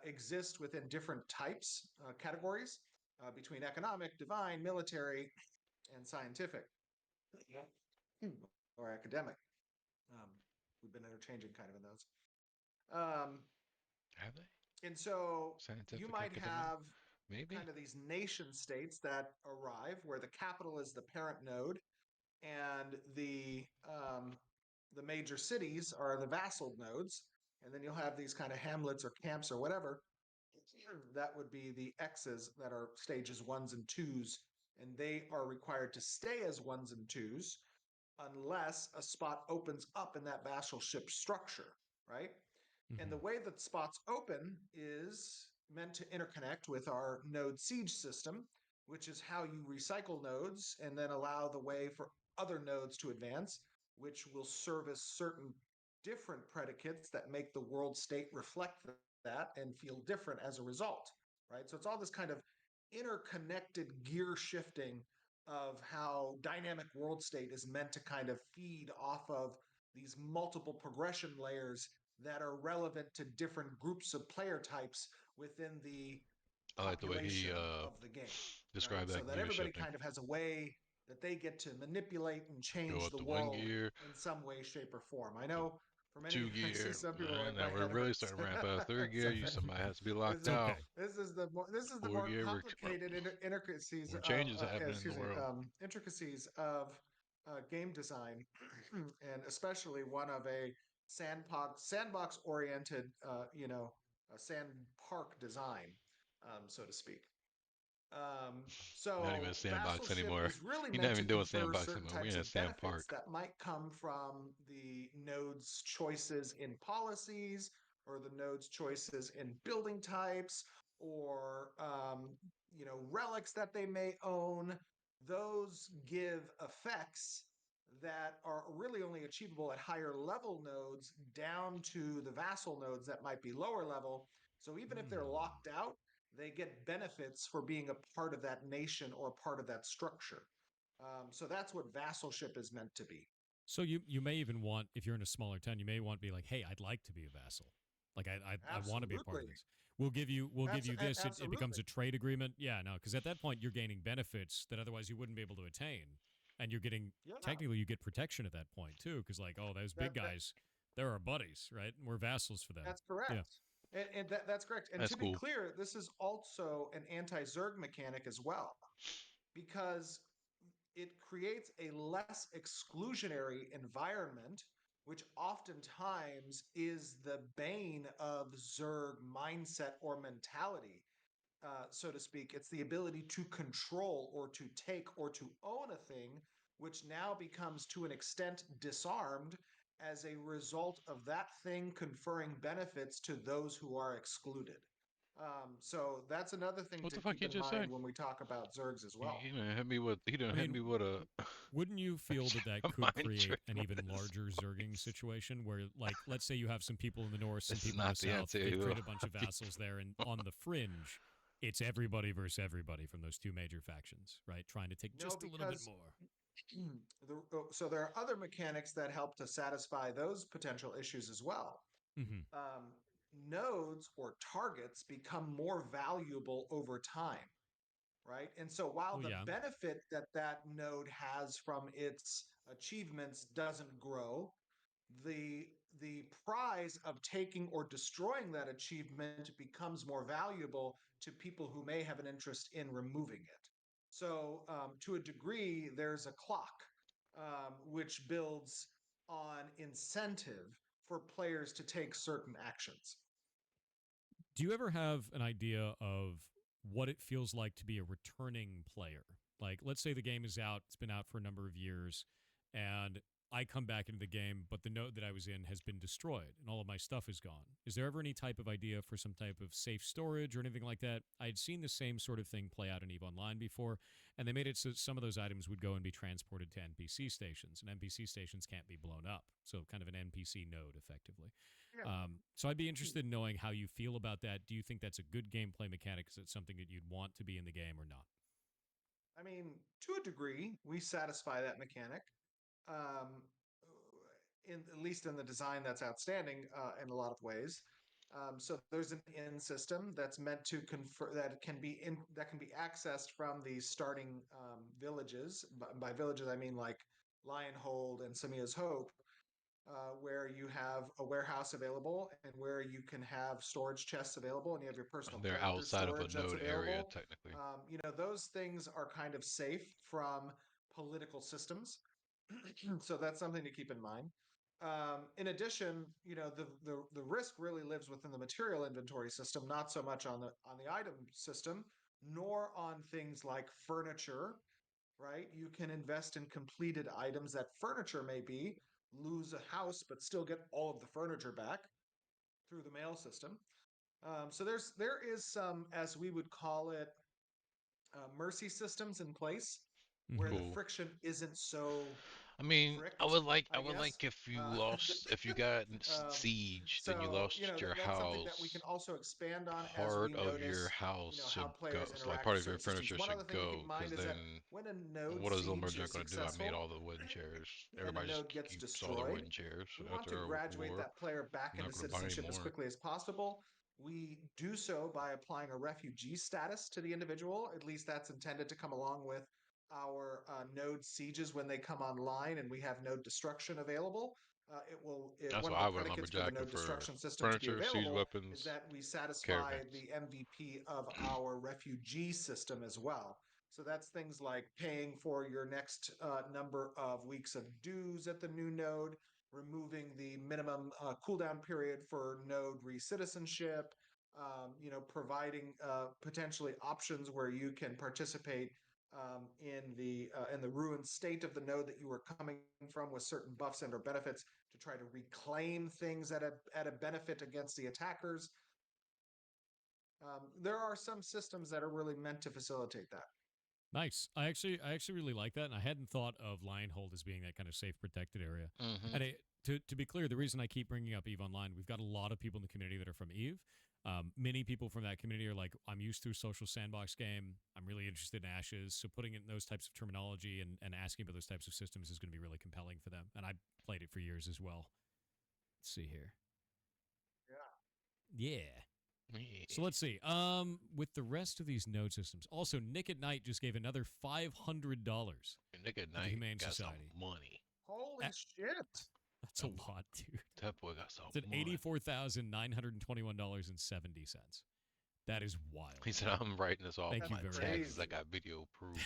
exist within different types, categories between economic, divine, military, and scientific, or academic. Um, we've been interchanging kind of in those. Um, Have they? and so you Scientific might academic? have Maybe? kind of these nation states that arrive where the capital is the parent node and the major cities are the vassal nodes, and then you'll have these kind of hamlets or camps or whatever. That would be the X's that are stages ones and twos, and they are required to stay as ones and twos unless a spot opens up in that vassalship structure, right? And the Mm-hmm. way that spots open is meant to interconnect with our node siege system, which is how you recycle nodes and then allow the way for other nodes to advance, which will service certain different predicates that make the world state reflect that and feel different as a result, right? So it's all this kind of interconnected gear shifting of how dynamic world state is meant to kind of feed off of these multiple progression layers that are relevant to different groups of player types within the I like the way he population of the game, right? described So that that gear everybody shifting. kind of has a way that they get to manipulate and Go change up the to one world gear, in some way, shape, or form. I to know for many, two I see gear. some people are like, Now my we're head really hurts. starting to ramp up. Third gear, you somebody has to be locked It's this, okay. out. this is the Fourth more gear, complicated intricacies more of changes happening in the excuse me world. intricacies of game design, and especially one of a sandbox oriented a sand park design, so to speak. Um, Not even so a sandbox vassalship anymore. is really We're not meant to even doing confer sandbox certain anymore. We're types in a of sand benefits park. that might come from the node's choices in policies or the node's choices in building types or relics that they may own. Those give effects that are really only achievable at higher level nodes down to the vassal nodes that might be lower level. So even if they're Hmm. locked out, they get benefits for being a part of that nation or part of that structure. So that's what vassalship is meant to be. So you may even want, if you're in a smaller town, you may want to be like, hey, I'd like to be a vassal. Like I want to be a part of Absolutely. this. We'll give you this. It becomes Absolutely. a trade agreement. Yeah, no, because at that point you're gaining benefits that otherwise you wouldn't be able to attain, and you're getting Yeah. technically you get protection at that point too. Because like, oh, those big That, that guys, they're our buddies, right? We're vassals for them. that's Yeah. correct. And that's correct. And That's to be cool. clear, this is also an anti-Zerg mechanic as well, because it creates a less exclusionary environment, which oftentimes is the bane of Zerg mindset or mentality, so to speak. It's the ability to control or to take or to own a thing, which now becomes to an extent disarmed as a result of that thing conferring benefits to those who are excluded. So that's another thing What to the fuck keep you in just say? mind when we talk about Zergs as well. He I done hit mean, me with a wouldn't you feel that that a could mind create trick an with even this larger Zerging voice. situation where, like, let's say you have some people in the north, some This is people in the not the south, answer they've you created a bunch of you vassals there, and on the fringe, it's everybody versus everybody from those two major factions, right? Trying to take No, just a little bit because more. so there are other mechanics that help to satisfy those potential issues as well. Hmm. Um, Nodes or targets become more valuable over time, right? And so while Well, the yeah. benefit that that node has from its achievements doesn't grow, the the prize of taking or destroying that achievement becomes more valuable to people who may have an interest in removing it. So, to a degree, there's a clock which builds on incentive for players to take certain actions. Do you ever have an idea of what it feels like to be a returning player? Like, let's say the game is out, it's been out for a number of years, and I come back into the game, but the node that I was in has been destroyed and all of my stuff is gone. Is there ever any type of idea for some type of safe storage or anything like that? I'd seen the same sort of thing play out in EVE Online before, and they made it so some of those items would go and be transported to NPC stations, and NPC stations can't be blown up. So, kind of an NPC node, effectively. Yeah. So I'd be interested in knowing how you feel about that. Do you think that's a good gameplay mechanic? Is it something that you'd want to be in the game or not? I mean, to a degree, we satisfy that mechanic. Um, in at least in the design that's outstanding in a lot of ways. So there's an in system that's meant to confer that can be in that can be accessed from the starting villages. By villages, I mean like Lionhold and Samia's Hope, where you have a warehouse available and where you can have storage chests available, and you have your personal They're character outside of a storage that's node area available. technically. Those things are kind of safe from political systems. So that's something to keep in mind. In addition, the risk really lives within the material inventory system, not so much on the item system, nor on things like furniture. Right? You can invest in completed items that furniture may be, lose a house, but still get all of the furniture back through the mail system. So there is some, as we would call it, mercy systems in place where Hmm. the Cool. friction isn't so I mean, fricked, I I would like guess. if you Uh, lost, if you got um, siege, then you so lost your that's something that we house. can also expand on as Part we of your notice, house how should go. players So like interact part with of your certain systems. furniture One should other thing to keep in go, mind because is that then when a node what is siege is Lumberjack gonna do? I made successful all the wooden chairs. and a Everybody just node gets keeps all their destroyed, wooden chairs we want to after a graduate war. that player back I'm into not gonna buy any citizenship as more. quickly as possible. We do so by applying a refugee status to the individual. At least that's intended to come along with our node sieges when they come online and we have node destruction available. That's One why of the I went predicates for the lumberjacking node for destruction system to be furniture, siege available is weapons, that we satisfy caravans. the MVP of our refugee system as well. So that's things like paying for your next number of weeks of dues at the new node, removing the minimum cooldown period for node re-citizenship, providing potentially options where you can participate in the ruined state of the node that you were coming from with certain buffs and or benefits to try to reclaim things at a benefit against the attackers. There are some systems that are really meant to facilitate that. Nice. I actually really like that, and I hadn't thought of Lionhold as being that kind of safe, protected area. Hmm. And to be clear, the reason I keep bringing up Eve Online, we've got a lot of people in the community that are from Eve. Many people from that community are like, I'm used to a social sandbox game. I'm really interested in Ashes. So putting in those types of terminology and asking about those types of systems is going to be really compelling for them. And I played it for years as well. Let's see here. Yeah. Yeah. So Yeah. let's see. With the rest of these node systems, also Nick at Night just gave another $500 Nigga to the Knight Humane got some Society. money. Holy shit. That's a That, lot, dude. that boy got some It's at money. $84,921.70. That is He wild. said, I'm writing this off Thank That's you my very much. taxes. I crazy. got video proof.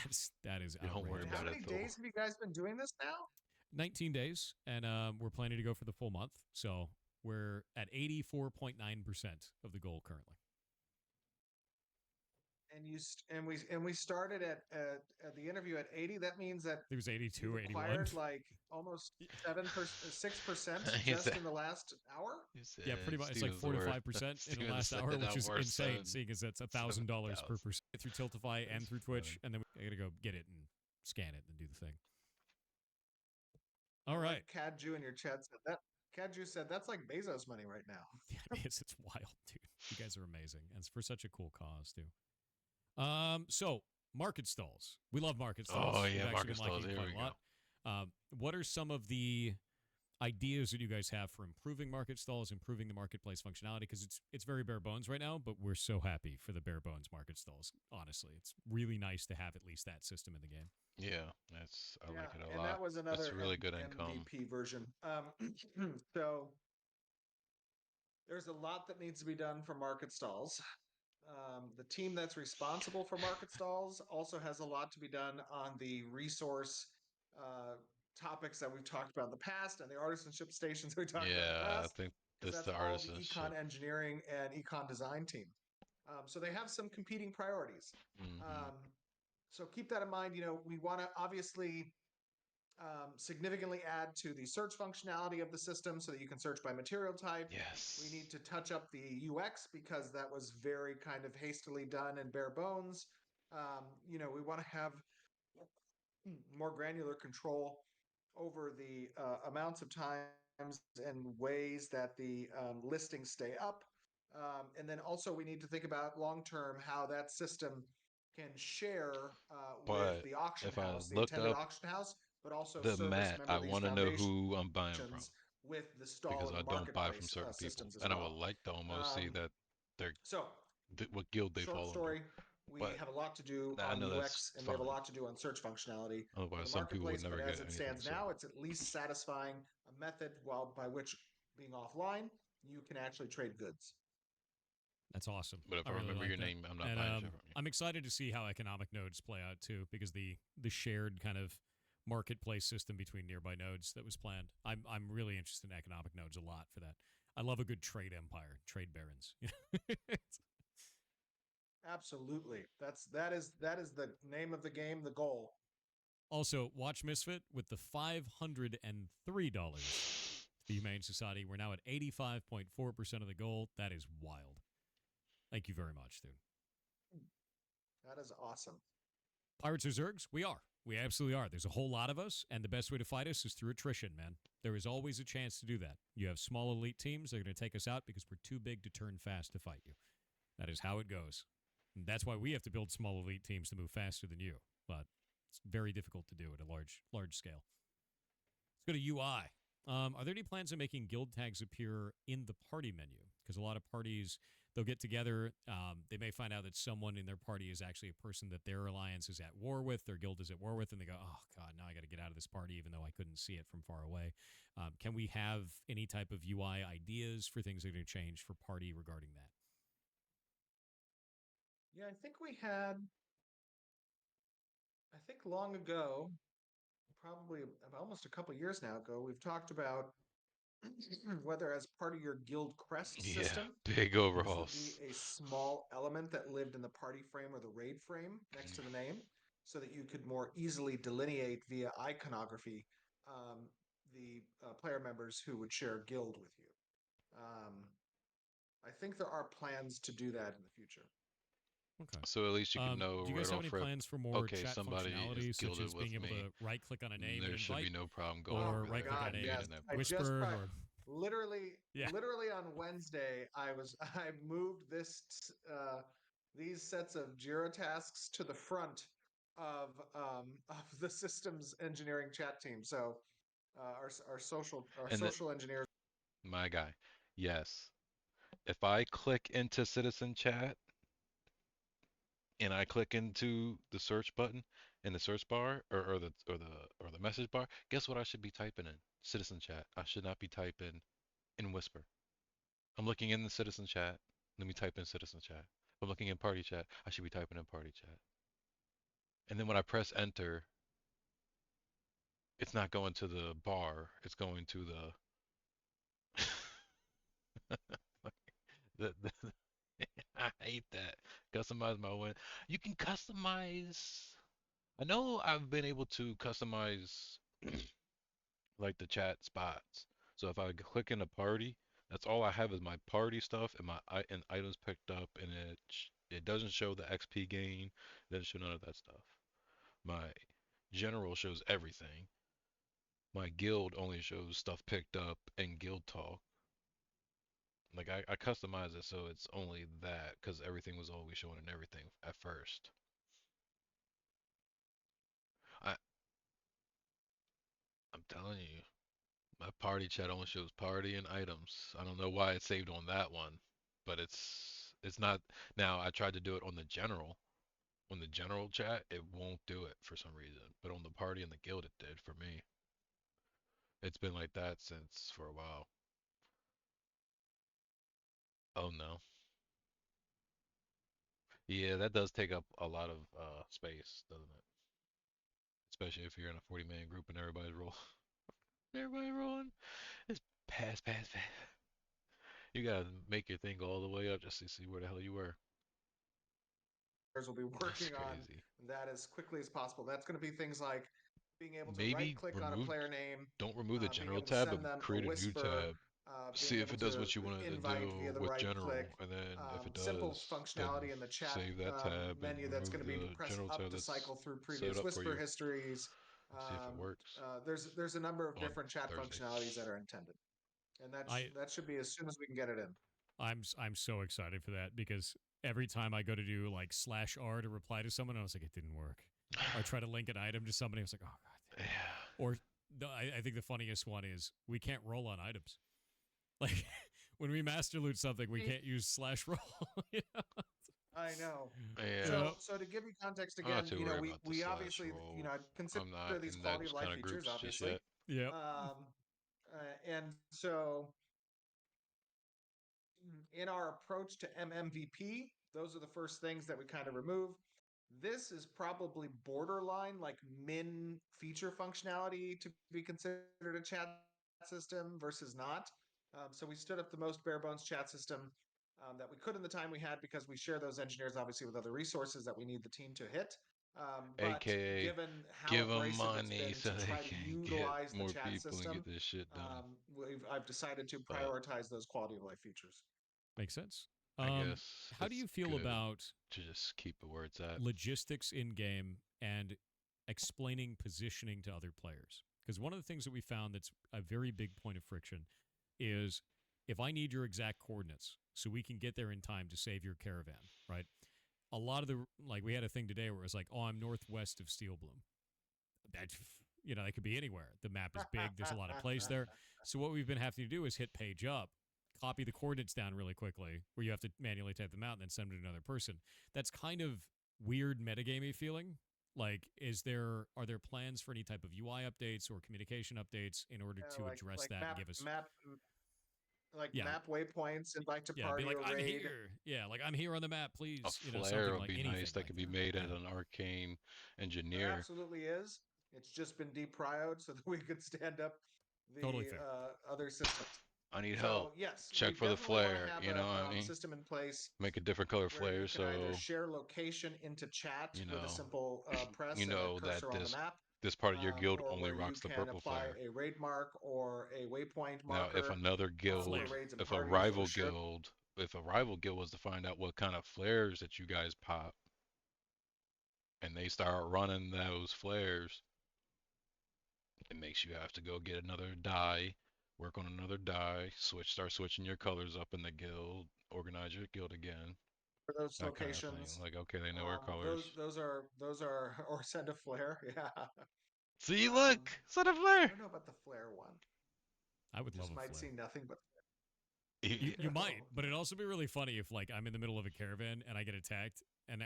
That is Don't worry And outrageous. how about it many though. days have you guys been doing this now? 19 days, and we're planning to go for the full month. So we're at 84.9% of the goal currently. and we started at the interview at 80. That means that It was we've 82 or 81. acquired like almost 6% he just said, in the last hour. he said Yeah, pretty much. It's like Steven's 4 to worth. 5% in the Steven last said hour, which I'm is worth insane, seeing as that's seven $1,000 per thousand. person through Tiltify and That's through funny. Twitch, and then I gotta go get it and scan it and do the thing. All I right. like Cadju in your chat said that. Cadju said that's like Bezos money right now. Yeah, it is. It's wild, dude. You guys are amazing, and it's for such a cool cause too. So market stalls. We love market stalls. Oh We've yeah, actually market been stalls. liking it Here quite we a lot. What are some of the ideas that you guys have for improving market stalls, improving the marketplace functionality? Because it's very bare bones right now, but we're so happy for the bare bones market stalls. Honestly, it's really nice to have at least that system in the game. Yeah, I like Yeah, it a and lot. that was It's another really good income. MVP version. So there's a lot that needs to be done for market stalls. The team that's responsible for market stalls also has a lot to be done on the resource uh, topics that we've talked about in the past and the artisanship stations we talked about in the Yeah, I past, think because that's that's the all the econ artisanship. engineering and econ design team. So they have some competing priorities. Hmm. Um, so keep that in mind. We want to obviously significantly add to the search functionality of the system so that you can search by material type. We Yes. need to touch up the UX because that was very kind of hastily done and bare bones. We want to have more granular control over the amounts of times and ways that the listings stay up. And then also, we need to think about long term how that system can share with But the auction if I house, the look intended up auction house, but also the service mat, member I these want to know foundations who I'm buying from with the stall because and I the don't buy from marketplace certain people, systems as and I would well. like to almost see Um, that they're so, what guild they short fall under. story, we But have a lot to do I on know that's UX and we have a fine. lot to do on search functionality for the Otherwise, some people would marketplace. never But get as it anything stands now, sorted. it's at least satisfying a method by which being offline, you can actually trade goods. That's awesome. But if I I really remember your like that. name, I'm not And buying shit from you. I'm excited to see how economic nodes play out too, because the shared kind of marketplace system between nearby nodes that was planned. I'm really interested in economic nodes a lot for that. I love a good trade empire, trade barons. Absolutely. That is the name of the game, the goal. Also, watch Misfit with the $503 to the Humane Society. We're now at 85.4% of the goal. That is wild. Thank you very much, dude. That is awesome. Pirates or Zergs? We are. We absolutely are. There's a whole lot of us, and the best way to fight us is through attrition, man. There is always a chance to do that. You have small elite teams that are going to take us out because we're too big to turn fast to fight you. That is how it goes. And that's why we have to build small elite teams to move faster than you. But it's very difficult to do at a large scale. Let's go to UI. Are there any plans on making guild tags appear in the party menu? Because a lot of parties, they'll get together. They may find out that someone in their party is actually a person that their alliance is at war with, their guild is at war with, and they go, oh, God, now I got to get out of this party, even though I couldn't see it from far away. Can we have any type of UI ideas for things that are going to change for party regarding that? Yeah, I think long ago, probably almost a couple years now ago, we've talked about whether as part of your guild crest Yeah, system, big this would be overhauls. a small element that lived in the party frame or the raid frame next to the name so that you could more easily delineate via iconography the player members who would share guild with you. Um, I think there are plans to do that in the future. Okay. So at least you can know Do you right guys have off any rip, plans for more okay, chat somebody is functionality, such gilded as with being able me. to right click on a name and There should be invite, no problem going Oh or over my right there click on a God, and name being yes. and in that I party. just whisper, or yeah, literally on Wednesday, I moved these sets of Jira tasks to the front of the systems engineering chat team. So our And then, social engineers. my guy, yes. If I click into citizen chat and I click into the search button in the search bar or the message bar, guess what I should be typing in? Citizen chat. I should not be typing in whisper. I'm looking in the citizen chat. Let me type in citizen chat. If I'm looking in party chat, I should be typing in party chat. And then when I press enter, it's not going to the bar. It's going to the I hate that. Customize my win. You can customize. I know I've been able to customize like the chat spots. So if I click in a party, that's all I have is my party stuff and and items picked up, and it doesn't show the XP gain. It doesn't show none of that stuff. My general shows everything. My guild only shows stuff picked up and guild talk. Like I customize it so it's only that because everything was always showing and everything at first. I I'm telling you, my party chat only shows party and items. I don't know why it's saved on that one, but it's not. Now I tried to do it on the general. On the general chat, it won't do it for some reason. But on the party and the guild, it did for me. It's been like that since for a while. Oh no. Yeah, that does take up a lot of space, doesn't it? Especially if you're in a 40-man group and everybody's roll. Everybody rolling. It's pass, pass, pass. You gotta make your thing go all the way up just to see where the hell you were. Will be That's working on crazy. that as quickly as possible. That's going to be things like being able to right Maybe click on a remove, player name, don't remove the being general able to tab, but send them a create a new whisper, tab. being See if able it does to what you wanted to invite via do the with right click, general, and then if it simple does, then functionality in the chat save that tab and menu that's remove going to be to the press general up tab to that's cycle through set previous up for whisper you. histories. See if it works There's a number of on different chat Thursday. functionalities that are intended, and I that should be as soon as we can get it in. I'm so excited for that because every time I go to do like /R to reply to someone, I was like, it didn't work. Or I try to link an item to somebody, I was like, oh god. Yeah. Or I think the funniest one is we can't roll on items. Like when we master loot something, we can't use /roll. you know? I know. Yeah. Yep. So to give you context I'm not again, too worried about the we slash obviously, roll. consider I'm not these in quality those of life kind of features, groups just obviously. Yep. Yep. And so in our approach to MMVP, those are the first things that we kind of remove. This is probably borderline like min feature functionality to be considered a chat system versus not. So we stood up the most bare bones chat system that we could in the time we had because we share those engineers obviously with other resources that we need the team to hit. But AKA given how give them abrasive it's money been so to they try to can get utilize the more chat people and system, get this shit done. I've decided to But prioritize those quality of life features. Makes sense. I guess How do it's you feel good about to just keep it where it's at. logistics in game and explaining positioning to other players? Because one of the things that we found that's a very big point of friction is if I need your exact coordinates so we can get there in time to save your caravan, right? A lot of the like we had a thing today where it was like, oh, I'm northwest of Steel Bloom. That that could be anywhere. The map is big. There's a lot of plays there. So what we've been having to do is hit page up, copy the coordinates down really quickly, where you have to manually type them out and then send them to another person. That's kind of weird metagamey feeling. Like, are there plans for any type of UI updates or communication updates in order to address like that and give us yeah, map waypoints, invite to yeah, be party like or I'm raid. here. Yeah, like I'm here on the map, A please. flare Something would like be anything nice that like could be that. made Yeah, at an arcane There engineer. absolutely is. It's just been deprioed so that we could stand up totally the fair. other systems. I need help. So yes, we Check for the definitely want to flare. have You know what I a mean? system in place Make a different color where you flare can either so share location into chat you with a know simple you press and a know that cursor on the map, this part of your guild or only where you rocks the can purple apply flare. a raid mark or a waypoint Now, marker for Flare. raids and if a parties or rival share. guild, if a rival guild was to find out what kind of flares that you guys pop, and they start running those flares, it makes you have to go get another die, work on another die, start switching your colors up in the guild, organize your guild again, For those that kind of thing. locations. Like, okay, they know our colors. Those are or send a flare. Yeah. See, look, set a I flare. don't know about the flare one. I would love Just a might flare. see nothing but You might, no, but it'd no. also be really funny if like I'm in the middle of a caravan and I get attacked, and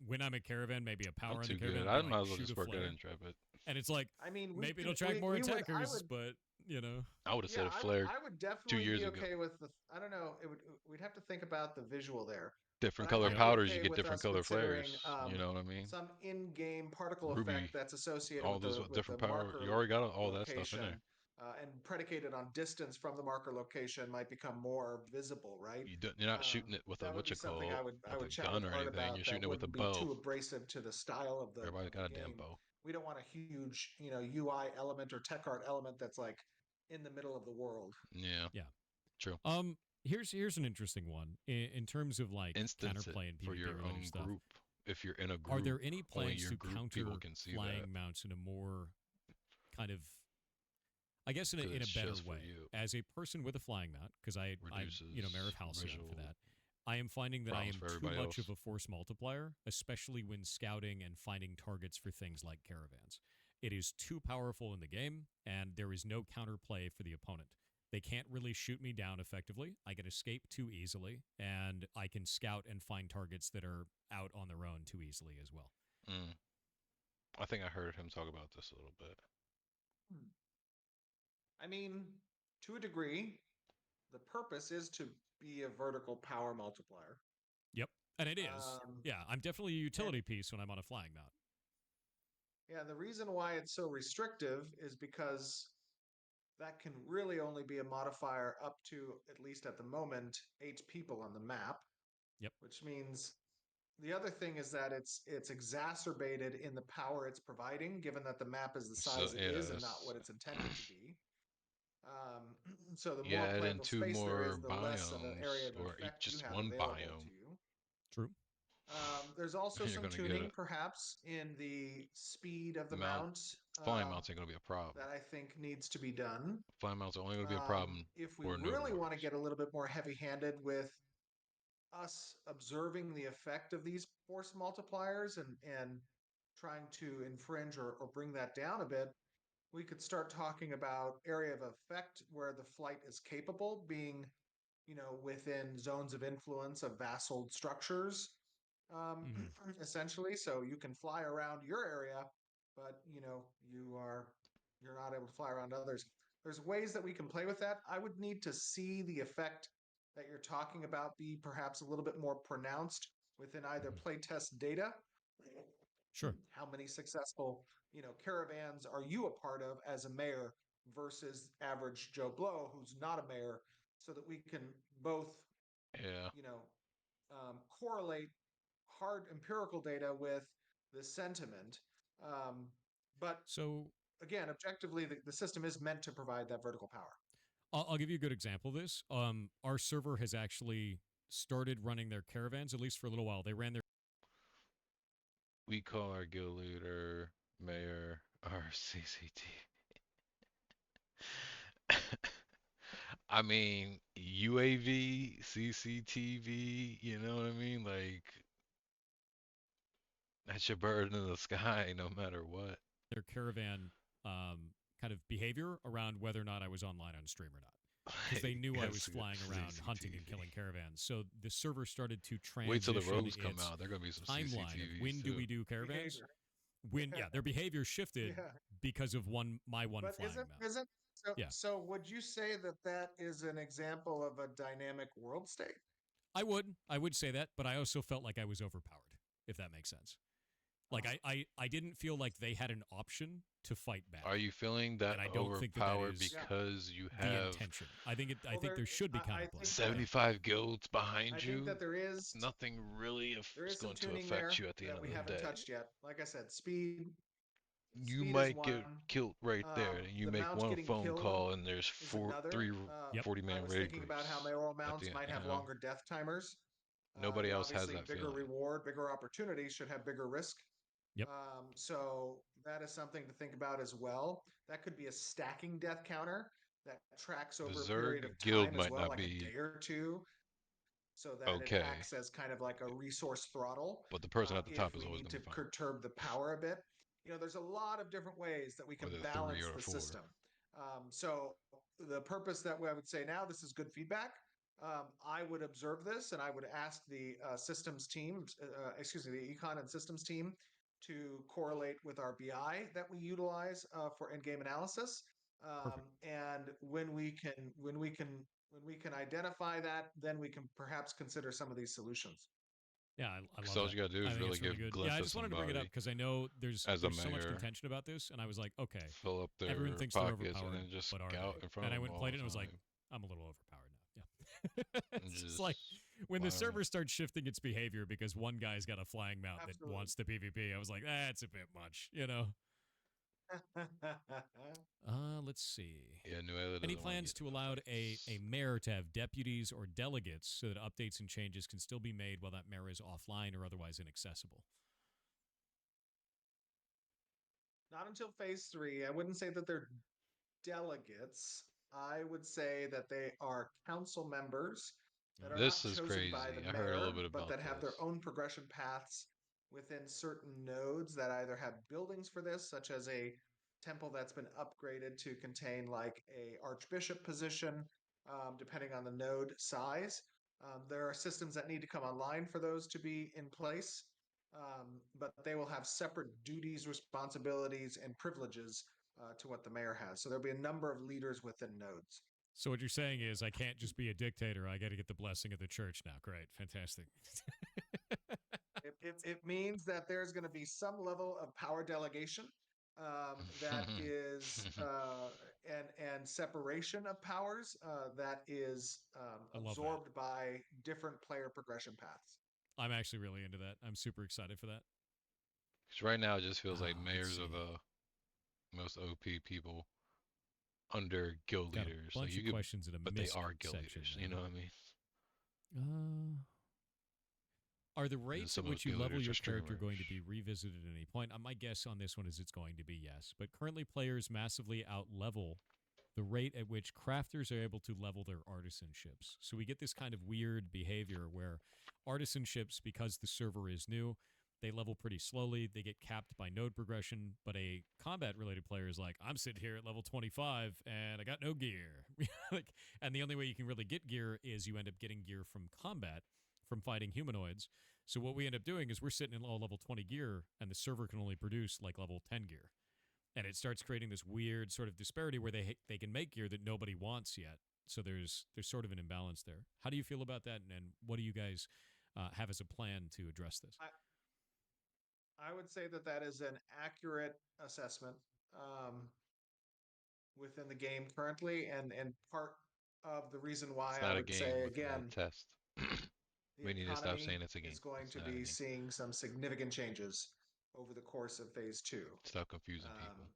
when I'm a caravan, maybe a I'm power on the too caravan good. will be I like might as well shoot just a work that flare, intrepid. and it's like I mean, maybe it'll attract more I attackers, would but you know, I would have said yeah, a flare I would two definitely years be ago. okay with the. I don't know. It would. We'd have to think about the visual there, but Different color I'd yep, be powders, you okay get with different us color flares. considering You know what I mean? some in-game particle effect Ruby, that's associated all those with the different power. marker You already got all that stuff in location there. and predicated on distance from the marker location might become more visible, right? You're not shooting it with a That would what be you something I call would I with a would chat with gun or Art anything. You're about. That shooting it with a wouldn't be bow. too abrasive to the style Everybody of got the a damn game. bow. We don't want a huge, UI element or tech art element that's like in the middle of the world. Yeah, Yeah. true. Here's an interesting one in terms of like Instance it counterplay and for PvP your related own stuff. group. If you're in a Are group, there any only plans your to group people counter can see that flying mounts in a more kind of, I guess, because in a it's better just for way? you. As a person with a flying mount, because I Mayor of Reduces Halcyon for visual that, I am finding that I problems am for too everybody much else. of a force multiplier, especially when scouting and finding targets for things like caravans. It is too powerful in the game, and there is no counterplay for the opponent. They can't really shoot me down effectively. I can escape too easily, and I can scout and find targets that are out on their own too easily as well. Mm. I think I heard him talk about this a little bit. Hmm. I mean, to a degree, the purpose is to be a vertical power multiplier. Yep, and it is. Um, Yeah, I'm definitely a and utility piece when I'm on a flying mount. yeah, the reason why it's so restrictive is because that can really only be a modifier up to, at least at the moment, 8 people on the map, Yep. which means the other thing is that it's exacerbated in the power it's providing, given that the map is the So size it yeah, is and not that's what it's intended to be. Um, so the you more add in playable two space there is, more the less of an area biomes of or effect you just have one available to biome, you. True. There's also you're some gonna get tuning, it. perhaps, in the speed of the Mount mount flying mounts ain't gonna be a problem. that I think needs to be done. Flying mounts are only gonna be a problem If we for node really want to mortars. get a little bit more heavy handed with us observing the effect of these force multipliers and trying to infringe or bring that down a bit, we could start talking about area of effect where the flight is capable, being within zones of influence of vassal structures, um, Mm-hmm. essentially. So you can fly around your area, but you're not able to fly around others. There's ways that we can play with that. I would need to see the effect that you're talking about be perhaps a little bit more pronounced within either Mm-hmm. playtest data. Sure. How many successful, caravans are you a part of as a mayor versus average Joe Blow who's not a mayor, so that we can both, Yeah, you know, correlate hard empirical data with the sentiment. Um, but So again, objectively, the system is meant to provide that vertical power. I'll give you a good example of this. Our server has actually started running their caravans, at least for a little while. They ran their we call our guild leader mayor our CCT. I mean, UAV, CCTV, you know what I mean? Like, that's your bird in the sky no matter what. their caravan kind of behavior around whether or not I was online on stream or not. Because they knew I was That's flying around hunting and CCTV. killing caravans. So the server started to Wait till the transition rogues come its out. There are gonna be some timeline of CCTVs when do too. we do caravans. Behavior. When yeah, their behavior shifted Yeah. because of my one But flying mount. isn't so? Yeah, So would you say that that is an example of a dynamic world state? I would say that, but I also felt like I was overpowered, if that makes sense. Like Uh, I didn't feel like they had an option to fight Are back, you feeling that and I don't think that overpowered is yeah. because you the have intention. I Well, think there should be I counterplay. think that Yeah. 75 guilds I behind think you? that Nothing really there is is some going to tuning affect there you at the end that of we the haven't day. touched yet. Like I said, You speed is might get one. killed right there, and you The make mounts one getting phone killed call, and there's is another. Yep. 40 I man was raid thinking about how groups mayoral at the mounts end. might You have know, longer death timers. nobody else has Obviously, that bigger feeling. reward, bigger opportunities should have bigger risk. Yep. So that is something to think about as well. That could be a stacking death counter that tracks The over a period Zerg of guild time as might well, not like a be day or two, so that it okay, acts as kind of like a resource throttle but the person at the if top is we always need gonna to be fine, curb the power a bit. There's a lot of different ways that we can whether three balance or the four. system. So the purpose that I would say now, this is good feedback. I would observe this and I would ask the systems team, excuse me, the econ and systems team to correlate with our BI that we utilize for in-game analysis. Perfect. And when we can identify that, then we can perhaps consider some of these solutions. Yeah, I Because love all that. you gotta do I is think really it's really give good. Yeah, glyph I to just wanted to bring it up somebody because I know there's as a there's so much mayor, contention about this, and I was like, okay, fill up everyone their thinks they're pockets, and overpowered, then just but are scout in they? front And of I them went and all played the it, and it was like, time, I'm a little overpowered now. Yeah, and it's just just like when the fire them. server starts shifting its behavior because one guy's got a flying mount that Absolutely. wants the PvP. I was like, that's a bit much, you know. Let's see. Yeah, Nuela Any doesn't want to plans get to into allow a fights. mayor to have deputies or delegates so that updates and changes can still be made while that mayor is offline or otherwise inaccessible? Not until phase three. I wouldn't say that they're delegates. I would say that they are council members that are This not is chosen by the crazy. I heard a little mayor, bit but about that have their this. own progression paths within certain nodes that either have buildings for this, such as a temple that's been upgraded to contain like a archbishop position, depending on the node size. There are systems that need to come online for those to be in place, but they will have separate duties, responsibilities, and privileges to what the mayor has. So there'll be a number of leaders within nodes. So what you're saying is I can't just be a dictator. I got to get the blessing of the church now. Great, fantastic. It means that there's going to be some level of power delegation that is and separation of powers that is I love that. absorbed by different player progression paths. I'm actually really into that. I'm super excited for that. 'Cause right now, it just feels like Let's mayors are see. the most OP people under guild Got a leaders. Like bunch you of could, questions in a but they missed are guild section leaders. You know there. what I mean? Uh, are the And rates some at of those which you guild level leaders are your character streamers. going to be revisited at any point? My guess on this one is it's going to be yes. But currently, players massively outlevel the rate at which crafters are able to level their artisanships. So we get this kind of weird behavior where artisanships, because the server is new, they level pretty slowly. They get capped by node progression. But a combat related player is like, I'm sitting here at level 25 and I got no gear. like, and the only way you can really get gear is you end up getting gear from combat, from fighting humanoids. So what we end up doing is we're sitting in low level 20 gear and the server can only produce like level 10 gear, and it starts creating this weird sort of disparity where they can make gear that nobody wants yet. So there's sort of an imbalance there. How do you feel about that, and what do you guys have as a plan to address this? I would say that that is an accurate assessment within the game currently, and part of the reason why It's I not a would game. say We call it again a test. the We need to stop economy saying it's a game. is going It's to not a be game. seeing some significant changes over the course of phase two. Stop confusing Um, people.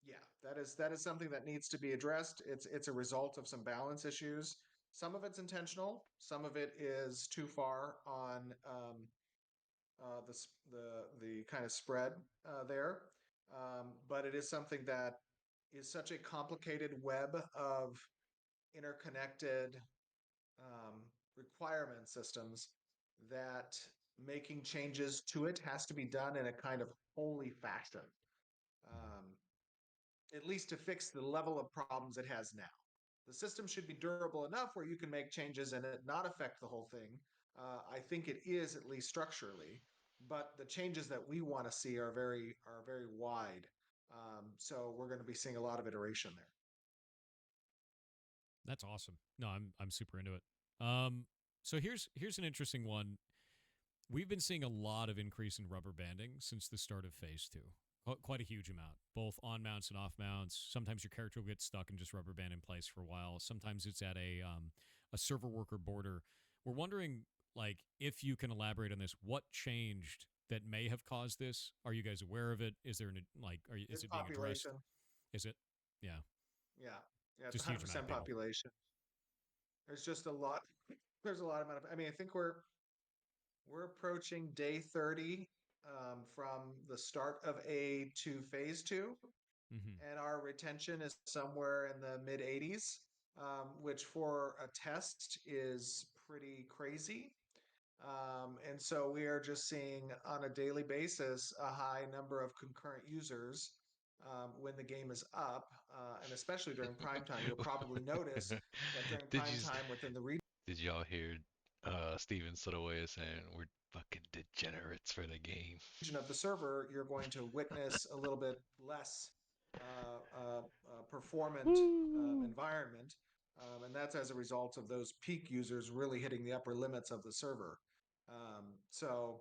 yeah, that is something that needs to be addressed. It's a result of some balance issues. Some of it's intentional. Some of it is too far on the kind of spread there. But it is something that is such a complicated web of interconnected um, requirement systems that making changes to it has to be done in a kind of holy fashion, um, at least to fix the level of problems it has now. The system should be durable enough where you can make changes and it not affect the whole thing. I think it is, at least structurally, but the changes that we want to see are very wide. So we're going to be seeing a lot of iteration there. That's awesome. No, I'm super into it. Um, so here's an interesting one. We've been seeing a lot of increase in rubber banding since the start of phase two. Quite a huge amount, both on mounts and off mounts. Sometimes your character will get stuck and just rubber band in place for a while. Sometimes it's at a server worker border. We're wondering, like, if you can elaborate on this. What changed that may have caused this? Are you guys aware of it? Is there an like? Is It's it being addressed? population. Is it? Yeah, Yeah. Yeah, it's just huge amount 100% of people. population. There's just a lot. There's a lot of amount of. I mean, I think we're approaching day 30 from the start of A to phase two, Hmm. and our retention is somewhere in the mid 80s, which for a test is pretty crazy. And so we are just seeing on a daily basis a high number of concurrent users when the game is up, and especially during prime time. You'll probably notice that during did prime you time within the region did y'all hear Steven Sotomayor saying we're fucking degenerates for the game? of the server, you're going to witness a little bit less performant Woo! environment. And that's as a result of those peak users really hitting the upper limits of the server. So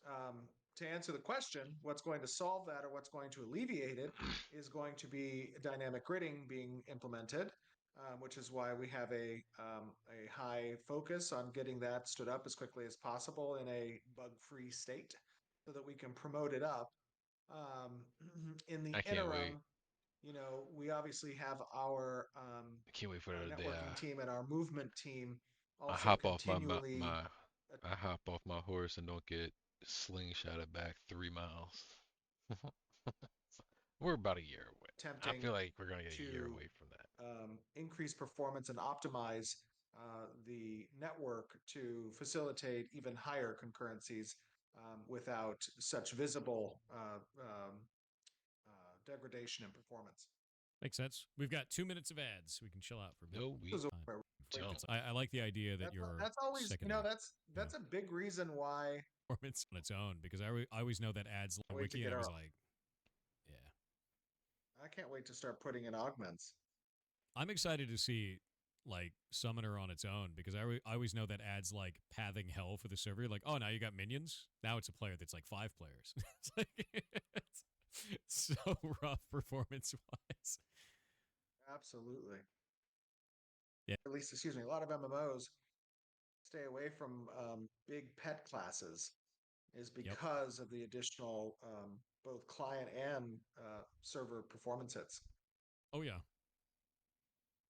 um, to answer the question, what's going to solve that or what's going to alleviate it is going to be dynamic gridding being implemented, which is why we have a high focus on getting that stood up as quickly as possible in a bug-free state so that we can promote it up. Um, in the I can't wait. interim, we obviously have I can't wait for our the day networking team and our movement team I also hop off continually I hop off my horse and don't get slingshotted back 3 miles. We're about a year away. I attempting feel like we're gonna get a year to away from that. increase performance and optimize the network to facilitate even higher concurrencies without such visible degradation in performance. Makes sense. We've got 2 minutes of ads. We can chill out for a bit. No, we This is Time. where don't. I like the idea that that's you're that's always secondary. that's a big reason why Performance on its own because I always know that ads I on wait to wiki and get I was our like, yeah. I can't wait to start putting in augments. I'm excited to see like Summoner on its own because I always know that adds like pathing hell for the server. Like, oh, now you got minions. Now it's a player that's like 5 players. It's like it's so rough performance wise. Absolutely. Yeah. At least, excuse me, a lot of MMOs stay away from big pet classes is Yep. because of the additional both client and server performance hits. Oh yeah.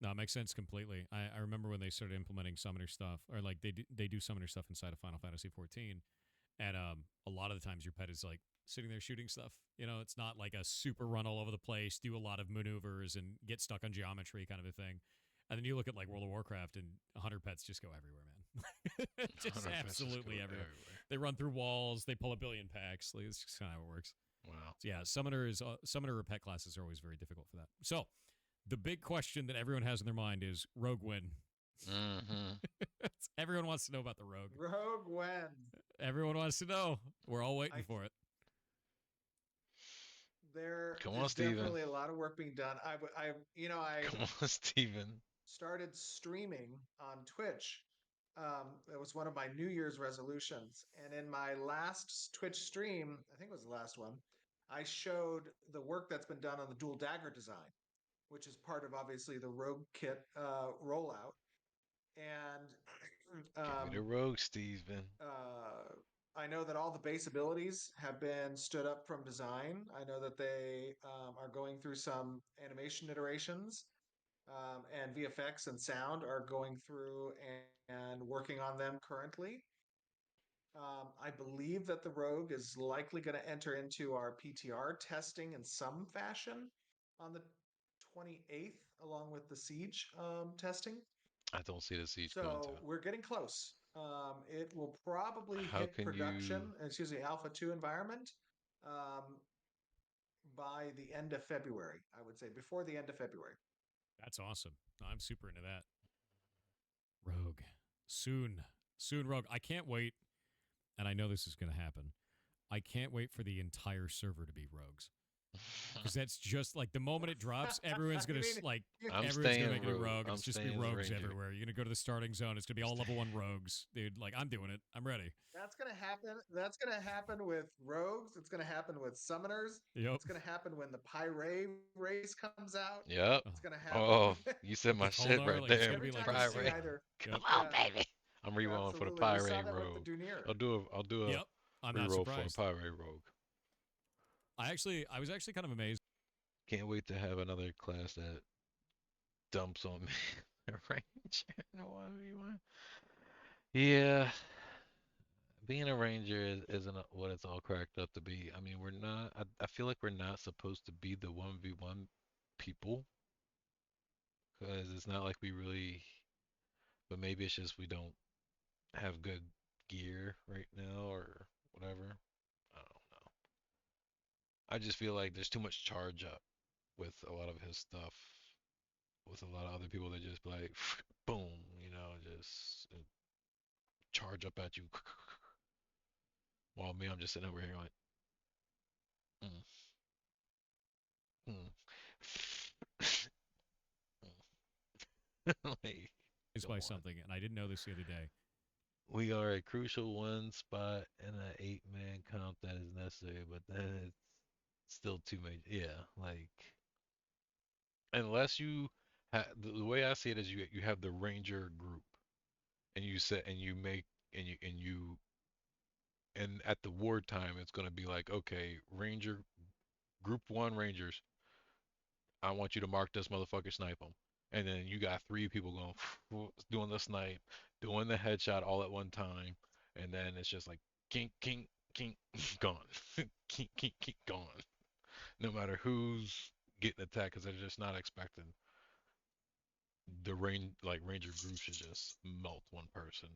No, it makes sense completely. I remember when they started implementing summoner stuff, or like they do summoner stuff inside of Final Fantasy 14, and a lot of the times your pet is like sitting there shooting stuff. You know, it's not like a super run all over the place, do a lot of maneuvers, and get stuck on geometry kind of a thing. And then you look at like World of Warcraft, and 100 pets just go everywhere, man. Just 100 just go absolutely everywhere. everywhere. They run through walls. They pull a billion packs. Like, it's just kind of how it works. Wow. So yeah, summoner or pet classes are always very difficult for that. So the big question that everyone has in their mind is Rogue win. Mm-hmm. Everyone wants to know about the Rogue. Rogue when Everyone wants to know. We're all waiting I for it. there Come on, is Steven. definitely a lot of work being done. I Come on, Steven. started streaming on Twitch. That was one of my New Year's resolutions. And in my last Twitch stream, I think it was the last one, I showed the work that's been done on the dual dagger design, which is part of obviously the Rogue Kit rollout. And Give me um, the rogue, Steven. I know that all the base abilities have been stood up from design. I know that they are going through some animation iterations, and VFX and sound are going through and working on them currently. I believe that the Rogue is likely going to enter into our PTR testing in some fashion on the 28th, along with the Siege testing. I don't see the siege going to. So we're getting close. It will probably How hit can production, you? excuse me, Alpha 2 environment um, by the end of February, I would say, before the end of February. That's awesome. I'm super into that. Rogue. Soon. Soon, Rogue. I can't wait. And I know this is going to happen. I can't wait for the entire server to be rogues. Because that's just like the moment it drops, everyone's I gonna mean, like you, I'm everyone's gonna staying make it a rogue. rogue, and I'm it's just gonna be staying as a rogues ranger. everywhere. You're gonna go to the starting zone. It's gonna be all level 1 rogues, dude. Like I'm doing it. I'm ready. that's gonna happen. That's gonna happen with rogues. It's gonna happen with summoners. Yep. It's gonna happen when the Pyre race comes out. Yep. It's gonna happen. Oh, you said The my shit Kolnar, right like it's there. gonna Every be like time a you see Pirate. yeah. either, Yep. Come on, yeah, baby. I'm rerolling for the absolutely. We saw pirate that with the rogue. Dunir. I'll do a Yep. I'm not reroll for a surprised. pirate rogue. I was actually kind of amazed. Can't wait to have another class that dumps on me. A ranger. No, 1v1. Yeah, being a ranger isn't what it's all cracked up to be. I mean, we're not. I feel like we're not supposed to be the 1v1 people because it's not like we really. But maybe it's just we don't have good gear right now or whatever. I don't know. I just feel like there's too much charge up with a lot of his stuff. With a lot of other people that just be like, boom, just charge up at you. While me, I'm just sitting over here like, mm, mm. Like, come by on. something, and I didn't know this the other day. We are a crucial one spot in an 8-man comp that is necessary, but then it's still too many. Yeah, like unless you the way I see it is you have the ranger group and you set and you make and at the war time it's going to be like, okay, ranger group 1 rangers, I want you to mark this motherfucker, snipe him. And then you got 3 people going doing the snipe, doing the headshot all at one time, and then it's just like kink kink kink gone. Kink kink kink gone. No matter who's getting attacked, because they're just not expecting the ranger group should just melt one person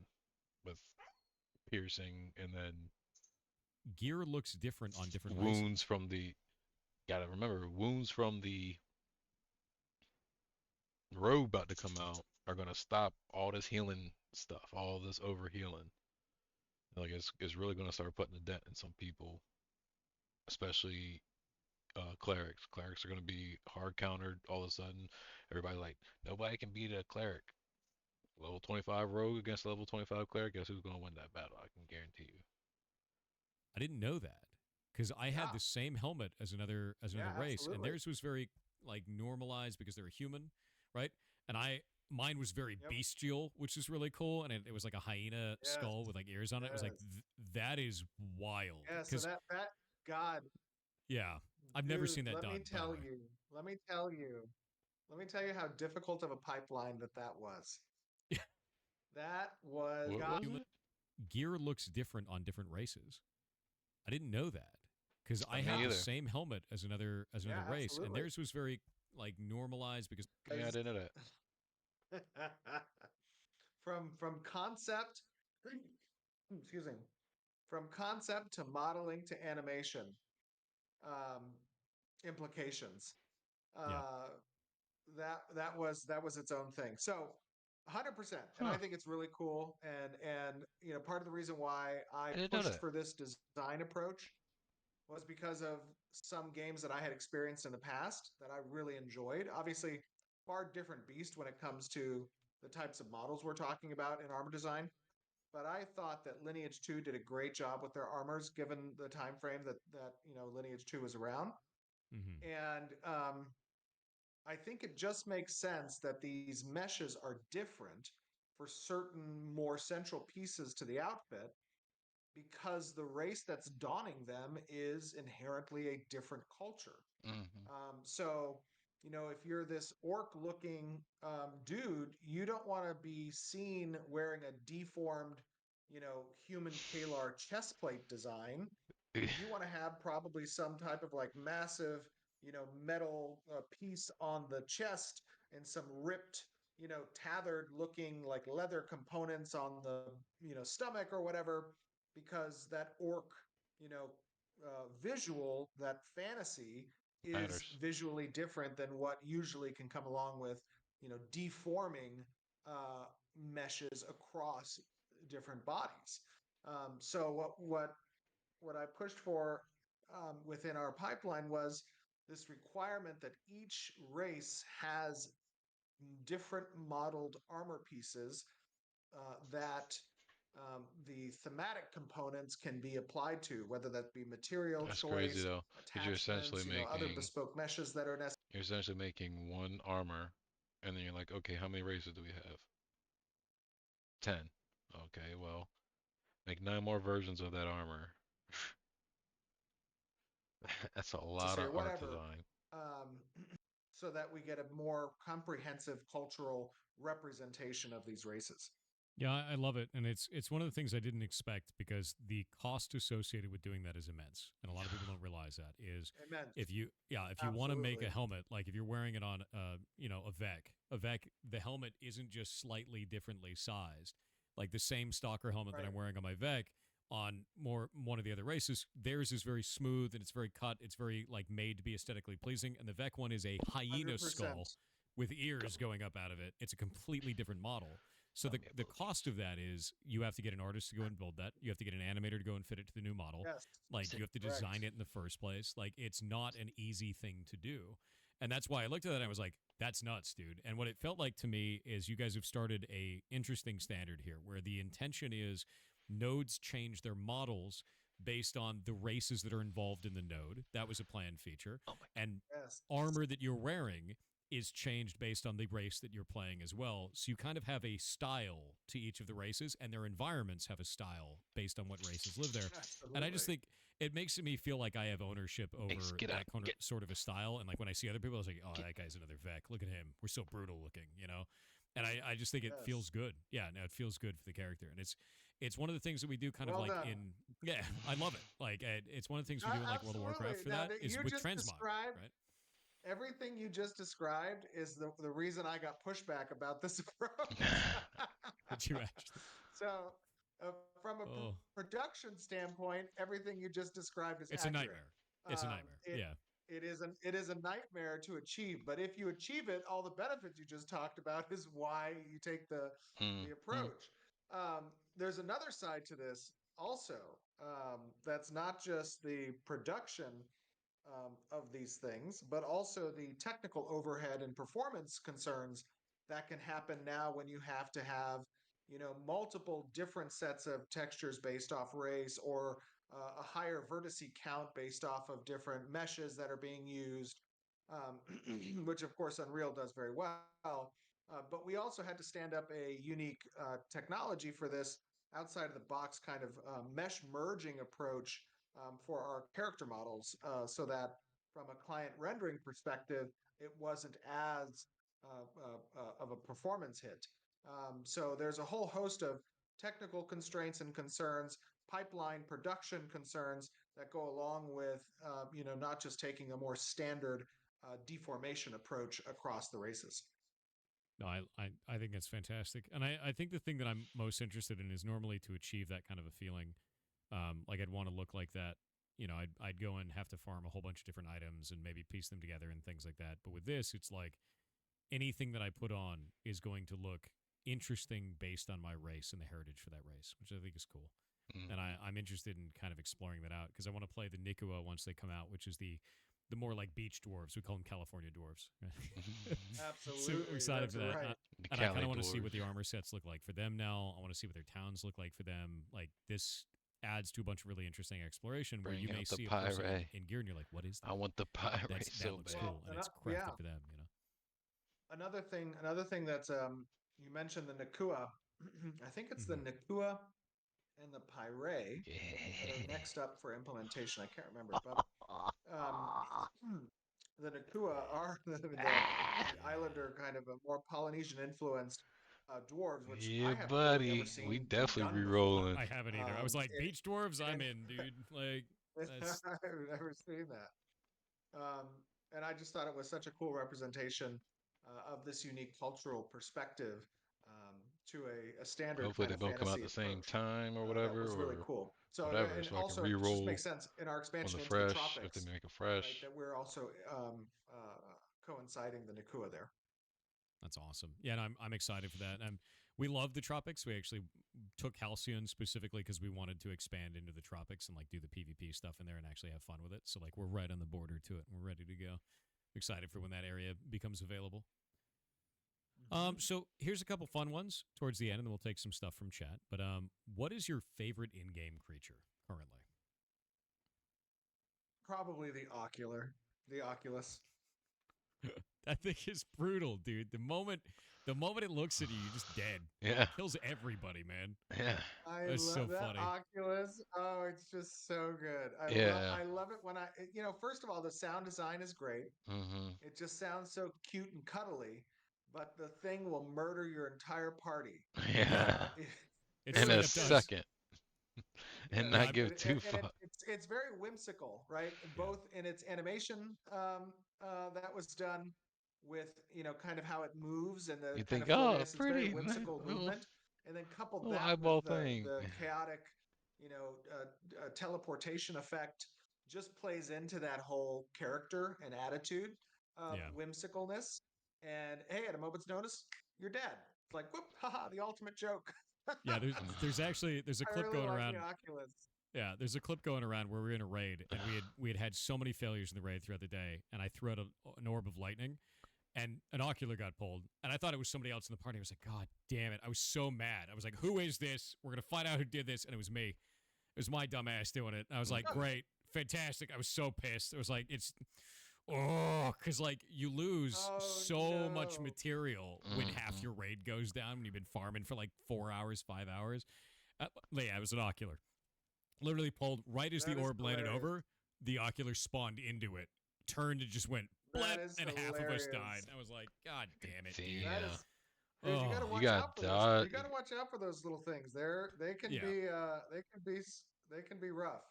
with piercing and then Gear looks different on different wounds races. from the gotta remember wounds from the rogue about to come out are gonna stop all this healing stuff, all this over healing. Like it's really gonna start putting a dent in some people, especially clerics. Clerics are gonna be hard countered all of a sudden. Everybody like nobody can beat a cleric. Level 25 rogue against level 25 cleric. Guess who's gonna win that battle? I can guarantee you. I didn't know that because I had Yeah, the same helmet as yeah, another race, and absolutely. theirs was very like normalized because they're a human, right? And mine was very Yep. bestial, which is really cool, and it was like a hyena Yes. skull with like ears on it. It was like Yes. that is wild Yeah. So because that God, yeah, I've never dude, seen that let me done. By the tell way, you, let me tell you, let me tell you how difficult of a pipeline that was. That was What God. was it? gear looks different on different races. I didn't know that because I Me had Yeah. the either. same helmet as Yeah, another race, and absolutely. theirs was very like normalized because Yeah, I Because didn't know that. from concept, excuse me, from concept to modeling to animation, um, implications. yeah, Uh, that was its own thing. So 100%. And I Huh? think it's really cool. And part of the reason why I I didn't know pushed that. for this design approach was because of some games that I had experienced in the past that I really enjoyed. Obviously, far different beast when it comes to the types of models we're talking about in armor design. But I thought that Lineage 2 did a great job with their armors given the time frame that Lineage 2 was around. hmm And I think it just makes sense that these meshes are different for certain more central pieces to the outfit because the race that's donning them is inherently a different culture. Hmm. If you're this orc looking dude, you don't want to be seen wearing a deformed, human Kalar chest plate design. You want to have probably some type of like massive, metal piece on the chest and some ripped, tethered looking like leather components on the, stomach or whatever, because that orc, visual, that fantasy is Matters. visually different than what usually can come along with, deforming meshes across different bodies. So what I pushed for within our pipeline was this requirement that each race has different modeled armor pieces that the thematic components can be applied to, whether that be material That's crazy choice, though, because attachments, other bespoke meshes that are necessary. you're essentially making one armor, and then you're like, okay, how many races do we have? 10. Okay, well, make 9 more versions of that armor. That's a lot Necessary, of art whatever, design. um, so that we get a more comprehensive cultural representation of these races. yeah, I love it, and it's one of the things I didn't expect because the cost associated with doing that is immense, and a lot of people don't realize that is Immense. if you want to make a Absolutely. helmet, like if you're wearing it on a vec, the helmet isn't just slightly differently sized, like the same stalker helmet that Right. I'm wearing on my vec on more one of the other races, theirs is very smooth and it's very cut, it's very like made to be aesthetically pleasing, and the vec one is a hyena skull 100%. with ears Gummy, going up out of it. It's a completely different model. So gummy the cost emojis. of that is you have to get an artist to go and build that. You have to get an animator to go and fit it to the new model. Yes. Like you have to Correct. design it in the first place. Like it's not an easy thing to do. And that's why I looked at that and I was like, that's nuts, dude. And what it felt like to me is you guys have started a interesting standard here where the intention is nodes change their models based on the races that are involved in the node. That was a planned feature. Oh my And Yes. armor that you're wearing is changed based on the race that you're playing as well. So you kind of have a style to each of the races, and their environments have a style based on what races live there. And I just Absolutely. think it makes me feel like I have ownership Ace, over get up, that kind of, get, sort of a style. And like when I see other people, I was like, oh, get. that guy's another Vec. Look at him. We're so brutal looking, you know? And I just think it Yes. feels good. Yeah, no, it feels good for the character. And it's one of the things that we do kind of Well like done. in, yeah, I love it. Like, it's one of the things we do in like World of Warcraft Absolutely. for Now that that is you with just transmog, described right? everything you just described is the reason I got pushback about this approach. Would you actually? So, uh, from a Oh, production standpoint, everything you just described is it's a accurate. nightmare. It's a nightmare. It Yeah. it is a nightmare to achieve, but if you achieve it, all the benefits you just talked about is why you take the Mm-hmm. approach. There's another side to this also. That's not just the production of these things, but also the technical overhead and performance concerns that can happen now when you have to have, multiple different sets of textures based off race or a higher vertex count based off of different meshes that are being used, which of course Unreal does very well. But we also had to stand up a unique technology for this outside of the box kind of mesh merging approach for our character models so that from a client rendering perspective, it wasn't as of a performance hit. So there's a whole host of technical constraints and concerns, pipeline production concerns that go along with, not just taking a more standard deformation approach across the races. No, I think it's fantastic. And I think the thing that I'm most interested in is normally to achieve that kind of a feeling. Like I'd want to look like that. You know, I'd go and have to farm a whole bunch of different items and maybe piece them together and things like that. But with this, it's like anything that I put on is going to look interesting based on my race and the heritage for that race, which I think is cool. And I'm interested in kind of exploring that out because I want to play the Nikua once they come out, which is the more like beach dwarves. We call them California dwarves. So I'm Absolutely, excited that's for that. right. The And I kind Cali of want to see what dwarves. the armor sets look like for them now. I want to see what their towns look like for them. Like this adds to a bunch of really interesting exploration where you Bring may out the see a person pirate. in gear and you're like, what is I that? want the pirate That so looks bad. Well, cool and it's yeah, crafted for them, you know? another thing that's you mentioned the Nakua. I think it's the Mm-hmm. Nakua and the Pyre that are Yeah. next up for implementation. I can't remember, but um, the Nakua are the Islander kind of a more Polynesian influenced dwarves, which I Yeah, haven't really ever buddy. We seen definitely done before. re-rolling. I haven't either. I was like, It, beach dwarves, I'm and in, dude. Like, that's I've never seen that. Um, and I just thought it was such a cool representation of this unique cultural perspective to a standard Hopefully kind they of both come out fantasy the same approach. time or That whatever, was really or cool. So, whatever, and so I can also it just re-roll makes sense in our on the expansion into the fresh if they tropics, make it right? fresh. That we're also coinciding the Nakua there. That's awesome. Yeah, and I'm excited for that. We love the tropics. We actually took Halcyon specifically because we wanted to expand into the tropics and like do the PvP stuff in there and actually have fun with it. So like we're right on the border to it and we're ready to go. Excited for when that area becomes available. Mm-hmm. So here's a couple fun ones towards the end, and then we'll take some stuff from chat. But what is your favorite in-game creature currently? Probably the Oculus. That thing is brutal, dude. The moment it looks at you, you're just dead. Yeah, Kills everybody, man. yeah, I That's so love that funny. Oculus. Oh, it's just so good. yeah. I love it when first of all, the sound design is great. Hmm. It just sounds so cute and cuddly, but the thing will murder your entire party. Yeah, Yeah. It, it In it a straight up is does. second, and yes, Yeah, not give two fucks. it's very whimsical, right? yeah, Both in its animation that was done with kind of how it moves and the You kind think, of oh, floatiness. It's very pretty, nice whimsical little, movement, and then couple little that with eyeball thing. the chaotic, teleportation effect. Just plays into that whole character and attitude of yeah, whimsicalness. And hey, at a moment's notice, you're dead. It's like whoop, haha, the ultimate joke. yeah. There's actually there's a I clip really going like the around. Oculus. Yeah, there's a clip going around where we were in a raid and we had had so many failures in the raid throughout the day, and I threw out an orb of lightning, and an ocular got pulled, and I thought it was somebody else in the party. I was like, God damn it! I was so mad. I was like, Who is this? We're gonna find out who did this, and it was me. It was my dumb ass doing it. And I was like, Great, fantastic. I was so pissed. It was like because like you lose Oh so much no. material when half Mhm. your raid goes down when you've been farming for like 4 hours, 5 hours. Yeah, it was an ocular. Literally pulled right as the That is orb landed hilarious. over, the ocular spawned into it, turned and just went That blep, is and half of us died. hilarious. I was like, God damn it, dude. That Damn. is, dude. You got to Oh, You watch got out for those. dot. You got to watch out for those little things. They can yeah. be they can be rough.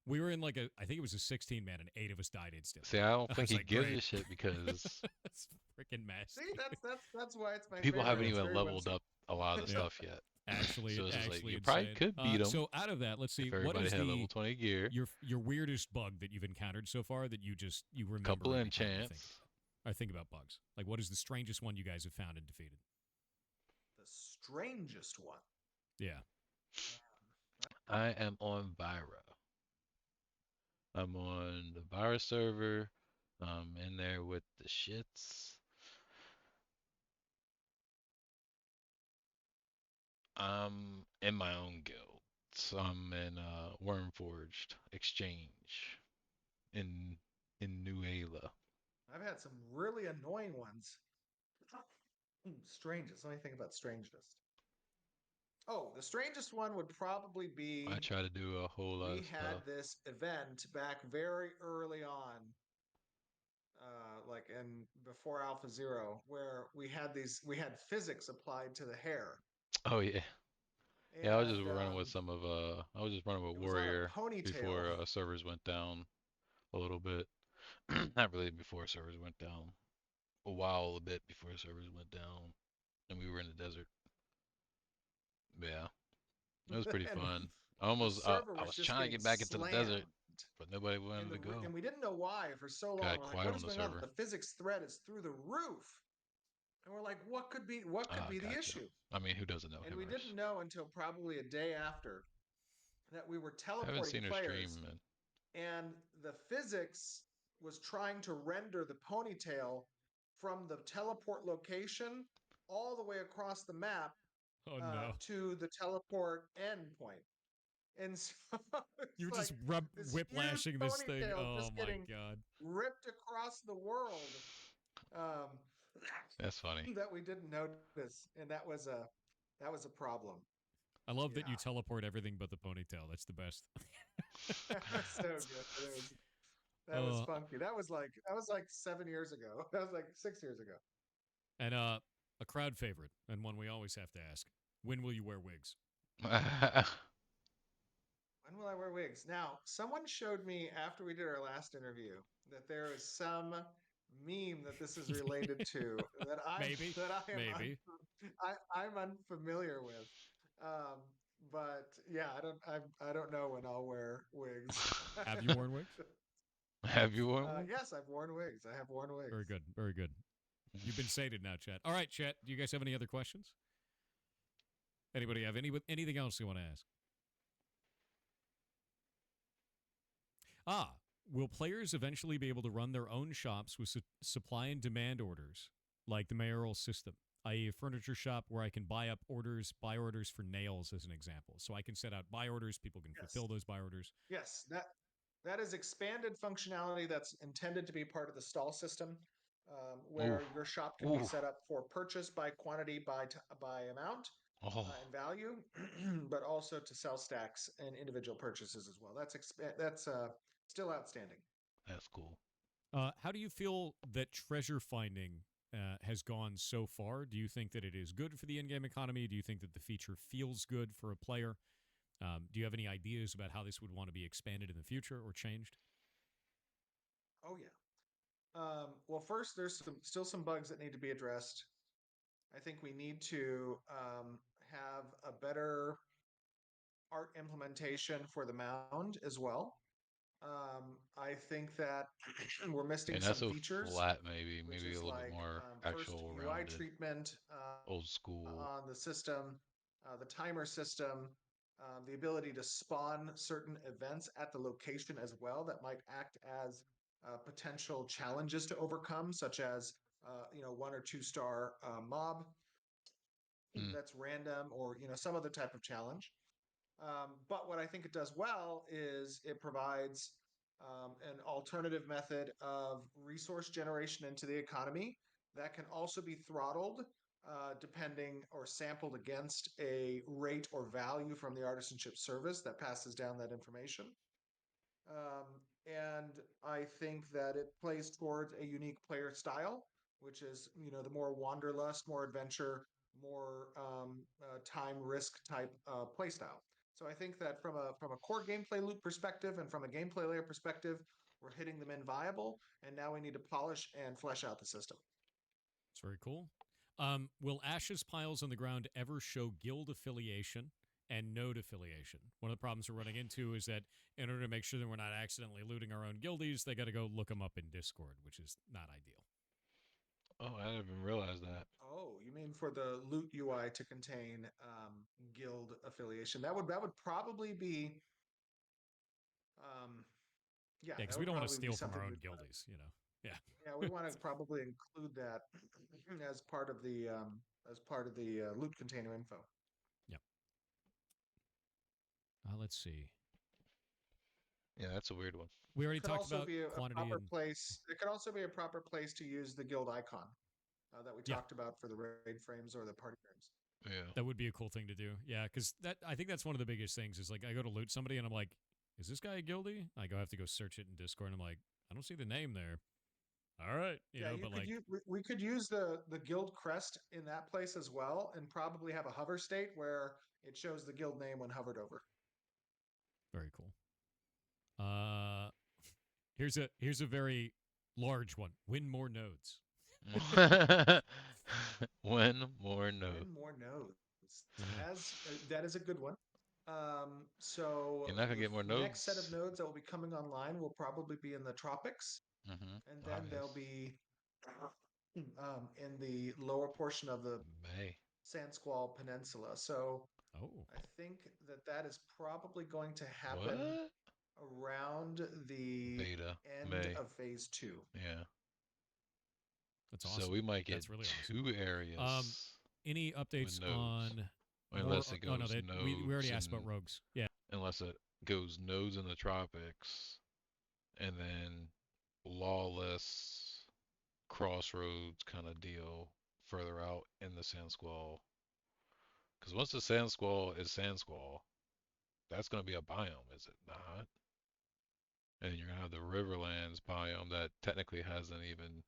We were in like I think it was a 16 man, and 8 of us died See, instantly. I don't I think was he like, gives Great. a shit because That's freaking mess, See, dude. that's why it's my people favorite. haven't Oh, It's even very leveled whimsy. up a lot of the yep. stuff yet. Actually, So it's just like actually you probably insane. could beat him So out of that, let's see, if what everybody is had level the 20 gear. your weirdest bug that you've encountered so far that you remember Couple every time you think enchants. I think about bugs? Like, what is the strangest one you guys have found and defeated? The strangest one. Yeah. I am on Vira. I'm on the Vira server. I'm in there with the shits. I'm in my own guild. So I'm in Wormforged Exchange in New Ayla. I've had some really annoying ones. Strangest. Let me think about strangest. Oh, the strangest one would probably I be try to do a whole lot we of had stuff. this event back very early on, like in before Alpha Zero, where we had physics applied to the hair, Oh yeah. Yeah, I was just and running with I was just running with it was on a Warrior ponytail. before servers went down a little bit. Not really before servers went down. A bit before servers went down, and we were in the desert. Yeah, it was pretty And fun. the server I was was just trying to getting get back into the slammed desert, but nobody in wanted to go. and we didn't know why for so long. Got We're like, quiet what on is the going on? server. The physics threat is through the roof, and we're like, what could Ah, be the gotcha. issue? I mean, who doesn't know And we Himmers? didn't know until probably a day after that we were I haven't teleporting seen her players, stream, and and the physics was trying to render the ponytail from the teleport location all the way across the map Oh no. to the teleport endpoint. And so You it's were like just this huge whiplashing this thing. ponytail Oh just my getting god. ripped across the world, um, that's funny. that we didn't notice, and that was a problem. I love that you Yeah, teleport everything but the ponytail. That's the best. so good. That was uh, funky. That was like 7 years ago. That was like 6 years ago. and a crowd favorite, and one we always have to ask: When will you wear wigs? When will I wear wigs? Now, someone showed me after we did our last interview that there is some meme that this is related to Maybe, that I am maybe. I'm unfamiliar with. Um, but yeah, I don't know when I'll wear wigs. Have you worn wigs? Have you worn one? Yes, I've worn wigs. I have worn wigs. Very good, very good. You've been sated now, chat. All right, chat. Do you guys have any other questions? Anybody have anything else you want to ask? Ah, will players eventually be able to run their own shops with supply and demand orders, like the mayoral system, i.e., a furniture shop where I can buy orders for nails, as an example. So I can set out buy orders, people can Yes. fulfill those buy orders. Yes, that is expanded functionality that's intended to be part of the stall system, Ooh, where your shop can be ooh, set up for purchase by quantity, by amount, oh, and value, but also to sell stacks and individual purchases as well. That's still outstanding. that's cool. How do you feel that treasure finding has gone so far? Do you think that it is good for the in-game economy? Do you think that the feature feels good for a player? Do you have any ideas about how this would want to be expanded in the future or changed? Oh yeah. Well, first, there's still some bugs that need to be addressed. I think we need to have a better art implementation for the mound as well. I think that we're missing And some that's so features, flat, maybe, which a is little bit like more first actual UI rounded, treatment old school. on the system, the timer system, the ability to spawn certain events at the location as well that might act as potential challenges to overcome, such as 1 or 2 star mob Mm. that's random, or some other type of challenge. But what I think it does well is it provides an alternative method of resource generation into the economy that can also be throttled depending or sampled against a rate or value from the artisanship service that passes down that information. Um, and I think that it plays towards a unique player style, which is, the more wanderlust, more adventure, more time risk type play style. So I think that from a core gameplay loop perspective and from a gameplay layer perspective, we're hitting them in viable, and now we need to polish and flesh out the system. It's very cool. Will ashes piles on the ground ever show guild affiliation and node affiliation? One of the problems we're running into is that in order to make sure that we're not accidentally looting our own guildies, they got to go look them up in Discord, which is not ideal. Oh, I didn't even realize that. Oh, you mean for the loot UI to contain guild affiliation? That would probably be um, yeah, Yeah, that because we would don't want to probably be steal from something our own we'd want to. guildies, you know. Yeah. Yeah, we want to probably include that as part of the loot container info. Yep. Let's see. Yeah, that's a weird one. We It already could talked also about be a quantity proper and place. It could also be a proper place to use the guild icon that we yeah, talked about for the raid frames or the party frames. Yeah. that would be a cool thing to do. Yeah, because that I think that's one of the biggest things is like I go to loot somebody and I'm like, is this guy a guildie? I have to go search it in Discord and I'm like, I don't see the name there. All right, Yeah, you but could like use we could use the guild crest in that place as well, and probably have a hover state where it shows the guild name when hovered over. very cool. Uh, here's a very large one. Win more nodes. When more Win no. more nodes. Yeah. As That is a good one. So You're not gonna the get more next set of nodes. nodes that will be coming online will probably be in the tropics, Mm-hmm. and Ah, then they'll yes. be in the lower portion of the May. Sand Squall Peninsula. So Oh, I think that that is probably going to happen What? around the Beta. end May. of phase two. Yeah. that's So awesome. we might get That's really awesome. two Um, areas any with updates nodes. on more? Unless it Oh no, goes we already nodes asked about and rogues. Yeah. unless it goes nodes in the tropics and then lawless crossroads kind of deal further out in the sand squall. Because once the sand squall is sand squall, that's going to be a biome, is it not? And you're going to have the Riverlands biome that technically hasn't even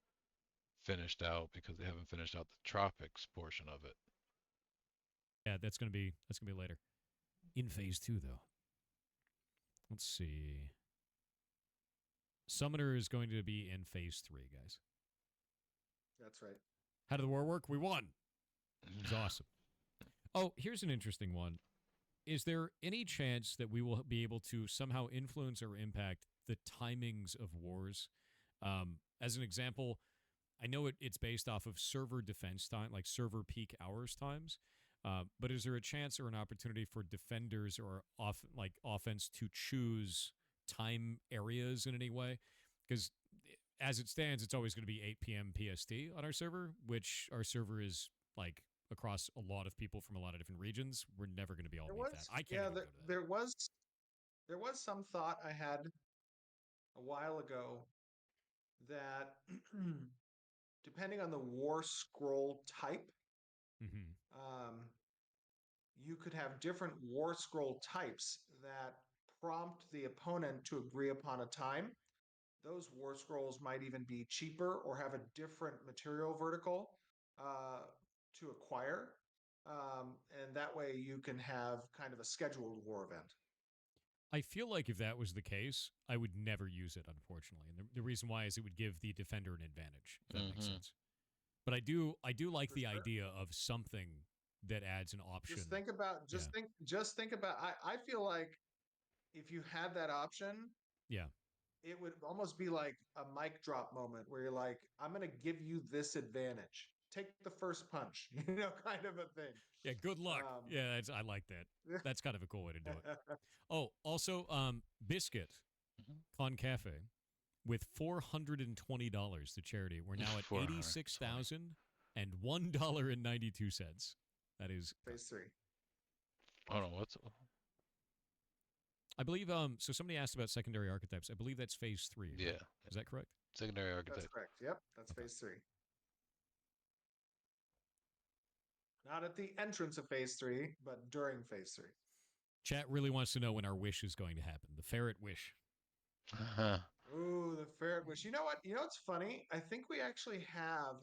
finished out because they haven't finished out the tropics portion of it. Yeah, that's gonna be later. In phase two though. Let's see. Summoner is going to be in phase three, guys. That's right. How did the war work? We won. It was awesome. Oh, here's an interesting one. Is there any chance that we will be able to somehow influence or impact the timings of wars? As an example, I know it's based off of server defense time, like server peak hours times. But is there a chance or an opportunity for defenders or offense to choose time areas in any way? Because as it stands, it's always going to be 8 p.m. PST on our server, which our server is like across a lot of people from a lot of different regions. We're never going to be all There meet that. was I can't yeah even there, go to that. there was some thought I had a while ago that depending on the war scroll type, Mm-hmm. um, you could have different war scroll types that prompt the opponent to agree upon a time. Those war scrolls might even be cheaper or have a different material vertical uh, to acquire. And that way you can have kind of a scheduled war event. I feel like if that was the case, I would never use it, unfortunately. And the reason why is it would give the defender an advantage, if that makes Mm-hmm. sense. But I do like For the sure. idea of something that adds an option. Yeah. Just think about, I feel like if you had that option, Yeah. it would almost be like a mic drop moment where you're like, I'm going to give you this advantage. take the first punch, kind of a thing. Yeah, good luck. Um, Yeah, I like that. That's kind of a cool way to do it. Oh, also, Biscuit Mhm. Con Cafe with $420 to charity. We're now at 420. $86,001.92. That is, phase three. Hold on, what's I believe. So somebody asked about secondary archetypes. I believe that's phase three, yeah, right? Is that correct? secondary That's archetype. correct. Yep, that's Okay. phase three. Not at the entrance of phase three, but during phase three. Chat really wants to know when our wish is going to happen. The ferret wish. Ooh, the ferret wish. You know what? You know what's funny? I think we actually have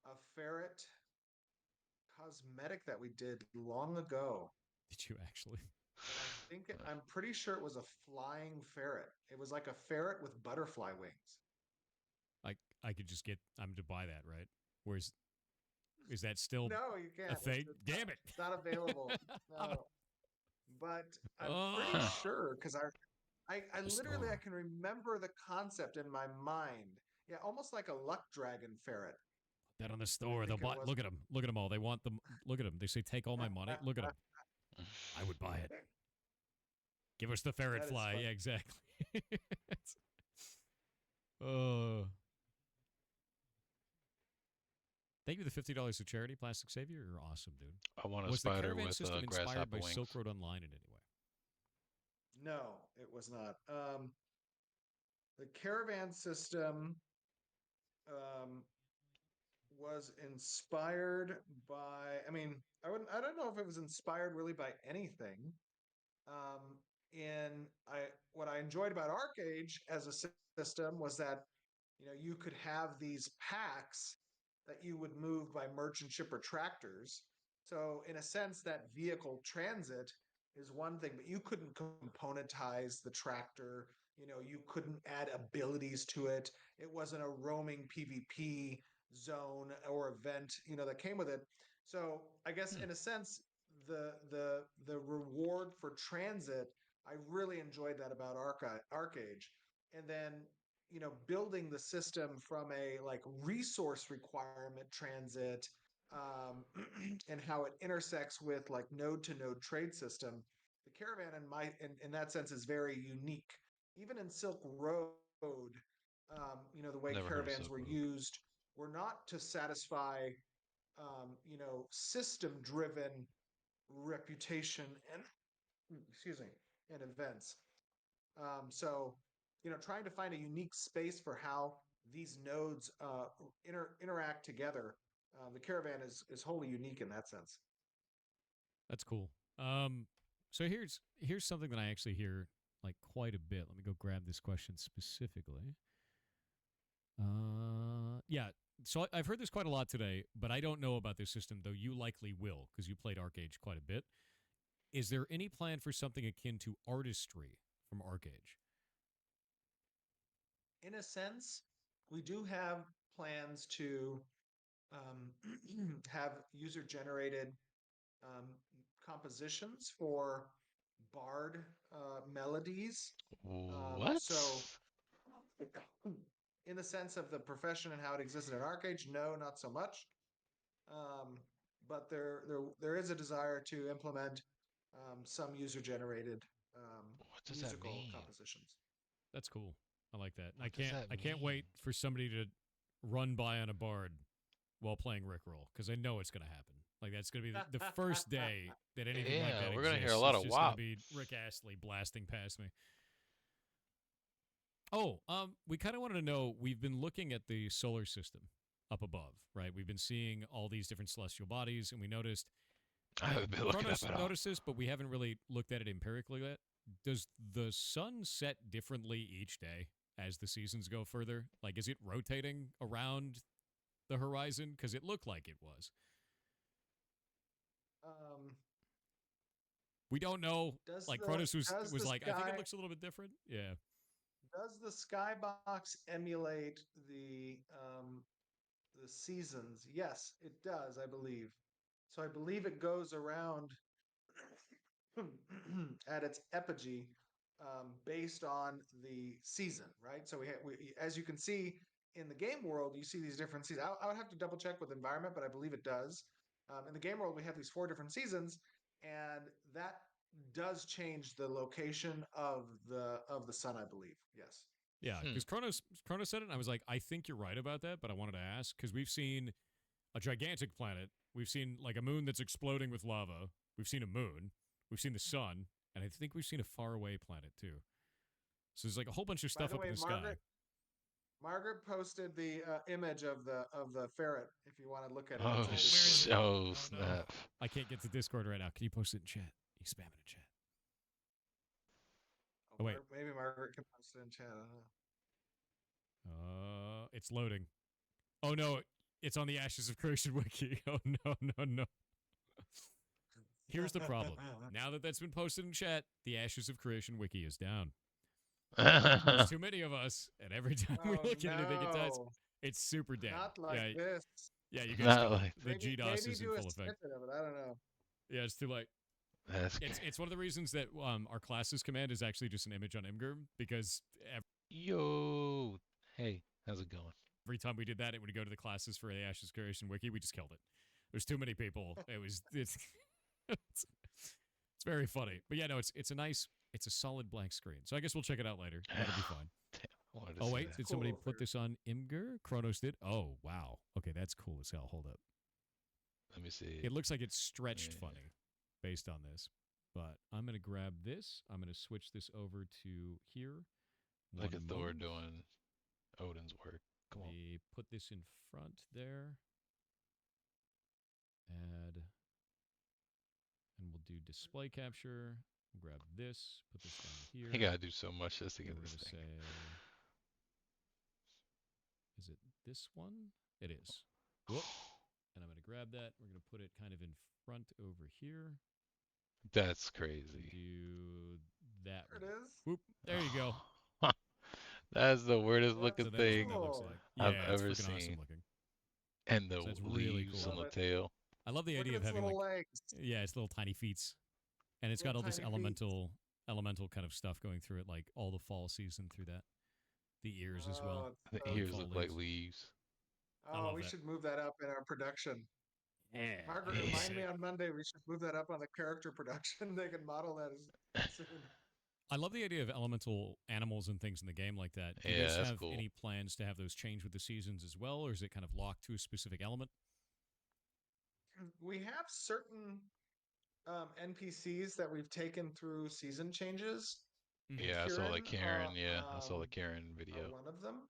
a ferret cosmetic that we did long ago. Did you actually? And I'm pretty sure it was a flying ferret. It was like a ferret with butterfly wings. I could just get. I'm to buy that, right? Where's is that still No, you a can't. thing? It's not. Damn it! It's not available. No, but I'm pretty Oh, sure because I the literally I store. can remember the concept in my mind. Yeah, almost like a luck dragon ferret. That on the I store. They'll think it buy. was. Look at them. Look at them all. They want them. Look at them. They say take all my money. Look at them. I would buy it. Give us the ferret That is fly. funny. Yeah, exactly. Oh. Thank you for the $50 to charity, Plastic Savior. You're awesome, dude. I want a Was the spider caravan with system inspired grasshopper by Silk wings. Road Online in any way? No, it was not. The caravan system um, was inspired by. I mean, I wouldn't. I don't know if it was inspired really by anything. In I what I enjoyed about ArcAge as a system was that you could have these packs that you would move by merchant shipper tractors. So in a sense, that vehicle transit is one thing, but you couldn't componentize the tractor. You couldn't add abilities to it. It wasn't a roaming PvP zone or event, that came with it. So I guess Hmm. in a sense, the reward for transit, I really enjoyed that about ArcAge. And then building the system from a like resource requirement transit, and how it intersects with like node to node trade system. The caravan in that sense is very unique. Even in Silk Road, the way Never heard of caravans Silk were Road. used were not to satisfy system driven reputation and excuse me and events. So, trying to find a unique space for how these nodes interact together, the caravan is wholly unique in that sense. That's cool. Um, so here's something that I actually hear like quite a bit. Let me go grab this question specifically. Yeah. So I've heard this quite a lot today, but I don't know about this system, though you likely will because you played ArcAge quite a bit. Is there any plan for something akin to artistry from ArcAge? In a sense, we do have plans to have user generated um, compositions for bard melodies. What? So, in the sense of the profession and how it existed at ArcAge, no, not so much. Um, but there is a desire to implement some user generated What does that musical mean? compositions. That's cool. I like that. What does that I can't mean? wait for somebody to run by on a bard while playing Rickroll because I know it's going to happen. Like that's going to be the first day that anything like Yeah, that we're gonna hear a exists. lot It's of just going to WAP. be Rick Astley blasting past me. Oh, we kind of wanted to know. We've been looking at the solar system up above, right? We've been seeing all these different celestial bodies, and we noticed, I like haven't been looking up Kronos at all. noticed this, but we haven't really looked at it empirically yet. Does the sun set differently each day as the seasons go further? Like, is it rotating around the horizon? Because it looked like it was. um, We don't know. does Like the Kronos does was the like, I think it sky looks a little bit different. Yeah, does the skybox emulate the seasons? Yes, it does. I believe. So I believe it goes around at its epigee based on the season, right? So we, as you can see in the game world, you see these different seasons. I would have to double check with environment, but I believe it does. In the game world, we have these 4 different seasons, and that does change the location of the sun, I believe. Yes. Yeah, Hmm. because Kronos said it, and I was like, I think you're right about that, but I wanted to ask because we've seen a gigantic planet, we've seen like a moon that's exploding with lava, we've seen a moon, we've seen the sun, and I think we've seen a faraway planet too. So there's like a whole bunch of By stuff the up in way, the sky. Margaret posted the image of the ferret. If you want to look at it, Oh, it's in Where is Discord. it? oh Oh no, snap! I can't get to Discord right now. Can you post it in chat? You spam it in chat. Oh, Oh wait, Maybe Margaret can post it in chat. I don't know. it's loading. Oh no, it's on the Ashes of Creation wiki. Oh no, no, no. Here's the problem. Now that that's been posted in chat, the Ashes of Creation wiki is down. There's too many of us, and every time we Oh look at anything, no! it's super dead. Not like Yeah, this. yeah, you guys Not know like the Maybe GDOS is in do a full effect. snippet of it. I don't know. Yeah, it's too late. that's It's one of the reasons that our classes command is actually just an image on Imgur because yo. Hey, how's it going? every time we did that, it would go to the classes for the Ashes Creation wiki. We just killed it. There's too many people. It's very funny. But yeah, no, it's a solid blank screen. So I guess we'll check it out later. That'll be fine. Damn, I wanted to Oh see wait, that. did Cool somebody little put figure. this on Imgur? Kronos did. Oh wow. Okay, that's cool as hell. Hold up. Let me see. It looks like it's stretched Yeah. funny based on this. But I'm gonna grab this. I'm gonna switch this over to here. Look One at Thor moment. doing Odin's work. Come Let on. me put this in front there. Add, and we'll do display capture. Grab this. Put this down here. You gotta do so much just to And get we're this gonna thing. say, is it this one? It is. Whoop. And I'm gonna grab that. We're gonna put it kind of in front over here. That's And crazy. do that There one. it is. Whoop. There you go. That's the weirdest That's looking So that is what thing that looks cool. like. I've Yeah, it's ever freaking awesome seen. looking. And the So that's really leaves on cool. Love the it. tail. I love the Look idea at of its having little like, legs. yeah, it's little tiny feet, and it's got Little all this tiny feet. elemental kind of stuff going through it, like all the fall season through that. The ears as well, Oh, it's The so big ears fall look like leaves. leaves. I Oh, love we that. should move that up in our production. Yeah, Margaret, that'll be remind me sick. on Monday. We should move that up on the character production. They can model that soon. I love the idea of elemental animals and things in the game like that. Do you Yeah, guys that's have cool. any plans to have those change with the seasons as well, or is it kind of locked to a specific element? We have certain NPCs that we've taken through season changes, and Mm-hmm. Yeah, I saw Kieran the Karen. Yeah, I saw the Karen are video. one of them,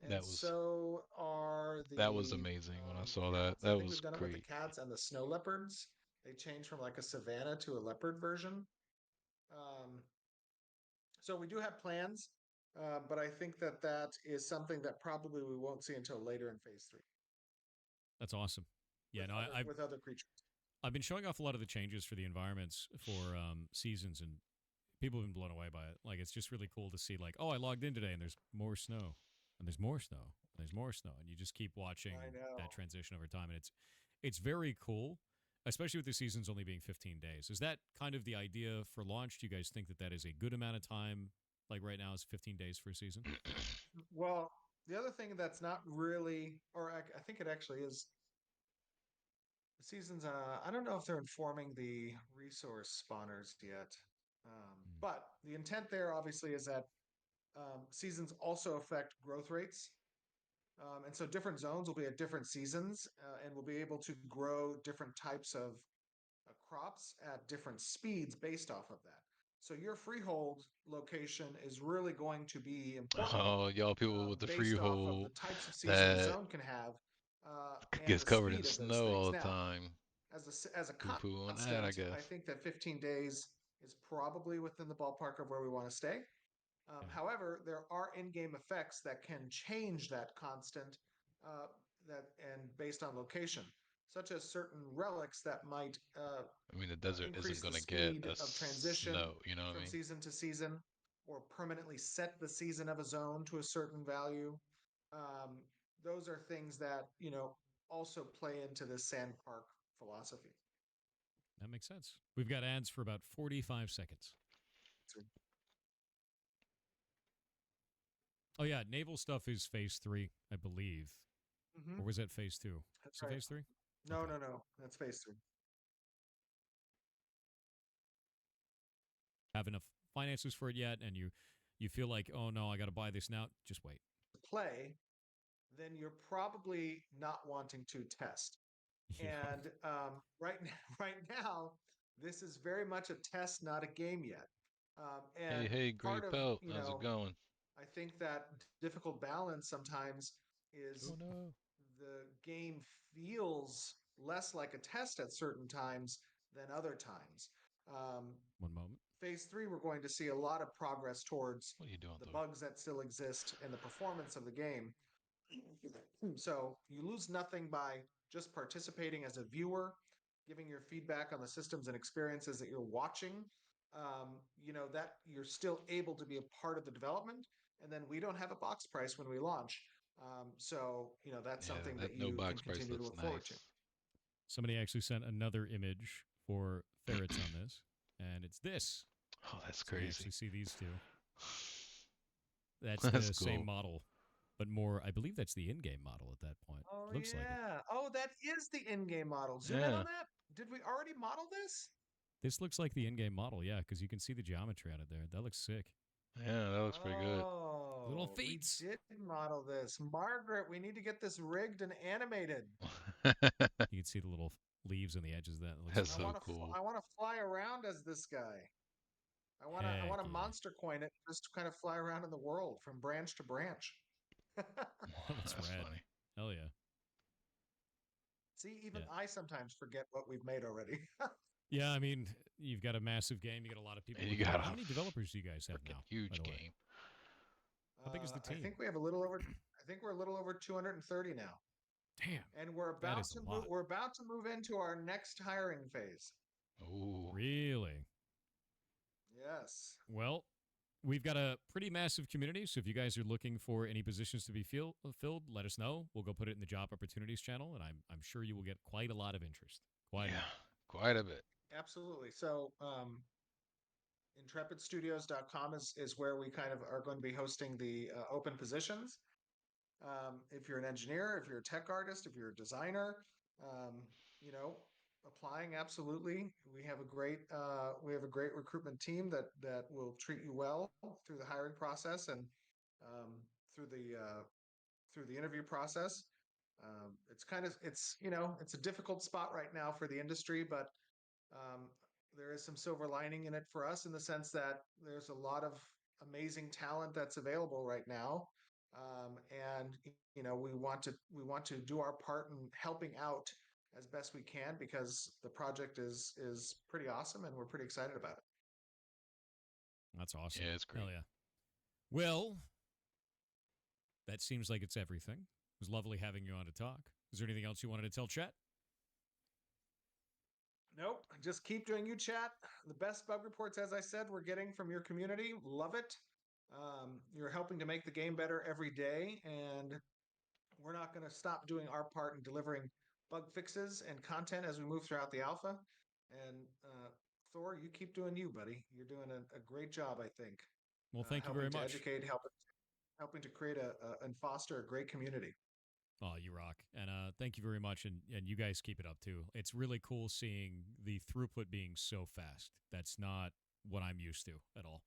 and That was so are that was the amazing when I saw that. cats. I That think was we've done it with the great. cats and the snow leopards. They changed from like a savanna to a leopard version. Um, so we do have plans, but I think that that is something that probably we won't see until later in phase 3 That's awesome. Yeah, with no, other with other creatures. I've been showing off a lot of the changes for the environments for seasons, and people have been blown away by it. Like, it's just really cool to see, like, oh, I logged in today, and there's more snow, and there's more snow, and there's more snow, and you just keep watching I that know. transition over time, and it's very cool, especially with the seasons only being 15 days. Is that kind of the idea for launch? Do you guys think that that is a good amount of time? Like right now, is 15 days for a season? Well, the other thing that's not really, or I think it actually is, the seasons. I don't know if they're informing the resource spawners yet, Mm. but the intent there obviously is that seasons also affect growth rates. And so different zones will be at different seasons, and we'll be able to grow different types of crops at different speeds based off of that. So your freehold location is really going to be important Oh, y'all people with the based off of the freehold types of season the that zone can have and gets the covered in speed of those snow things. all the Now, time. as a Poo poo on that, I constant, I guess. think that 15 days is probably within the ballpark of where we want to stay. Yeah, However, there are in-game effects that can change that constant that and based on location, such as certain relics that might I mean, the desert isn't increase the gonna get speed a of transition snow. You know what I from mean? season to season, or permanently set the season of a zone to a certain value. Um, those are things that also play into this sand park philosophy. that makes sense. We've got ads for about 45 seconds. Oh yeah, naval stuff is phase 3, I believe. Hmm. Or was that phase 2? That's Is it right. phase 3? No, Okay. no, no. That's phase three. Have enough finances for it yet and you feel like, "Oh no, I got to buy this now." Just wait. Play, then you're probably not wanting to test. Yep. And right now, right now, this is very much a test, not a game yet. Hey, And hey, part great of, pelt. How's it going? I think that difficult balance sometimes is Oh no. the game feels less like a test at certain times than other times. Um, One moment. phase three, we're going to see a lot of progress towards What are you doing, the Thor? bugs that still exist and the performance of the game. So you lose nothing by just participating as a viewer, giving your feedback on the systems and experiences that you're watching. That you're still able to be a part of the development. And then we don't have a box price when we launch. That's Yeah, something that that no you can box price continue to looks look forward to. nice. Somebody actually sent another image for ferrets on this, and it's this. Oh, that's So we crazy. actually see these two. That's That's the same cool. model, but more. I believe that's the in-game model at that point. Oh, Looks like it. yeah. Oh, that is the in game model. Zoom in Yeah, on that. Did we already model this? This looks like the in-game model, yeah, because you can see the geometry on it there. That looks sick. yeah, that looks pretty good. Little Oh, we feet. did model this. Margaret, we need to get this rigged and animated. You can see the little leaves on the edges of that. It looks That's I really so want neat. to cool. I want to fly around as this guy. I Heck want to yeah. monster coin it, just kind of fly around in the world from branch to branch. That's That's rad. funny. Hell yeah. See, even Yeah. I sometimes forget what we've made already. Yeah, I mean, you've got a massive game. You got a lot of people And you working on got it. a How many developers do you guys have freaking now, by huge the way? game. How big is the I team? think we have a little over. I think we're a little over 230 now, Damn, and that is a lot. we're about to move into our next hiring phase. Ooh, Really? Yes. Well, we've got a pretty massive community, so if you guys are looking for any positions to be filled, let us know. We'll go put it in the job opportunities channel, and I'm sure you will get quite a lot of interest. Quite a yeah, bit. quite a bit. Absolutely. So, intrepidstudios.com is where we kind of are going to be hosting the open positions. If you're an engineer, if you're a tech artist, if you're a designer, um, you know, applying absolutely. We have a great recruitment team that will treat you well through the hiring process and um, through the interview process. It's a difficult spot right now for the industry, but um, there is some silver lining in it for us in the sense that there's a lot of amazing talent that's available right now, and we want to do our part in helping out as best we can because the project is pretty awesome and we're pretty excited about it. That's awesome. Yeah, it's great. Hell yeah. Well, that seems like it's everything. It was lovely having you on to talk. Is there anything else you wanted to tell chat? Nope, just keep doing you chat. The best bug reports, as I said, we're getting from your community. Love it. You're helping to make the game better every day, and we're not going to stop doing our part in delivering bug fixes and content as we move throughout the alpha. And Thor, you keep doing you, buddy. You're doing a great job, I think, Well, thank you helping very to much. educate, helping to create and foster a great community. Oh, you rock. And thank you very much. And you guys keep it up too. It's really cool seeing the throughput being so fast. That's not what I'm used to at all.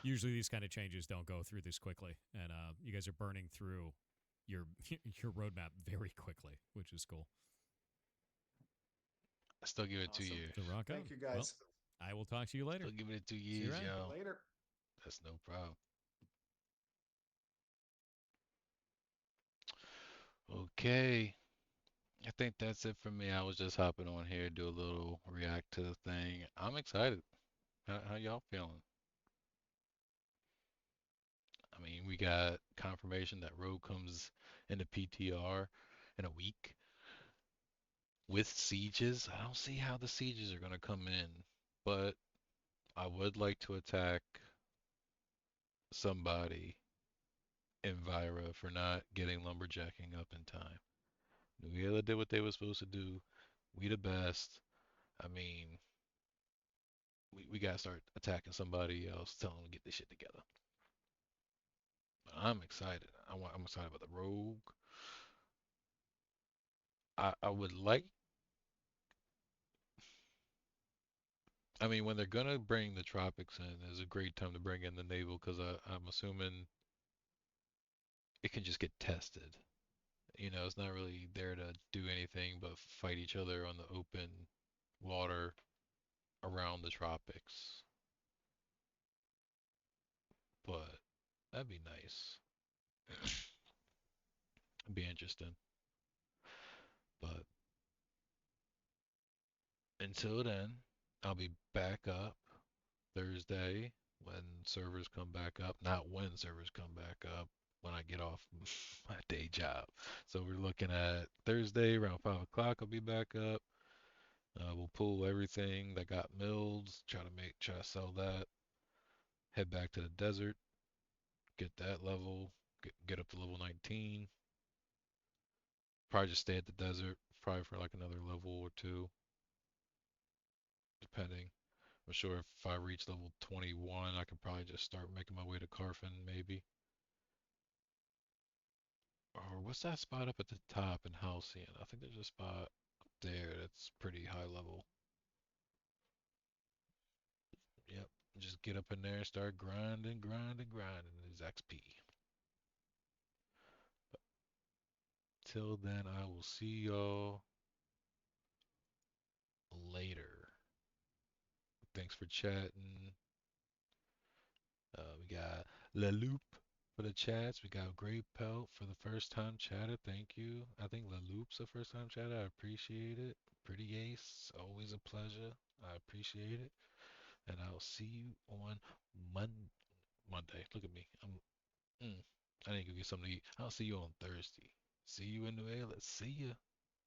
Usually these kind of changes don't go through this quickly. And you guys are burning through your your roadmap very quickly, which is cool. I still give it two Awesome. years. So rock on. Thank you, Well, guys. I will talk to you later. Still giving it two See you years, around. See you yo. later. That's no problem. Okay. I think that's it for me. I was just hopping on here, do a little react to the thing. I'm excited. How y'all feeling? I mean, we got confirmation that Rogue comes into PTR in a week with sieges. I don't see how the sieges are gonna come in, but I would like to attack somebody in Vira for not getting lumberjacking up in time. Nuela did what they were supposed to do. We the best. I mean, we gotta start attacking somebody else, telling them to get this shit together. I'm excited. I'm excited about the Rogue. I would like. I mean, when they're gonna bring the tropics in, is a great time to bring in the naval because I'm assuming it can just get tested. It's not really there to do anything but fight each other on the open water around the tropics. But that'd be nice. It'd be interesting. But until then, I'll be back up Thursday when servers come back up. Not when servers come back up, when I get off my day job. So we're looking at Thursday around 5 o'clock. I'll be back up. We'll pull everything that got milled, try to sell that, head back to the desert, get that level, get up to level 19. Probably just stay at the desert, probably for like another level or two, depending. I'm sure if I reach level 21, I could probably just start making my way to Carfin, maybe. Or what's that spot up at the top in Halcyon? I think there's a spot up there that's pretty high level. Yep. Just get up in there and start grinding, grinding, grinding his XP. Till then, I will see y'all later. Thanks for chatting. We got La Loop for the chats. We got Great Pelt for the first time chatter. Thank you. I think La Loop's a first time chatter. I appreciate it. Pretty Ace, always a pleasure. I appreciate it. And I'll see you on Mon- Monday. Look at me. I need to go get something to eat. I'll see you on Thursday. See you in New Orleans. See ya.